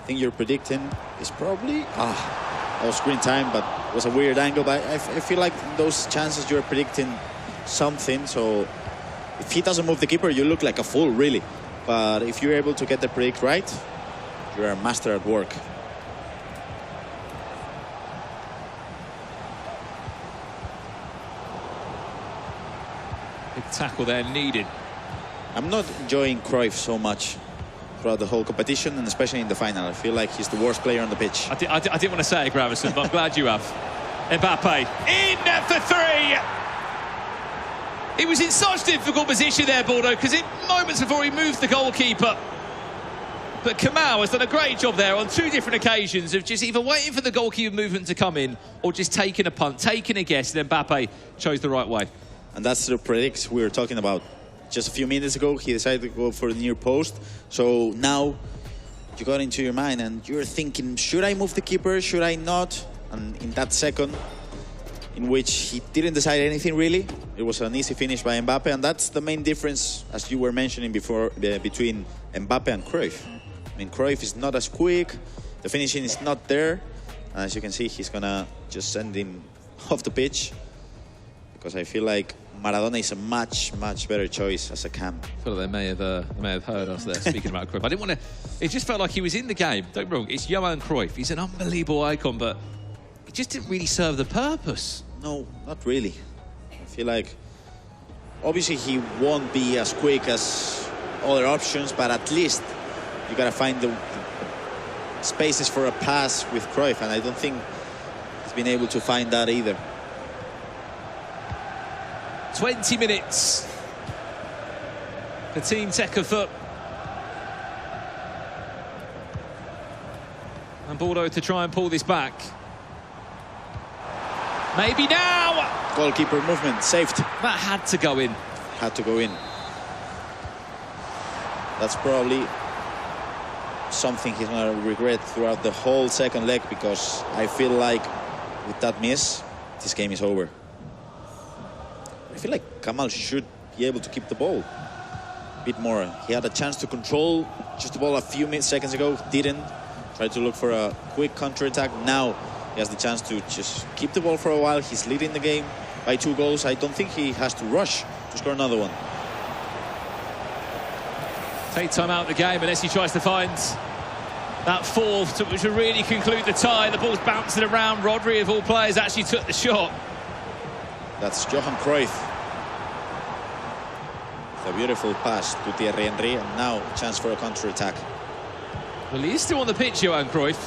I think you're predicting is probably that was screen time, but it was a weird angle. But I feel like in those chances you're predicting something. So if he doesn't move the keeper, you look like a fool, really. But if you're able to get the predict right, you're a master at work. Big tackle there needed. I'm not enjoying Cruyff so much throughout the whole competition, and especially in the final. I feel like he's the worst player on the pitch. I didn't want to say it, Gravison, but I'm glad you have. Mbappe in for 3. He was in such difficult position there, Bordeaux, because in moments before he moved the goalkeeper. But Kamal has done a great job there on 2 different occasions of just either waiting for the goalkeeper movement to come in or just taking a punt, taking a guess, and Mbappe chose the right way. And that's the predict we were talking about. Just a few minutes ago, he decided to go for the near post. So now you got into your mind and you're thinking, should I move the keeper? Should I not? And in that second, in which he didn't decide anything really, it was an easy finish by Mbappe. And that's the main difference, as you were mentioning before, between Mbappe and Cruyff. I mean, Cruyff is not as quick. The finishing is not there. And as you can see, he's going to just send him off the pitch, because I feel like Maradona is a much better choice as a cam. I feel like they may have heard us there speaking about Cruyff. I didn't want to. It just felt like he was in the game. Don't get me wrong. It's Johan Cruyff. He's an unbelievable icon, but it just didn't really serve the purpose. No, not really. I feel like obviously he won't be as quick as other options, but at least you gotta find the spaces for a pass with Cruyff, and I don't think he's been able to find that either. 20 minutes for Team Tekafut. And Bordeaux to try and pull this back. Maybe now! Goalkeeper movement, saved. That had to go in. Had to go in. That's probably something he's going to regret throughout the whole second leg, because I feel like with that miss, this game is over. I feel like Kamal should be able to keep the ball a bit more. He had a chance to control just the ball a few seconds ago, didn't. Tried to look for a quick counter-attack. Now he has the chance to just keep the ball for a while. He's leading the game by 2 goals. I don't think he has to rush to score another one. Take time out of the game unless he tries to find that 4th, which will really conclude the tie. The ball's bouncing around. Rodri, of all players, actually took the shot. That's Johan Cruyff. A beautiful pass to Thierry Henry, and now a chance for a counter-attack. Well, he is still on the pitch, Johan Cruyff.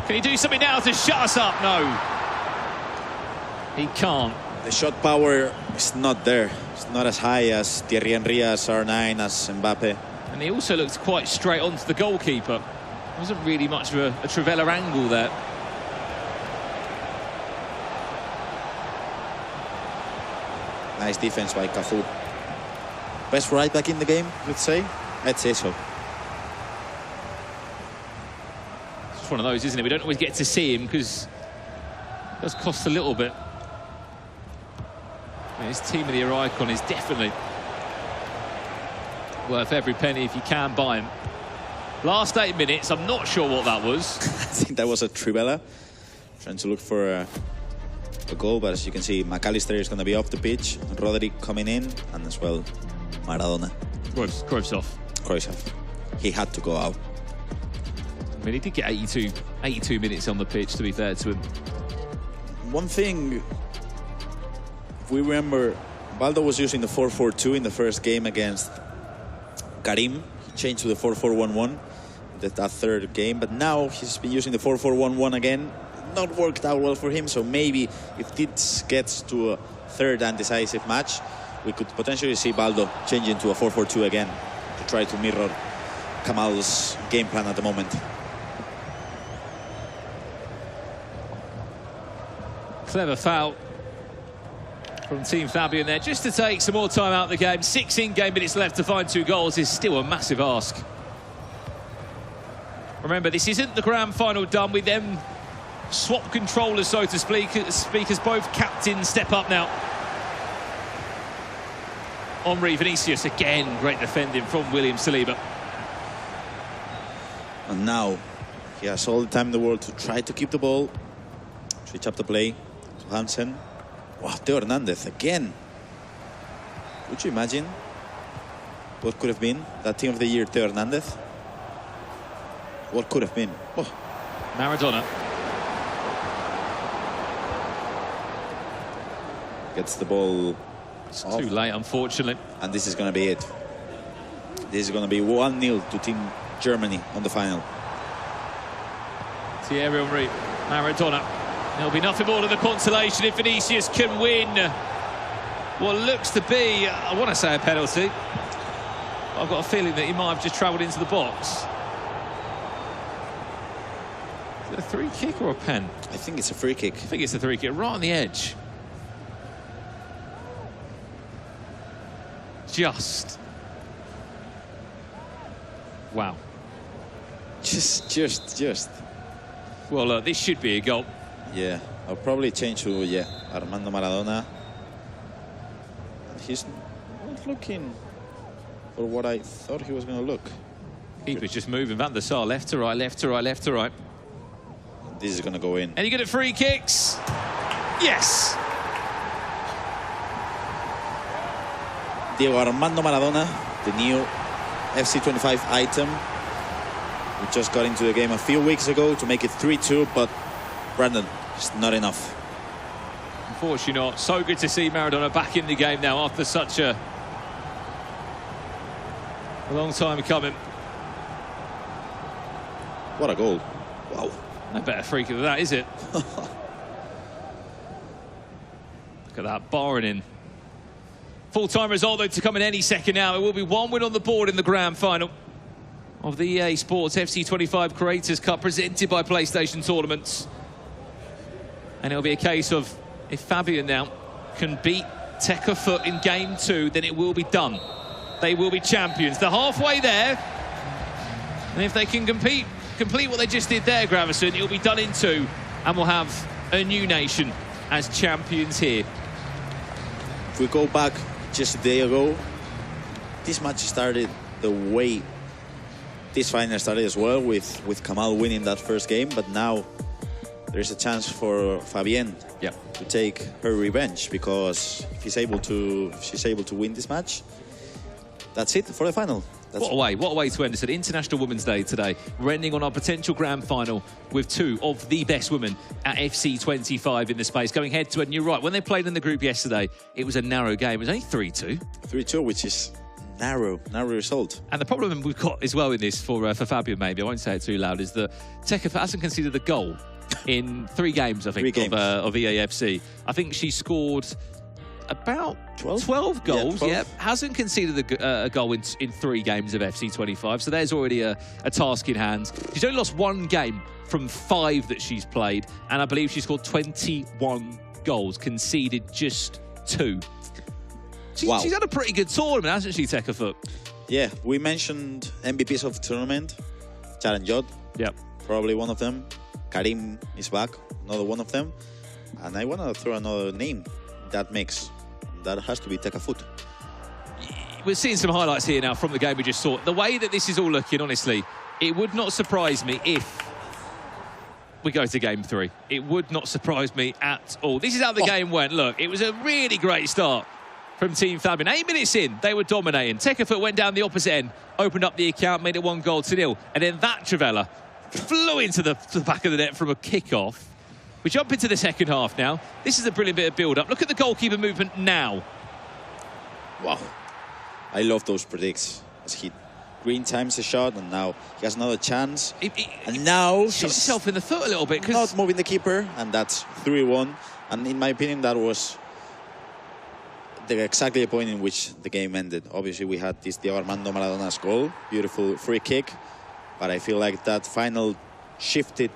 Can he do something now to shut us up? No. He can't. The shot power is not there. It's not as high as Thierry Henry, as R9, as Mbappe. And he also looked quite straight onto the goalkeeper. There wasn't really much of a Trivela angle there. Nice defense by Cafu. Best right back in the game, you'd say? I'd say so. It's just one of those, isn't it? We don't always get to see him because it does cost a little bit. And his Team of the Year icon is definitely worth every penny if you can buy him. Last 8 minutes, I'm not sure what that was. I think that was a Trivela trying to look for a goal, but as you can see, McAllister is going to be off the pitch, Rodri coming in, and as well Maradona. Kroosov. He had to go out. I mean, he did get 82 minutes on the pitch, to be fair to him. One thing, if we remember, Baldo was using the 4-4-2 in the first game against Karim. He changed to the 4-4-1-1 that third game, but now he's been using the 4-4-1-1 again. Not worked out well for him, so maybe if this gets to a third and decisive match, we could potentially see Baldo change into a 4-4-2 again to try to mirror Kamal's game plan at the moment. Clever foul from Team Fabian there, just to take some more time out of the game. 6 in-game minutes left to find 2 goals is still a massive ask. Remember, this isn't the grand final done with them swap controllers, so to speak, as both captains step up now. Henri Vinicius again, great defending from William Saliba. And now he has all the time in the world to try to keep the ball, switch up the play to Hansen. Wow, Theo Hernandez again. Would you imagine what could have been that Team of the Year, Theo Hernandez? What could have been? Oh. Maradona gets the ball. It's too late, unfortunately. And this is going to be it. This is going to be 1-0 to Team Germany on the final. Thierry Henry, Maradona. There'll be nothing more than the consolation if Vinicius can win what looks to be, I want to say, a penalty. I've got a feeling that he might have just travelled into the box. Is it a free kick or a pen? I think it's a free kick. I think it's a free kick, right on the edge. Just. Wow. Just. Well, this should be a goal. Yeah, I'll probably change to, Armando Maradona. And he's not looking for what I thought he was going to look. Keeper's just moving. Van der Sar, left to right, left to right, left to right. This is going to go in. Any good at free kicks? Yes. Diego Armando Maradona, the new FC25 item. We just got into the game a few weeks ago to make it 3-2, but Brandon, it's not enough. Unfortunately not. So good to see Maradona back in the game now after such a long time coming. What a goal. Wow. No better free kick than that, is it? Look at that, barring in. Full-time result, though, to come in any second now. It will be 1 win on the board in the grand final of the EA Sports FC25 Creators Cup, presented by PlayStation Tournaments. And it'll be a case of, if Fabian now can beat Tekka Foot in game 2, then it will be done. They will be champions. They're halfway there. And if they can complete what they just did there, Gravison, it'll be done in 2. And we'll have a new nation as champions here. If we go back just a day ago, this match started the way this final started as well, with Kamal winning that first game. But now there's a chance for Fabienne to take her revenge, because if she's able to win this match, that's it for the final. What a way to end. It's an International Women's Day today. We're ending on our potential grand final with 2 of the best women at FC25 in the space, going head to head. And you're right, when they played in the group yesterday, it was a narrow game. It was only 3-2. 3-2, which is narrow result. And the problem we've got as well in this for Fabian, maybe, I won't say it too loud, is that Tekka hasn't conceded a goal in 3 games, I think, of EAFC. I think she scored about 12 goals. Yeah, 12. Hasn't conceded a goal in 3 games of FC25. So there's already a task in hand. She's only lost 1 game from 5 that she's played, and I believe she scored 21 goals, conceded just 2. She's had a pretty good tournament, hasn't she, Tekka Foot? Yeah, we mentioned MVPs of the tournament. Sharon Jod, probably one of them. Karim is back, another one of them. And I want to throw another name that mix. That has to be Tekka Foot. We're seeing some highlights here now from the game we just saw. The way that this is all looking, honestly, it would not surprise me if we go to game 3. It would not surprise me at all. This is how the game went. Look, it was a really great start from Team Fabian. 8 minutes in, they were dominating. Tekerfoot went down the opposite end, opened up the account, made it 1-0. And then that Travella flew into the back of the net from a kick-off. We jump into the second half now. This is a brilliant bit of build-up. Look at the goalkeeper movement now. Wow. I love those predicts. As he green times the shot, and now he has another chance. And now Shot himself in the foot a little bit. Not moving the keeper, and that's 3-1. And in my opinion, that was exactly the point in which the game ended. Obviously, we had this Diego Armando Maradona's goal, beautiful free kick, but I feel like that final shifted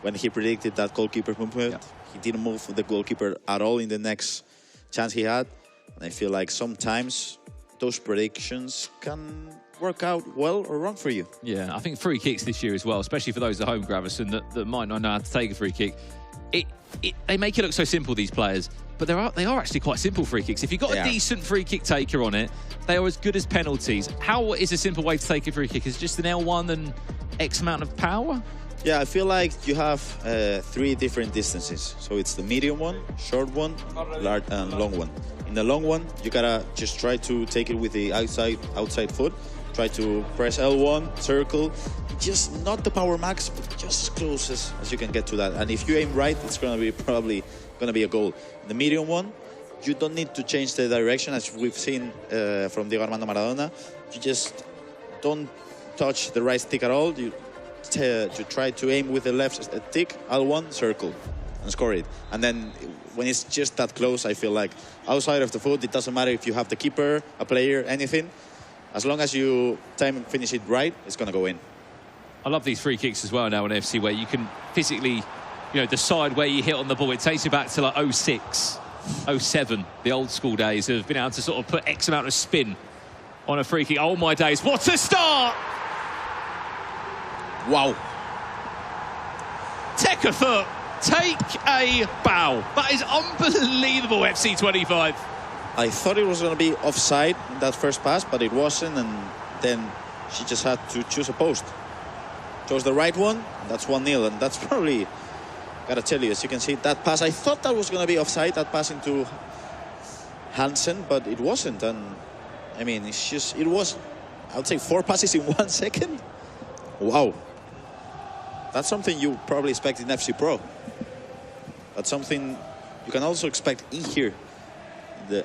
when he predicted that goalkeeper movement. Yeah. He didn't move the goalkeeper at all in the next chance he had. And I feel like sometimes those predictions can work out well or wrong for you. Yeah, I think free kicks this year as well, especially for those at home, Gravison, that might not know how to take a free kick. They make it look so simple, these players, but they are actually quite simple free kicks. If you've got a decent free kick taker on it, they are as good as penalties. How is a simple way to take a free kick? Is it just an L1 and X amount of power? Yeah, I feel like you have 3 different distances. So it's the medium one, short one, large and long one. In the long one, you gotta just try to take it with the outside foot. Try to press L1, circle, just not the power max, but just as close as you can get to that. And if you aim right, it's gonna be probably gonna be a goal. In the medium one, you don't need to change the direction, as we've seen from Diego Armando Maradona. You just don't touch the right stick at all. You try to aim with the left stick, L1, circle, and score it. And then when it's just that close, I feel like outside of the foot, it doesn't matter if you have the keeper, a player, anything. As long as you time and finish it right, it's going to go in. I love these free kicks as well now in FC, where you can physically, decide where you hit on the ball. It takes you back to like 06, 07, the old school days of being able to sort of put X amount of spin on a free kick. Oh my days, what a start! Wow. Tekerfoot, take a bow. That is unbelievable, FC 25. I thought it was going to be offside in that first pass, but it wasn't, and then she just had to choose a post. Chose the right one, and that's 1-0, and that's probably, gotta tell you, as you can see, that pass, I thought that was going to be offside, that pass into Hansen, but it wasn't, and I mean, it was, I would say 4 passes in 1 second. Wow. That's something you probably expect in FC Pro. That's something you can also expect in here, the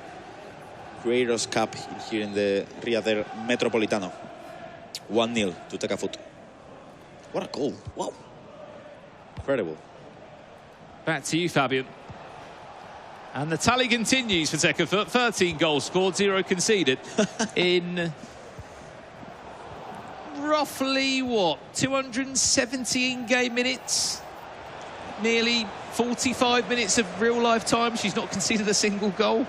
Creators Cup here in the Ria del Metropolitano. 1-0 to Tekerfoot. What a goal. Wow. Incredible. Back to you, Fabian. And the tally continues for Tekerfoot. 13 goals scored, 0 conceded in roughly, 270 in-game minutes? Nearly 45 minutes of real-life time. She's not conceded a single goal.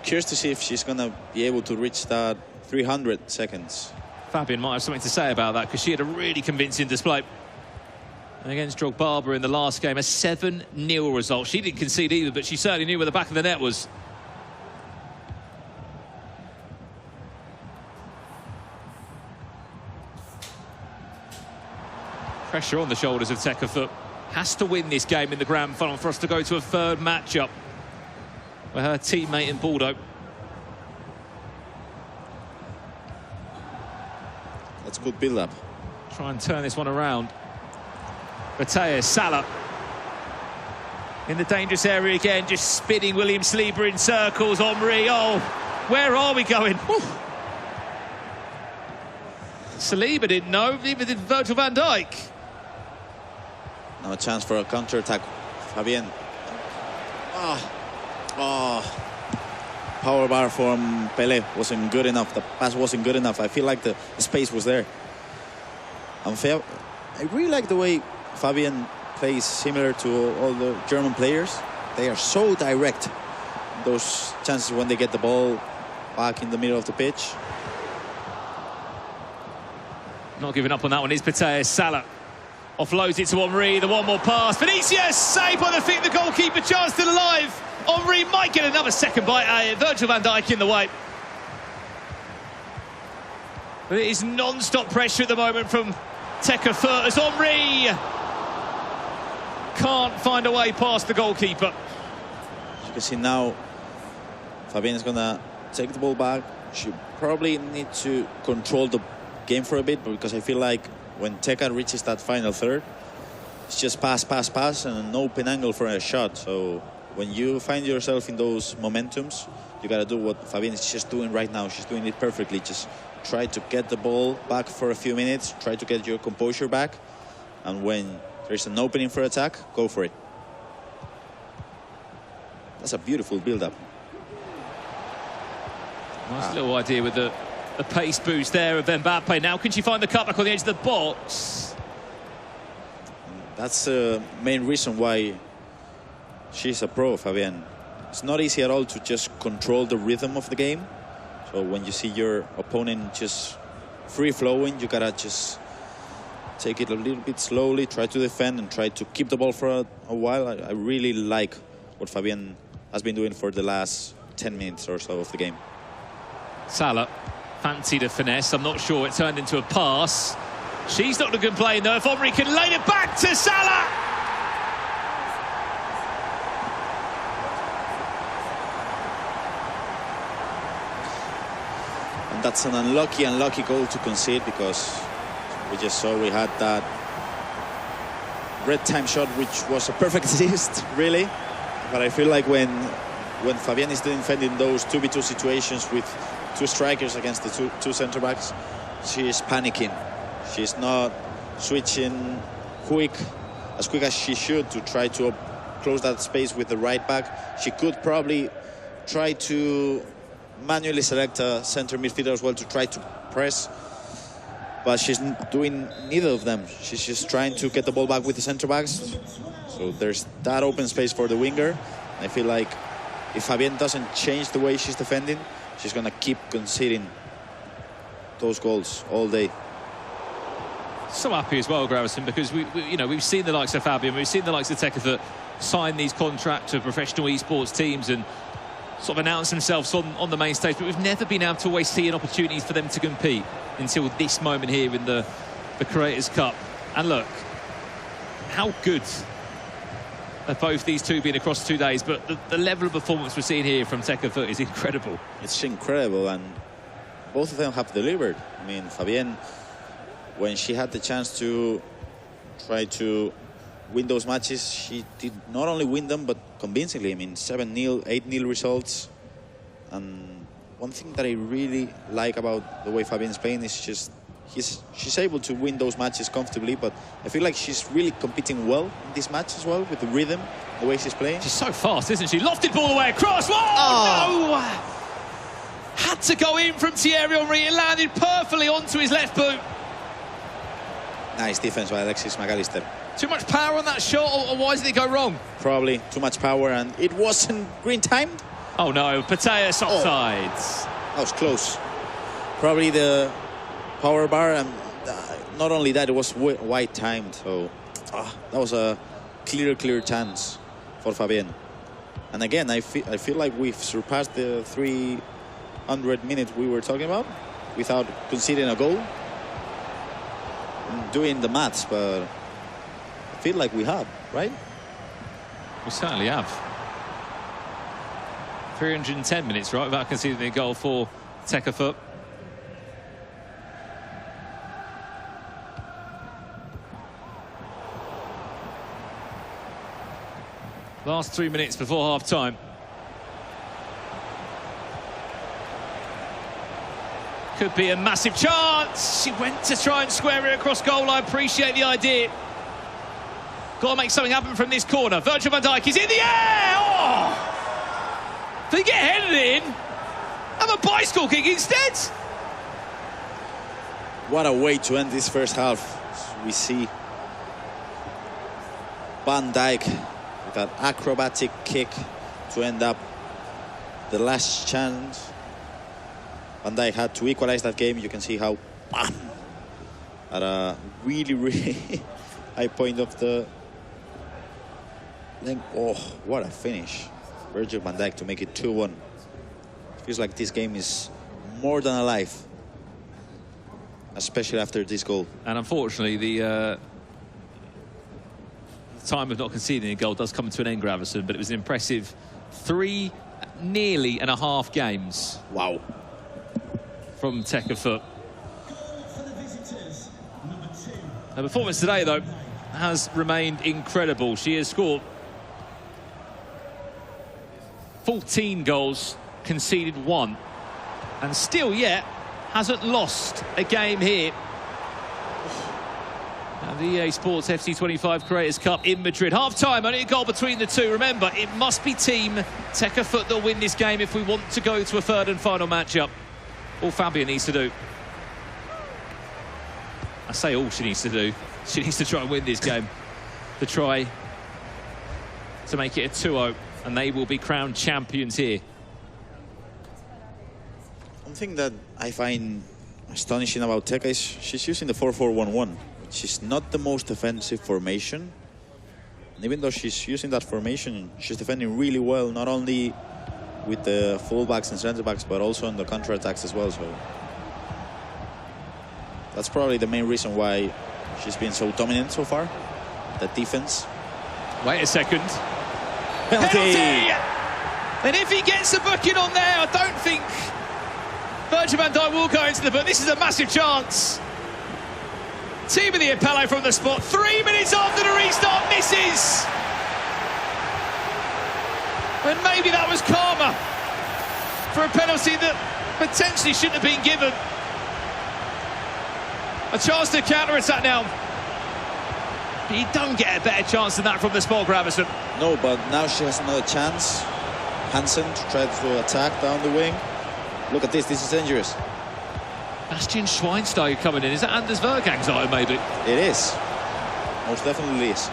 Curious to see if she's going to be able to reach that 300 seconds. Fabian might have something to say about that, because she had a really convincing display against Drogba in the last game. A 7-0 result. She didn't concede either, but she certainly knew where the back of the net was. Pressure on the shoulders of Tekerfoot. Has to win this game in the grand final for us to go to a third matchup with her teammate in Bordeaux. That's a good build-up. Try and turn this one around. Mateus Salah in the dangerous area again, just spinning William Saliba in circles. Henry, oh, where are we going? Whew. Saliba didn't know, neither did Virgil van Dijk. Now a chance for a counter-attack. Fabian. Power bar from Pele wasn't good enough. The pass wasn't good enough. I feel like the space was there. I really like the way Fabian plays, similar to all the German players. They are so direct. Those chances when they get the ball back in the middle of the pitch. Not giving up on that one is Mateus Salah. Offloads it to Henry, the one more pass. Vinicius, saved by the feet of the goalkeeper, chance still alive. Henry might get another second bite. Virgil van Dijk in the way. But it is non-stop pressure at the moment from Tekerfoot as Henry can't find a way past the goalkeeper. As you can see now, Fabienne is gonna take the ball back. She probably needs to control the game for a bit, because I feel like when Teka reaches that final third, it's just pass, pass, pass, and an open angle for a shot. So when you find yourself in those momentums, you gotta do what Fabienne is just doing right now. She's doing it perfectly. Just try to get the ball back for a few minutes, try to get your composure back, and when there's an opening for attack, go for it. That's a beautiful build-up. Nice little idea with the pace boost there of Mbappe. Now, can she find the cutback on the edge of the box? That's the main reason why she's a pro, Fabienne. It's not easy at all to just control the rhythm of the game. So when you see your opponent just free-flowing, you gotta just take it a little bit slowly, try to defend, and try to keep the ball for a while. I really like what Fabienne has been doing for the last 10 minutes or so of the game. Salah fancied a finesse. I'm not sure it turned into a pass. She's not going to complain, though, if Omri can lay it back to Salah. And that's an unlucky goal to concede, because we just saw we had that red time shot, which was a perfect assist, really. But I feel like when Fabienne is defending those 2v2 situations with two strikers against the two center backs, she is panicking. She's not switching as quick as she should to try to close that space with the right back. She could probably try to manually select a center midfielder as well to try to press, but she's doing neither of them. She's just trying to get the ball back with the center backs. So there's that open space for the winger. I feel like if Fabienne doesn't change the way she's defending, she's gonna keep conceding those goals all day. So happy as well, Gravison, because we've seen the likes of Fabienne, we've seen the likes of Teka sign these contracts to professional esports teams and sort of announce themselves on the main stage, but we've never been able to always see an opportunity for them to compete until this moment here in the Creators Cup. And look, how good have both these two been across 2 days, but the level of performance we're seeing here from Teka is incredible. It's incredible, and both of them have delivered. I mean, Fabienne, when she had the chance to try to win those matches, she did not only win them, but convincingly. I mean, 7-0, 8-0 results. And one thing that I really like about the way Fabienne's playing is just she's able to win those matches comfortably, but I feel like she's really competing well in this match as well, with the rhythm, the way she's playing. She's so fast, isn't she? Lofted ball away across. Oh, no! Had to go in from Thierry Henry. It landed perfectly onto his left boot. Nice defense by Alexis McAllister. Too much power on that shot, or why did it go wrong? Probably too much power, and it wasn't green timed. Oh no, Pateas offsides. That was close. Probably the power bar, and not only that, it was wide timed. So that was a clear chance for Fabienne. And again, I feel like we've surpassed the 300 minutes we were talking about without conceding a goal. I'm doing the maths, but I feel like we have, right? We certainly have. 310 minutes, right, without conceding a goal for Teka. Last 3 minutes before half-time. Could be a massive chance. She went to try and square it across goal. I appreciate the idea. Got to make something happen from this corner. Virgil van Dijk is in the air. Oh! Did he get headed in? Have a bicycle kick instead. What a way to end this first half. We see Van Dijk with that acrobatic kick to end up the last chance. Van Dijk had to equalize that game. You can see how at a really high point of the length. Oh, what a finish. Virgil van Dijk to make it 2-1. Feels like this game is more than alive, especially after this goal. And unfortunately, the time of not conceding a goal does come to an end, Gravison, but it was an impressive 3 nearly and a half games. Wow. From Tekkefoot. Her performance today, though, has remained incredible. She has scored 14 goals, conceded 1, and still yet hasn't lost a game here. Now, the EA Sports FC25 Creators Cup in Madrid. Half-time, only a goal between the two. Remember, it must be Team Tekkefoot that'll win this game if we want to go to a third and final matchup. All Fabian needs to do. I say all she needs to do. She needs to try and win this game. To try to make it a 2-0, and they will be crowned champions here. One thing that I find astonishing about Tekka is she's using the 4-4-1-1, which is not the most defensive formation. And even though she's using that formation, she's defending really well, not only with the fullbacks and centre backs, but also on the counter attacks as well. So that's probably the main reason why she's been so dominant so far. The defense. Wait a second. Penalty! And if he gets the booking on there, I don't think Virgil van Dijk will go into the book. This is a massive chance. Team of the Apello from the spot. 3 minutes after the restart, misses. And maybe that was karma for a penalty that potentially shouldn't have been given. A chance to counter-attack now. But you don't get a better chance than that from the spot, Gravison. No, but now she has another chance. Hansen to try to attack down the wing. Look at this is dangerous. Bastian Schweinsteiger coming in. Is that Anders Vergang's item, maybe? It is. Most definitely is.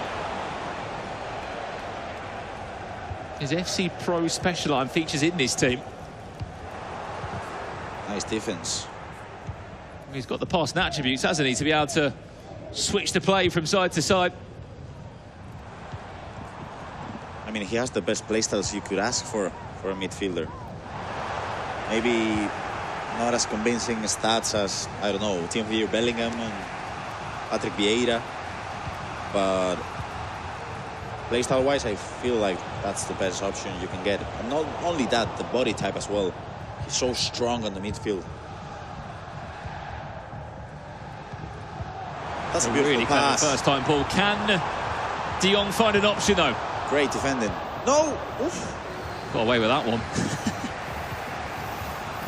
His FC Pro special line features in this team. Nice defense. He's got the passing attributes, hasn't he, to be able to switch the play from side to side. I mean, he has the best playstyles you could ask for a midfielder. Maybe not as convincing stats as, I don't know, Timothy Bellingham and Patrick Vieira. But playstyle-wise, I feel like that's the best option you can get. And not only that, the body type as well. He's so strong on the midfield. That's a beautiful really pass. First time ball. Can De Jong find an option though? Great defending. No! Oof. Got away with that one.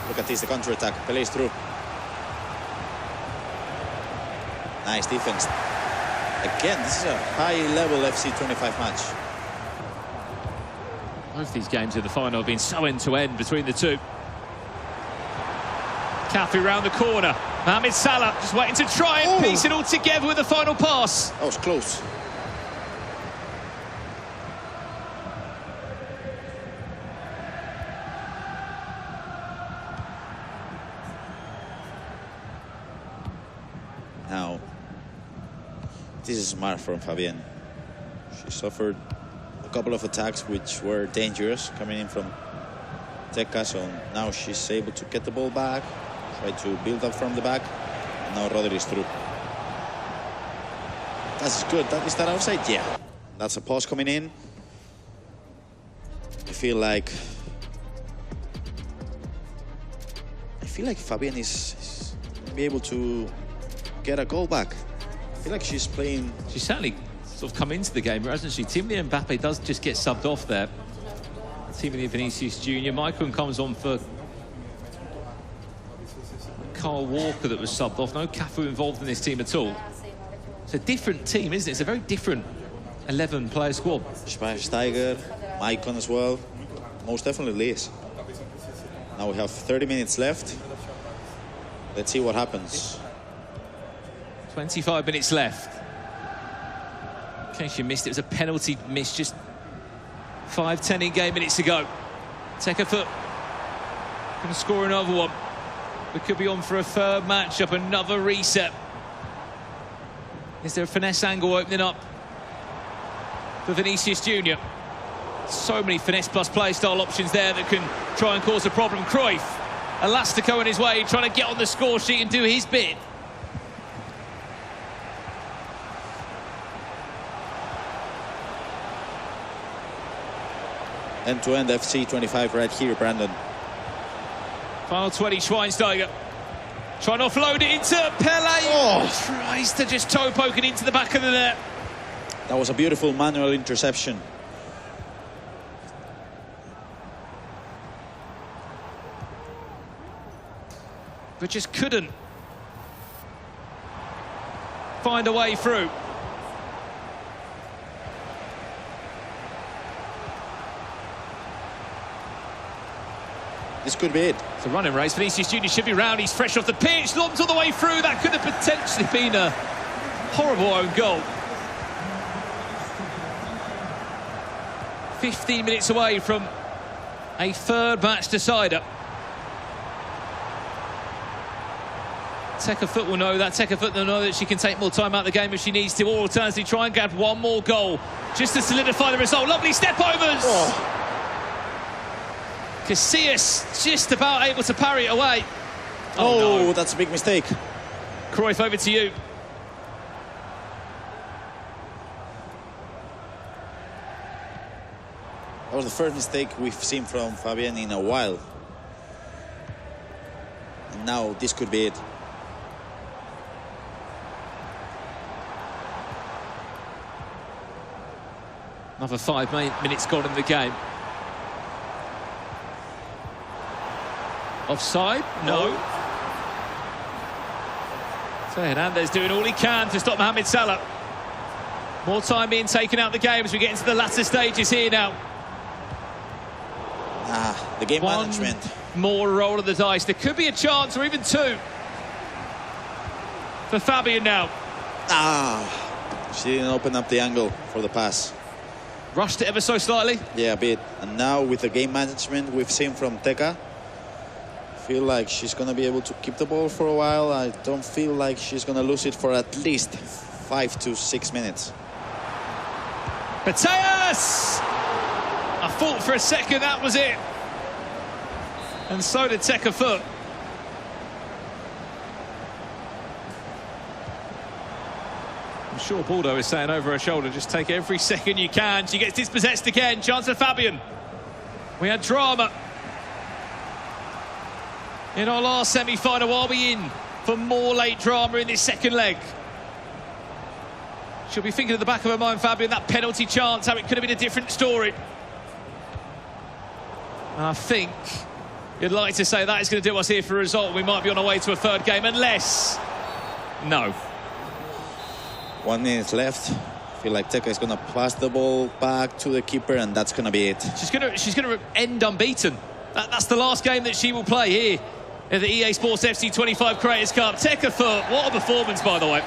Look at this, the counter-attack. Pele's through. Nice defense. Again, this is a high-level FC25 match. Both these games in the final have been so end-to-end between the two. Cafu round the corner. Mohamed Salah just waiting to try and piece it all together with the final pass. That was close. Now, this is smart from Fabienne. She suffered a couple of attacks which were dangerous coming in from Tekka, so now she's able to get the ball back, try to build up from the back. Now Rodri is through. That's good. Is that outside? Yeah. That's a pause coming in. I feel like Fabienne is be able to get a goal back. I feel like she's playing. She's certainly sort of come into the game, hasn't she? Timmy Mbappe does just get subbed off there. Timothy Vinicius Jr. Michael comes on for Carl Walker that was subbed off. No Cafu involved in this team at all. It's a different team, isn't it? It's a very different 11-player squad. Schweinsteiger, Maicon as well. Most definitely is. Now we have 30 minutes left. Let's see what happens. 25 minutes left. In case you missed, it was a penalty miss just 5-10 in-game minutes to go. Tekkefoot going to score another one. We could be on for a third matchup, another reset. Is there a finesse angle opening up for Vinicius Jr.? So many finesse plus play style options there that can try and cause a problem. Cruyff, Elastico in his way, trying to get on the score sheet and do his bit. End-to-end FC 25 right here, Brandon. Final 20, Schweinsteiger. Trying to offload it into Pele. Oh. Tries to just toe poke it into the back of the net. That was a beautiful manual interception. But just couldn't find a way through. This could be it. It's a running race. Vinicius Junior should be round. He's fresh off the pitch. Lobs all the way through. That could have potentially been a horrible own goal. 15 minutes away from a third match decider. Tekka Foot will know that. Tekka Foot will know that she can take more time out of the game if she needs to, or alternatively try and grab one more goal just to solidify the result. Lovely step overs. Oh. Casillas just about able to parry it away. Oh, no. That's a big mistake. Cruyff, over to you. That was the first mistake we've seen from Fabian in a while. And now this could be it. Another 5 minutes gone in the game. Offside? No. So Hernandez doing all he can to stop Mohamed Salah. More time being taken out of the game as we get into the latter stages here now. The game management. More roll of the dice. There could be a chance, or even two, for Fabian now. She didn't open up the angle for the pass. Rushed it ever so slightly. Yeah, a bit. And now with the game management we've seen from Tekka, feel like she's going to be able to keep the ball for a while. I don't feel like she's going to lose it for at least 5 to 6 minutes. Mateus! I thought for a second that was it. And so did Tekka Foot. I'm sure Baldo is saying over her shoulder, just take every second you can. She gets dispossessed again. Chance for Fabian. We had drama in our last semi-final. Are we in for more late drama in this second leg? She'll be thinking at the back of her mind, Fabian, that penalty chance, how it could have been a different story. And I think you'd like to say that is going to do us here for a result. We might be on our way to a third game, unless... No. 1 minute left. I feel like Tekka is going to pass the ball back to the keeper, and that's going to be it. She's going to end unbeaten. That's the last game that she will play here at the EA Sports FC 25 Creators Cup. Tekka Foot, what a performance, by the way.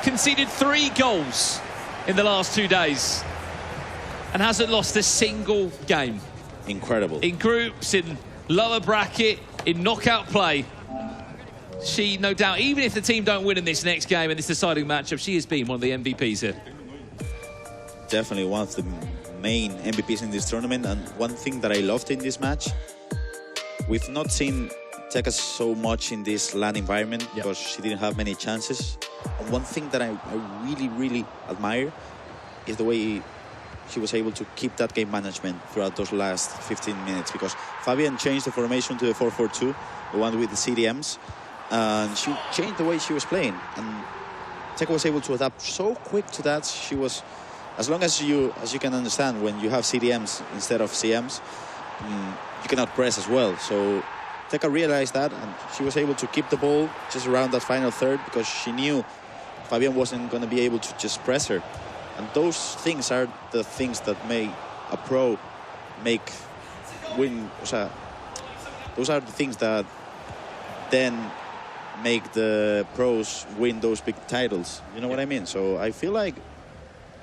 Conceded 3 goals in the last 2 days and hasn't lost a single game. Incredible. In groups, in lower bracket, in knockout play. She, no doubt, even if the team don't win in this next game, in this deciding matchup, she has been one of the MVPs here. Definitely one of the main MVPs in this tournament. And one thing that I loved in this match, we've not seen Tekka so much in this LAN environment because she didn't have many chances. And one thing that I really, really admire is the way she was able to keep that game management throughout those last 15 minutes, because Fabian changed the formation to the 4-4-2, the one with the CDMs, and she changed the way she was playing, and Tekka was able to adapt so quick to that. She was, as long as you can understand, when you have CDMs instead of CMs, you cannot press as well. So Tekka realized that, and she was able to keep the ball just around that final third, because she knew Fabian wasn't going to be able to just press her. And those things are the things that make a pro win. Those are the things that then make the pros win those big titles. You know what I mean? So I feel like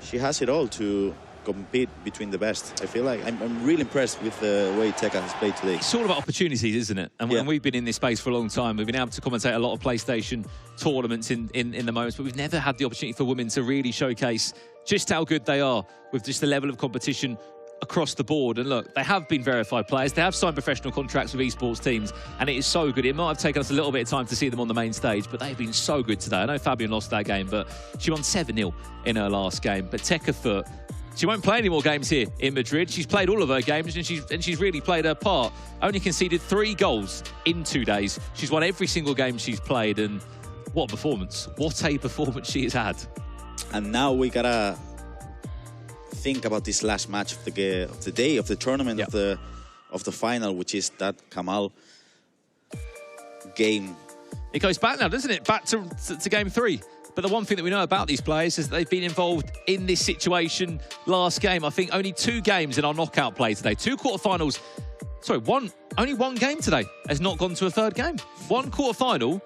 she has it all to compete between the best. I feel like I'm really impressed with the way Tekka has played today. It's all about opportunities, isn't it? And when we've been in this space for a long time, we've been able to commentate a lot of PlayStation tournaments in the moments, but we've never had the opportunity for women to really showcase just how good they are with just the level of competition across the board. And look, they have been verified players. They have signed professional contracts with esports teams, and it is so good. It might have taken us a little bit of time to see them on the main stage, but they've been so good today. I know Fabian lost that game, but she won 7-0 in her last game. But Tekka Foot, She won't play any more games here in Madrid. She's played all of her games and she's really played her part. Only conceded 3 goals in 2 days. She's won every single game she's played, and what a performance. What a performance she has had. And now we gotta think about this last match of the day, of the tournament, of the final, which is that Kamal game. It goes back now, doesn't it? Back to game 3. But the one thing that we know about these players is that they've been involved in this situation last game. I think only 2 games in our knockout play today. 2 quarterfinals. Sorry, only one game today has not gone to a third game. 1 quarterfinal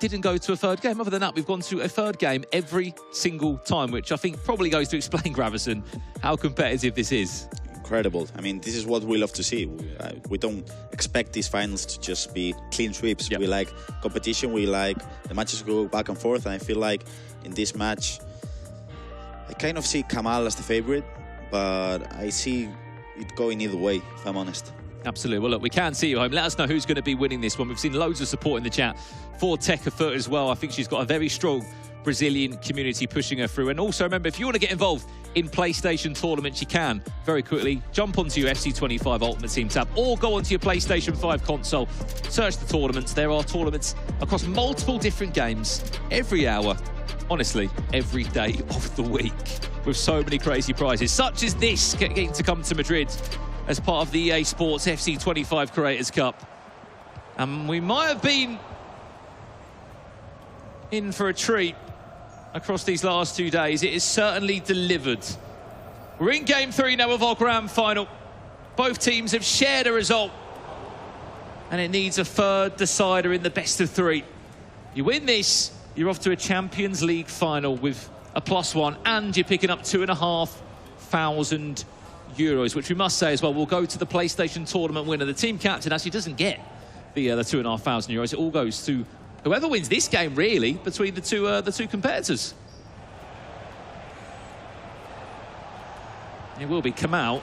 didn't go to a third game. Other than that, we've gone to a third game every single time, which I think probably goes to explain, Gravison, how competitive this is. Incredible. I mean, this is what we love to see. We don't expect these finals to just be clean sweeps. We like competition. We like the matches go back and forth. And I feel like in this match, I kind of see Kamal as the favorite, but I see it going either way, if I'm honest. Absolutely. Well, look, we can see you home. Let us know who's going to be winning this one. We've seen loads of support in the chat for Tekka Foot as well. I think she's got a very strong Brazilian community pushing her through. And also, remember, if you want to get involved in PlayStation tournaments, you can very quickly jump onto your FC25 Ultimate Team tab or go onto your PlayStation 5 console, search the tournaments. There are tournaments across multiple different games every hour, honestly, every day of the week, with so many crazy prizes, such as this getting to come to Madrid as part of the EA Sports FC25 Creators Cup. And we might have been in for a treat across these last 2 days. It is certainly delivered. We're in game 3 now of our grand final. Both teams have shared a result, and it needs a third decider in the best of 3. You win this, you're off to a Champions League final with a +1, and you're picking up €2,500, which we must say as well will go to the PlayStation tournament winner. The team captain actually doesn't get the €2,500. It all goes to whoever wins this game, really, between the two competitors. It will be Kamal,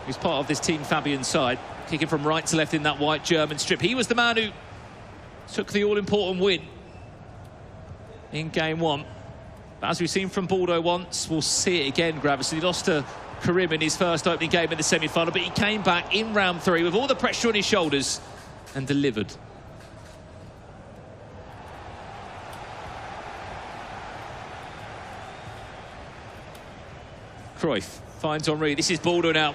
who's part of this Team Fabian side, kicking from right to left in that white German strip. He was the man who took the all-important win in game 1. But as we've seen from Bordeaux once, we'll see it again, Gravison. He lost to Karim in his first opening game in the semi-final, but he came back in round 3 with all the pressure on his shoulders and delivered. Cruyff finds Henry. This is Bordeaux now.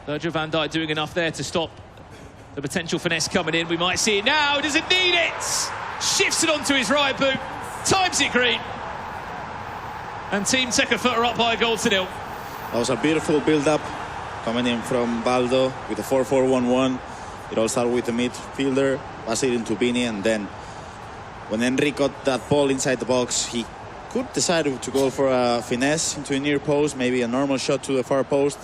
Virgil van Dijk doing enough there to stop the potential finesse coming in. We might see it now. Does it need it? Shifts it onto his right boot. Times it green. And Team Tekka Foot are up by a goal to 0. That was a beautiful build-up coming in from Baldo with a 4-4-1-1. It all started with the midfielder, passed it into Vini, and then when Henry got that ball inside the box, he could decide to go for a finesse into a near post, maybe a normal shot to the far post.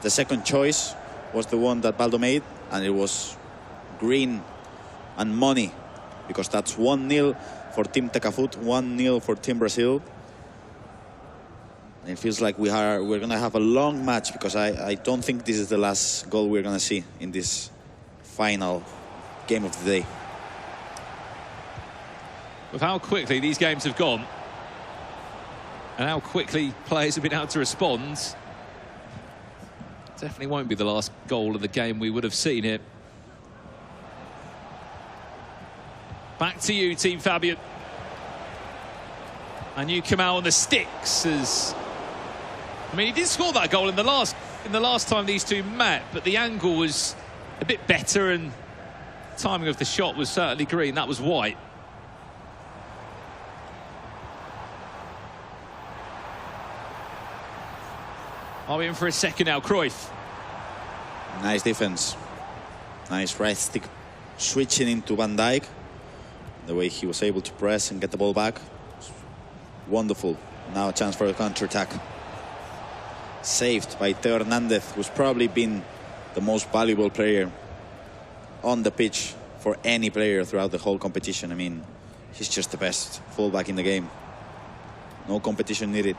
The second choice was the one that Baldo made, and it was green and money, because that's 1-0 for Team Tekka Foot, 1-0 for Team Brazil. And it feels like we're going to have a long match, because I don't think this is the last goal we're going to see in this final game of the day. With how quickly these games have gone, and how quickly players have been able to respond, definitely won't be the last goal of the game we would have seen it. Back to you, Team Fabian. And you come out on the sticks as... I mean, he did score that goal in the last time these two met, but the angle was a bit better and timing of the shot was certainly green. That was white. Are we in for a second now? Cruyff. Nice defense. Nice right stick switching into Van Dijk. The way he was able to press and get the ball back. Wonderful. Now a chance for a counter-attack. Saved by Theo Hernandez, who's probably been the most valuable player on the pitch for any player throughout the whole competition. I mean, he's just the best fullback in the game. No competition needed.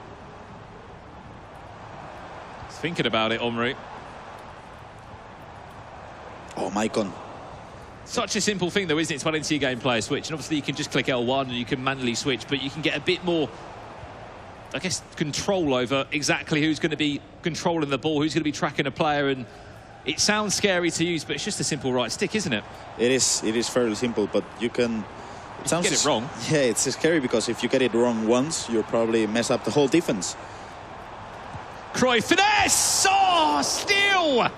Thinking about it, Omri. Oh, Maicon. Such a simple thing, though, isn't it? To add into your game player switch. And obviously, you can just click L1 and you can manually switch, but you can get a bit more I guess, control over exactly who's going to be controlling the ball, who's going to be tracking a player. And it sounds scary to use, but it's just a simple right stick, isn't it? It is fairly simple, but you can... It sounds, get it wrong. Yeah, it's scary because if you get it wrong once, you'll probably mess up the whole defense. Cruyff finesse! Oh, still!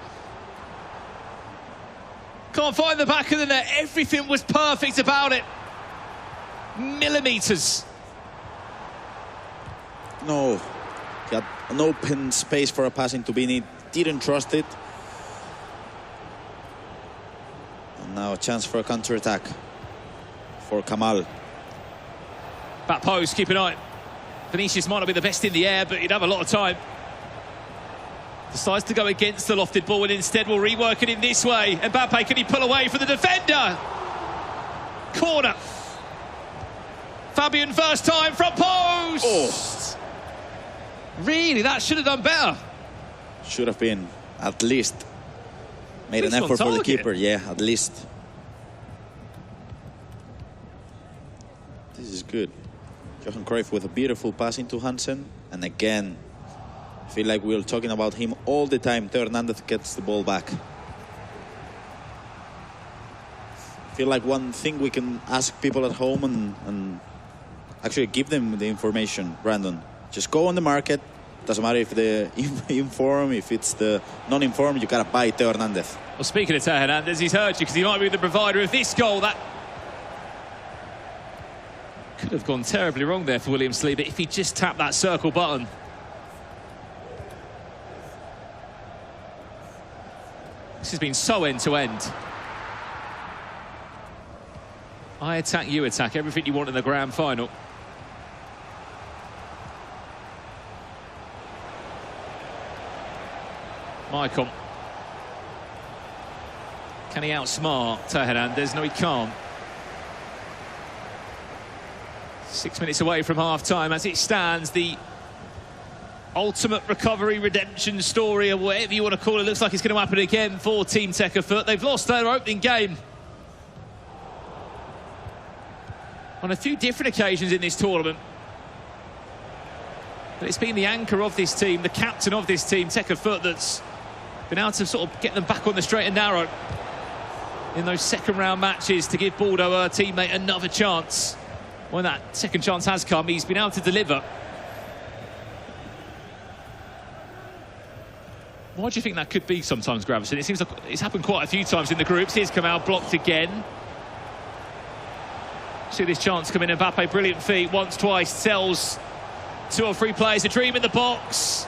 Can't find the back of the net. Everything was perfect about it. Millimetres. No. Got an open space for a pass into Bini. Didn't trust it. And now a chance for a counter-attack for Kamal. Back post, keep an eye. Vinicius might not be the best in the air, but he'd have a lot of time. Decides to go against the lofted ball and instead will rework it in this way. Mbappe, can he pull away for the defender? Corner. Fabian, first time, front post. Oh. Really, that should have done better. Should have been, at least. Made an effort for the keeper, yeah, at least. This is good. Johan Cruyff with a beautiful pass into Hansen. And again, I feel like we're talking about him all the time. Theo Hernandez gets the ball back. I feel like one thing we can ask people at home and actually give them the information, Brandon. Just go on the market. Doesn't matter if the informed, if it's the non-informed, you gotta buy Theo Hernandez. Well, speaking of Theo Hernandez, he's heard you because he might be the provider of this goal. That could have gone terribly wrong there for William Saliba if he just tapped that circle button. This has been so end-to-end. I attack, you attack. Everything you want in the grand final. Maicon. Can he outsmart Theo Hernandez? No, he can't. 6 minutes away from half-time. As it stands, the ultimate recovery, redemption story, or whatever you want to call it, looks like it's going to happen again for Team Tekkerfoot. They've lost their opening game on a few different occasions in this tournament. But it's been the anchor of this team, the captain of this team, Tekkerfoot, that's been able to sort of get them back on the straight and narrow in those second-round matches to give Bordeaux, a teammate, another chance. When that second chance has come, he's been able to deliver. Why do you think that could be sometimes, Gravison? It seems like it's happened quite a few times in the groups. Here's Kamal blocked again. See this chance come in. Mbappe, brilliant feet, once, twice, sells 2 or 3 players a dream in the box.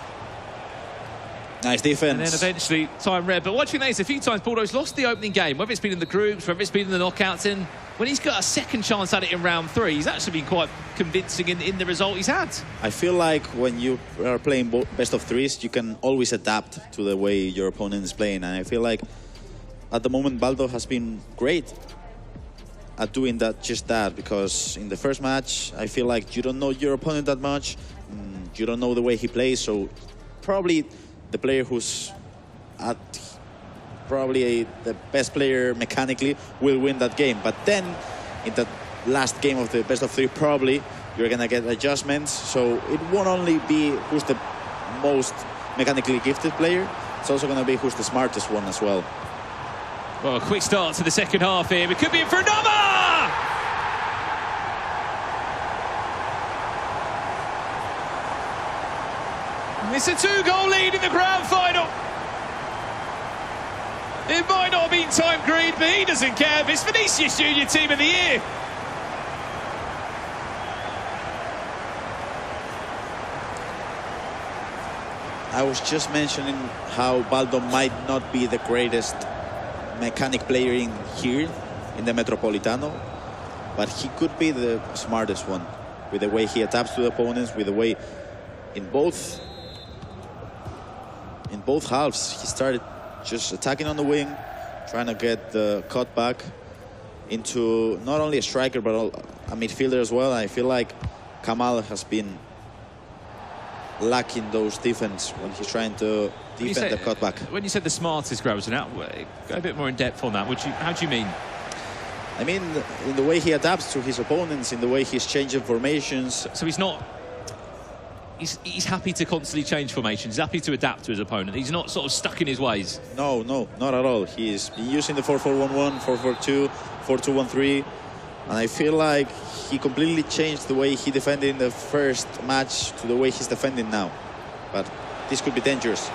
Nice defense. And then eventually time red. But what do you think is a few times Bordeaux's lost the opening game, whether it's been in the groups, whether it's been in the knockouts, and when he's got a second chance at it in round 3, he's actually been quite convincing in the result he's had. I feel like when you are playing best of 3s, you can always adapt to the way your opponent is playing. And I feel like at the moment Baldo has been great at doing that, just that, because in the first match I feel like you don't know your opponent that much, you don't know the way he plays, so probably the player who's at the best player mechanically will win that game. But then in the last game of the best of 3, probably you're gonna get adjustments, so it won't only be who's the most mechanically gifted player, it's also gonna be who's the smartest one as well. Well, a quick start to the second half here. We could be in for another! It's a 2-goal lead in the grand final. It might not have been time green, but he doesn't care. It's Vinicius Junior Team of the Year. I was just mentioning how Baldo might not be the greatest mechanic player in here in the Metropolitano, but he could be the smartest one with the way he adapts to the opponents, with the way in both halves he started just attacking on the wing, trying to get the cut back into not only a striker but a midfielder as well. I feel like Kamal has been lacking those defense when he's trying to defend the cutback. When you said the smartest, Gravison, go a bit more in depth on that. How do you mean? I mean, in the way he adapts to his opponents, in the way he's changing formations. So he's not he's happy to constantly change formations. He's happy to adapt to his opponent. He's not sort of stuck in his ways. No, not at all. He's been using the 4-4-1-1, 4-4-2, 4-2-1-3. And I feel like he completely changed the way he defended in the first match to the way he's defending now. But this could be dangerous.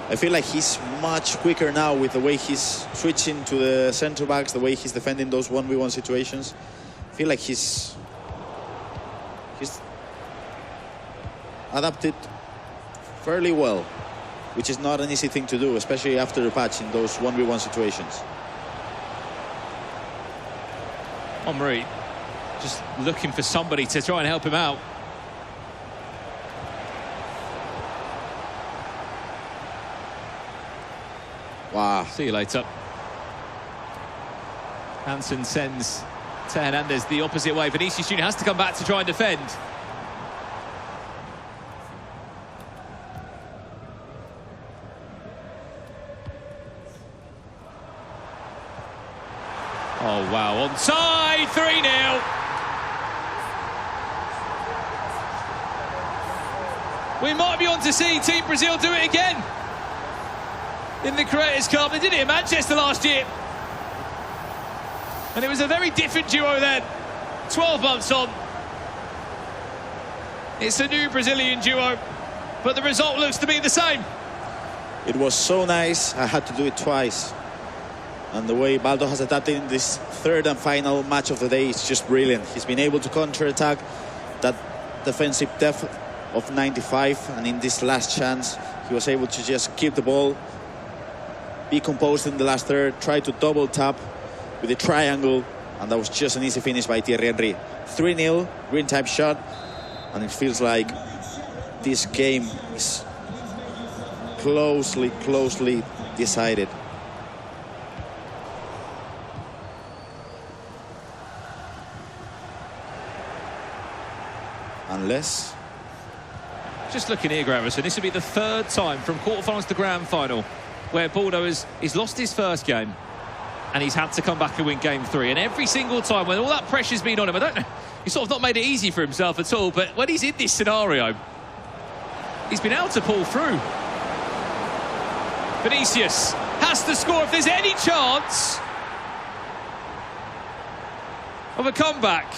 I feel like he's much quicker now with the way he's switching to the center backs, the way he's defending those 1v1 situations. I feel like he's adapted fairly well, which is not an easy thing to do, especially after the patch in those 1v1 situations. Omri just looking for somebody to try and help him out. Wow. See you later. Hansen sends to Hernandez the opposite way. Vinicius Junior has to come back to try and defend. Oh, wow. Onside, 3-0. We might be on to see Team Brazil do it again in the Creators Cup. They did it in Manchester last year. And it was a very different duo then. 12 months on. It's a new Brazilian duo, but the result looks to be the same. It was so nice. I had to do it twice. And the way Baldo has adapted in this third and final match of the day is just brilliant. He's been able to counter-attack that defensive depth of 95, and in this last chance he was able to just keep the ball, be composed in the last third, try to double tap with a triangle, and that was just an easy finish by Thierry Henry. 3-0, green type shot, and it feels like this game is closely decided. Unless... Just looking here, Gramerson, this will be the third time from quarterfinals to grand final where Baldo he's lost his first game and he's had to come back and win game 3. And every single time when all that pressure's been on him, I don't know, he's sort of not made it easy for himself at all, but when he's in this scenario, he's been able to pull through. Vinicius has to score if there's any chance of a comeback.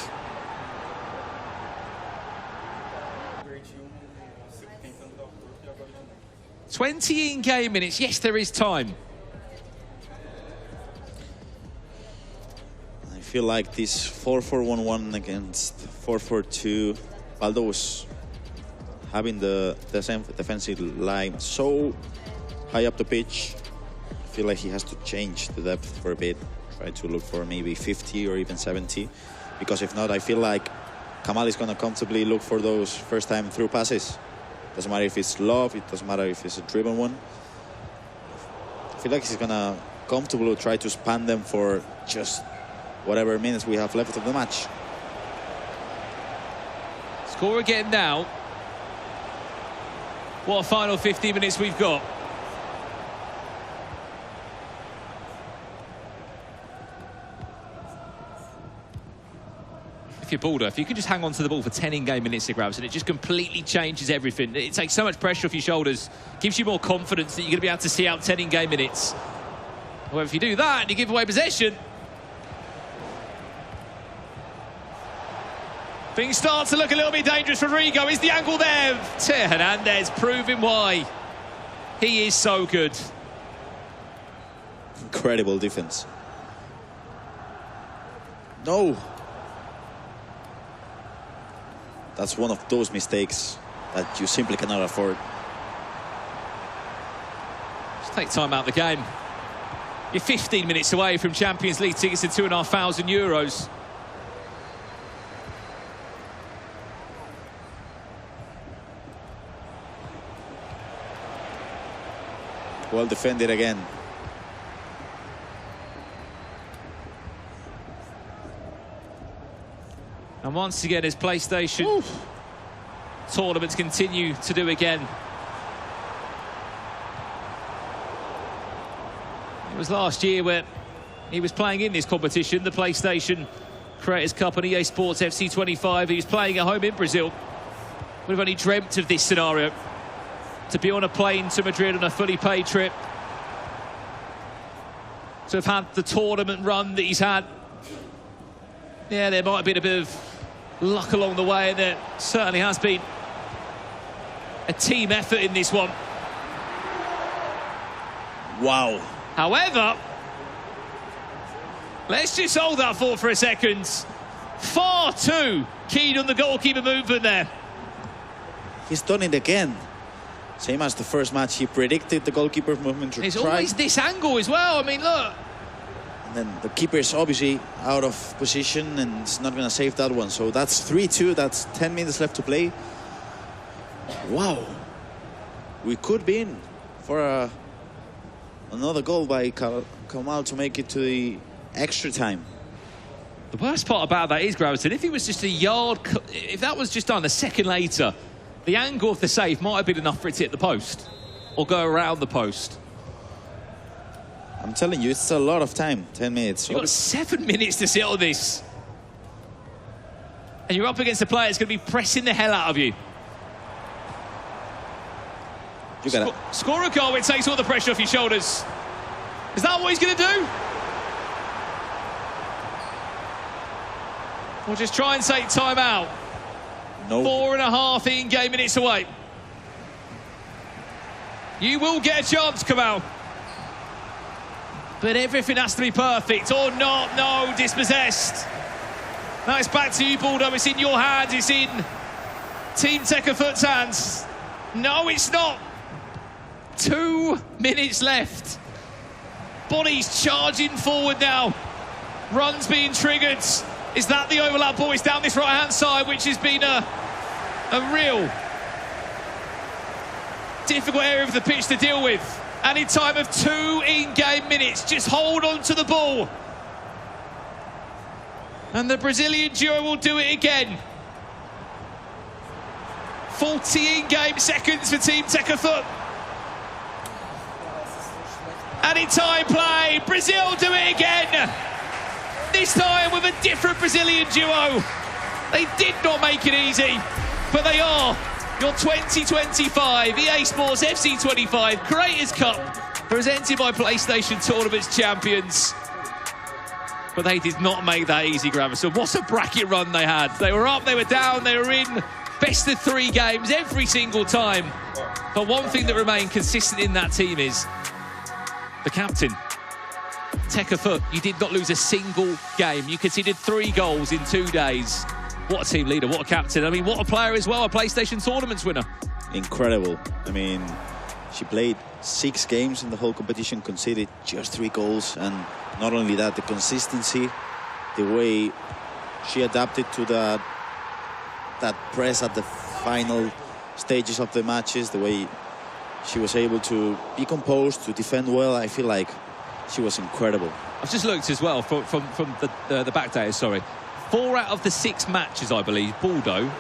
20 in-game minutes. Yes, there is time. I feel like this 4-4-1-1 against 4-4-2, Baldo was having the same defensive line so high up the pitch. I feel like he has to change the depth for a bit, try to look for maybe 50 or even 70, because if not, I feel like Kamal is going to comfortably look for those first-time through passes. Doesn't matter if it's love, it doesn't matter if it's a driven one. I feel like he's gonna comfortably try to span them for just whatever minutes we have left of the match. Score again now. What a final 50 minutes we've got. If you're Baldo, if you can just hang on to the ball for 10 in-game minutes to grabs, and it just completely changes everything. It takes so much pressure off your shoulders, gives you more confidence that you're going to be able to see out 10 in-game minutes. However, if you do that and you give away possession, things start to look a little bit dangerous. Rodrigo, is the angle there? Theo Hernandez proving why he is so good. Incredible defense. No. That's one of those mistakes that you simply cannot afford. Just take time out of the game. You're 15 minutes away from Champions League tickets and €2,500. Well defended again. And once again, as PlayStation tournaments continue to do again. It was last year where he was playing in this competition, the PlayStation Creators Cup and EA Sports FC 25. He was playing at home in Brazil. We've only dreamt of this scenario. To be on a plane to Madrid on a fully paid trip. To have had the tournament run that he's had. Yeah, there might have been a bit of luck along the way, and there certainly has been a team effort in this one. Wow. However, let's just hold that thought for a second. Far too keen on the goalkeeper movement there. He's done it again. Same as the first match, he predicted the goalkeeper movement to It's try. always this angle as well. I mean, look. And then the keeper is obviously out of position and is not going to save that one. So that's 3-2. That's 10 minutes left to play. Wow. We could be in for another goal by Kamal to make it to the extra time. The worst part about that is, Gravison, if it was just a yard, if that was just done a second later, the angle of the save might have been enough for it to hit the post or go around the post. I'm telling you, it's a lot of time, 10 minutes. You've got 7 minutes to sit on this. And you're up against a player that's going to be pressing the hell out of you. Score a goal, it takes all the pressure off your shoulders. Is that what he's going to do? Or just try and take time out? No. 4.5 in-game minutes away. You will get a chance, Kamal. But everything has to be perfect or not. No, dispossessed. Now it's back to you, Baldo. It's in your hands. It's in Team Tekkerfoot's hands. No, it's not. 2 minutes left. Bodies charging forward now. Runs being triggered. Is that the overlap ball? It's down this right-hand side, which has been a real difficult area of the pitch to deal with. And in time of 2 in-game minutes, just hold on to the ball. And the Brazilian duo will do it again. 40 in-game seconds for Team Tekkerfoot. And in time play, Brazil do it again. This time with a different Brazilian duo. They did not make it easy, but they are your 2025 EA Sports FC 25 Creators Cup, presented by PlayStation Tournaments champions. But they did not make that easy, Gravison. What a bracket run they had. They were up, they were down, they were in best of 3 games every single time. But one thing that remained consistent in that team is the captain. Tekkerfoot, you did not lose a single game. You conceded 3 goals in 2 days. What a team leader, what a captain. I mean, what a player as well, a PlayStation Tournaments winner. Incredible. I mean, she played 6 games in the whole competition, conceded just 3 goals. And not only that, the consistency, the way she adapted to that press at the final stages of the matches, the way she was able to be composed, to defend well. I feel like she was incredible. I've just looked as well from the back days, sorry. 4 out of the 6 matches, I believe, Baldo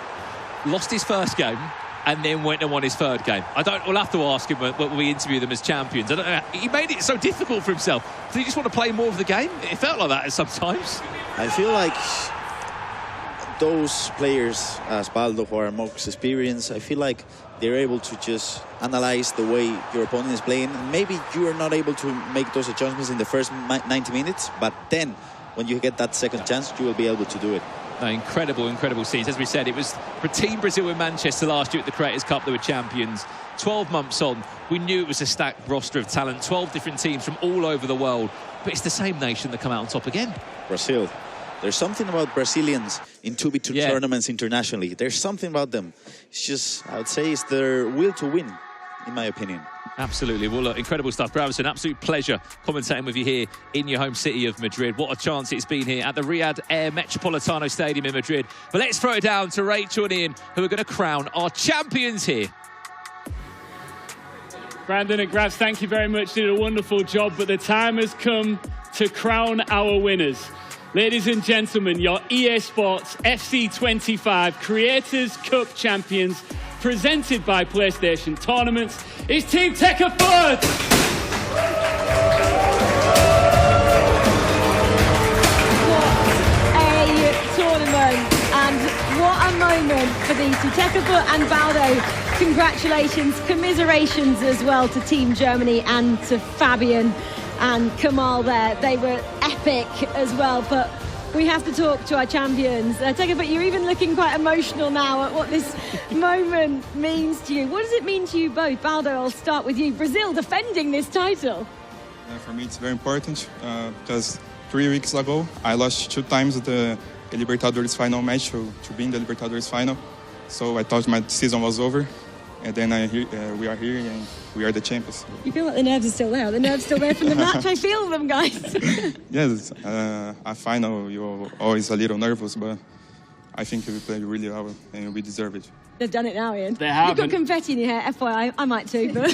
lost his first game and then went and won his 3rd game. We'll have to ask him when we interview them as champions. I don't know, he made it so difficult for himself. Did he just want to play more of the game? It felt like that sometimes. I feel like those players, as Baldo, who are most experienced, I feel like they're able to just analyze the way your opponent is playing. And maybe you are not able to make those adjustments in the first 90 minutes, but then when you get that second chance, you will be able to do it. Incredible scenes. As we said, it was for Team Brazil in Manchester last year at the Creators Cup. They were champions. 12 months on, we knew it was a stacked roster of talent. 12 different teams from all over the world. But it's the same nation that come out on top again. Brazil. There's something about Brazilians in 2v2 tournaments internationally. There's something about them. It's just, I would say, it's their will to win, in my opinion. Absolutely. Well, look, incredible stuff. Gravison, absolute pleasure commentating with you here in your home city of Madrid. What a chance it's been here at the Riyadh Air Metropolitano Stadium in Madrid. But let's throw it down to Rachel and Ian, who are going to crown our champions here. Brandon and Gravs, thank you very much. Did a wonderful job, but the time has come to crown our winners. Ladies and gentlemen, your EA Sports FC 25 Creators Cup champions, presented by PlayStation Tournaments, is Team Tekkerfoot! What a tournament, and what a moment for these to Tekafut and Baldo. Congratulations, commiserations as well to Team Germany and to Fabian and Kamal there. They were epic as well, but we have to talk to our champions. Tekafut, you're even looking quite emotional now at what this moment means to you. What does it mean to you both? Baldo, I'll start with you. Brazil defending this title. For me, it's very important because 3 weeks ago, I lost 2 times the Libertadores final match to be in the Libertadores final. So I thought my season was over. And then we are here and we are the champions. You feel like the nerves are still there. The nerves still there from the match. I feel them, guys. Yes, a final, you're always a little nervous, but I think we played really well and we deserve it. They've done it now, Ian. They have. You've got confetti in your hair. FYI, I might too. But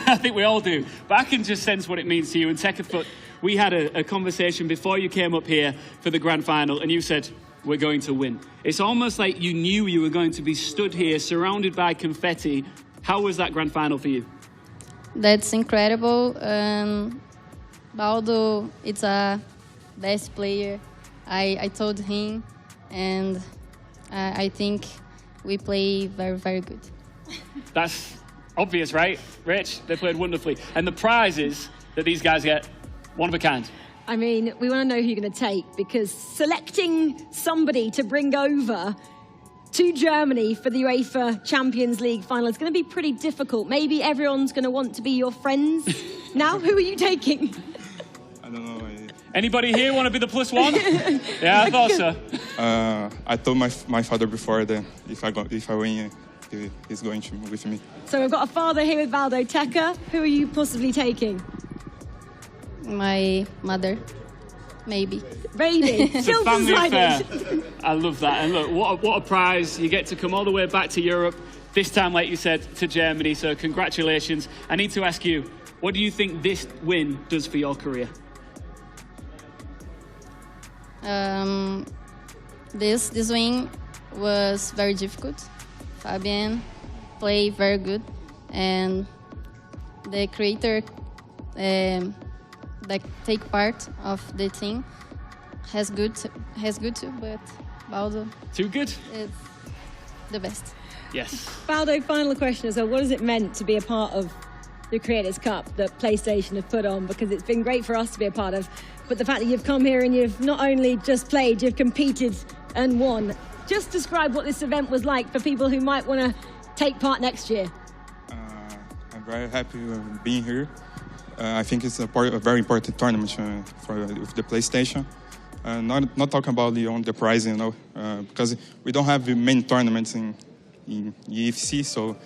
I think we all do. But I can just sense what it means to you. And Tekafut, we had a conversation before you came up here for the grand final, and you said, we're going to win. It's almost like you knew you were going to be stood here surrounded by confetti. How was that grand final for you? That's incredible. Baldo, it's a best player. I told him, and I think we play very, very good. That's obvious, right? Rich, they played wonderfully. And the prizes that these guys get, one of a kind. I mean, we want to know who you're going to take, because selecting somebody to bring over to Germany for the UEFA Champions League final is going to be pretty difficult. Maybe everyone's going to want to be your friends. Now, who are you taking? I don't know. Anybody here want to be the plus one? Yeah, I thought so. I told my father before that if I win, he's going to with me. So we've got a father here with Baldo. Teka, who are you possibly taking? My mother, maybe. Maybe. It's a family affair. I love that. And look, what a prize. You get to come all the way back to Europe, this time, like you said, to Germany. So congratulations. I need to ask you, what do you think this win does for your career? This win was very difficult. Fabian played very good, and the creator that take part of the team has good too, but Baldo too good. Is the best. Yes. Baldo, final question. So what has it meant to be a part of the Creators Cup that PlayStation have put on? Because it's been great for us to be a part of, but the fact that you've come here and you've not only just played, you've competed and won. Just describe what this event was like for people who might want to take part next year. I'm very happy being here. I think it's a very important tournament with the PlayStation. Not talking about the prize, because we don't have many tournaments in EFC, so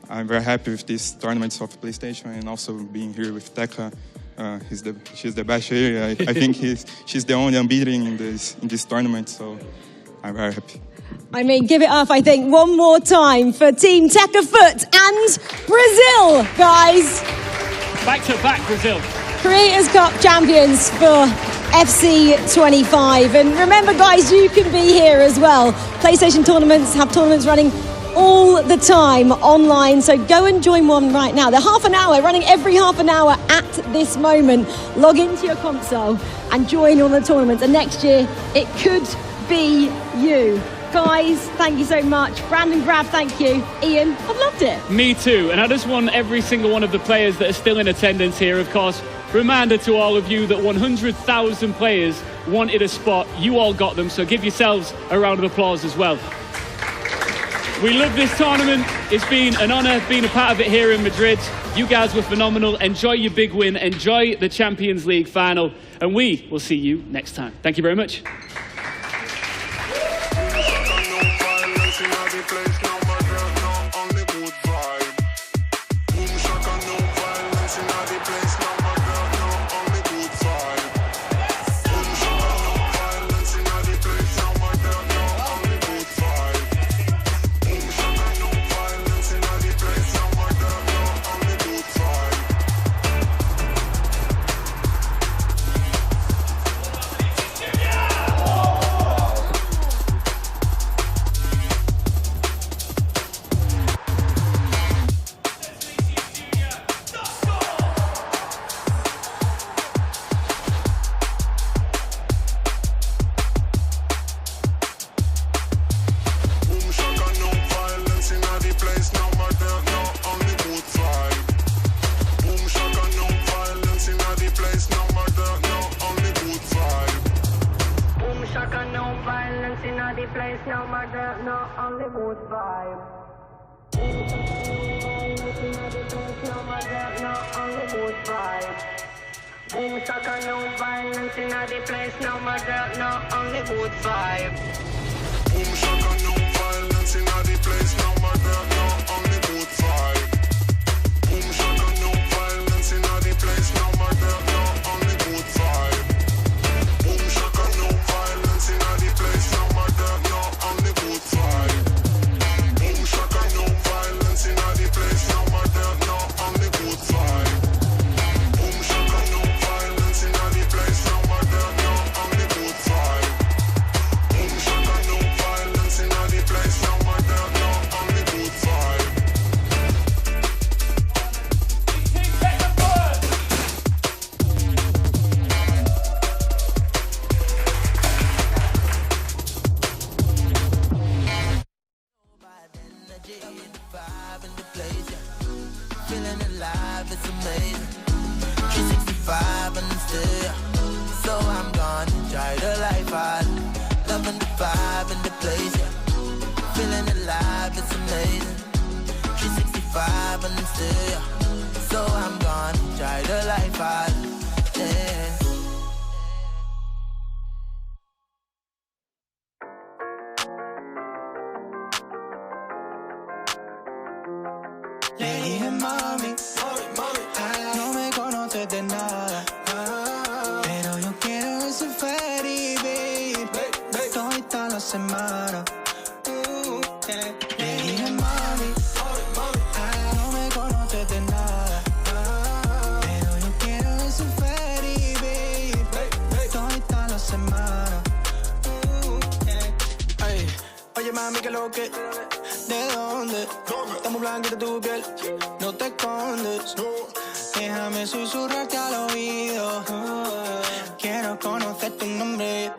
I'm very happy with these tournaments of PlayStation and also being here with Teka. She's the best here. I think she's the only unbeaten in this tournament, so I'm very happy. I mean, give it up, I think, one more time for Team Tekafut and Brazil, guys. Back to back, Brazil. Creators Cup champions for FC 25. And remember, guys, you can be here as well. PlayStation tournaments have tournaments running all the time online, so go and join one right now. They're half an hour, running every half an hour at this moment. Log into your console and join all the tournaments, and next year it could be you. Guys, thank you so much. Brandon, Grav, thank you. Ian, I've loved it. Me too. And I just want every single one of the players that are still in attendance here, of course, reminder to all of you that 100,000 players wanted a spot. You all got them, so give yourselves a round of applause as well. We love this tournament. It's been an honour being a part of it here in Madrid. You guys were phenomenal. Enjoy your big win. Enjoy the Champions League final. And we will see you next time. Thank you very much. no my girl, no only mood vibe. No my girl, no only mood vibe. Boom sucker, no violence in the place, no my girl, no only mood vibe. Boom shaka, no violence in the place, no my girl, no only good vibe. Boom shaka, no violence in the place, no my girl, no only good vibe. Boom shaka, no violence in the place, no my girl, no only good vibe. Boom shaka, no violence in the place, no my girl, no only good vibe. Boom shaka, no violence in the place, no my girl, no only good vibe. Boom shaka, no violence in the place, no my girl, no only good vibe. Feeling alive, it's amazing. 365 and I'm still here. So I'm gonna try the life hard. Loving the vibe and the place, yeah. Feeling alive, it's amazing. 365 and I'm still here. So I'm gonna try the life hard, yeah. Le dije mami, no me conoces de nada, pero yo quiero ese ferry, babe, toda la semana. Le dije mami, no me conoces de nada, pero yo quiero ese ferry, babe, toda la semana. Ay, oye mami, que lo que, ¿de dónde? Estamos blancos de tu piel, no te escondes. Déjame susurrarte al oído. Quiero conocer tu nombre.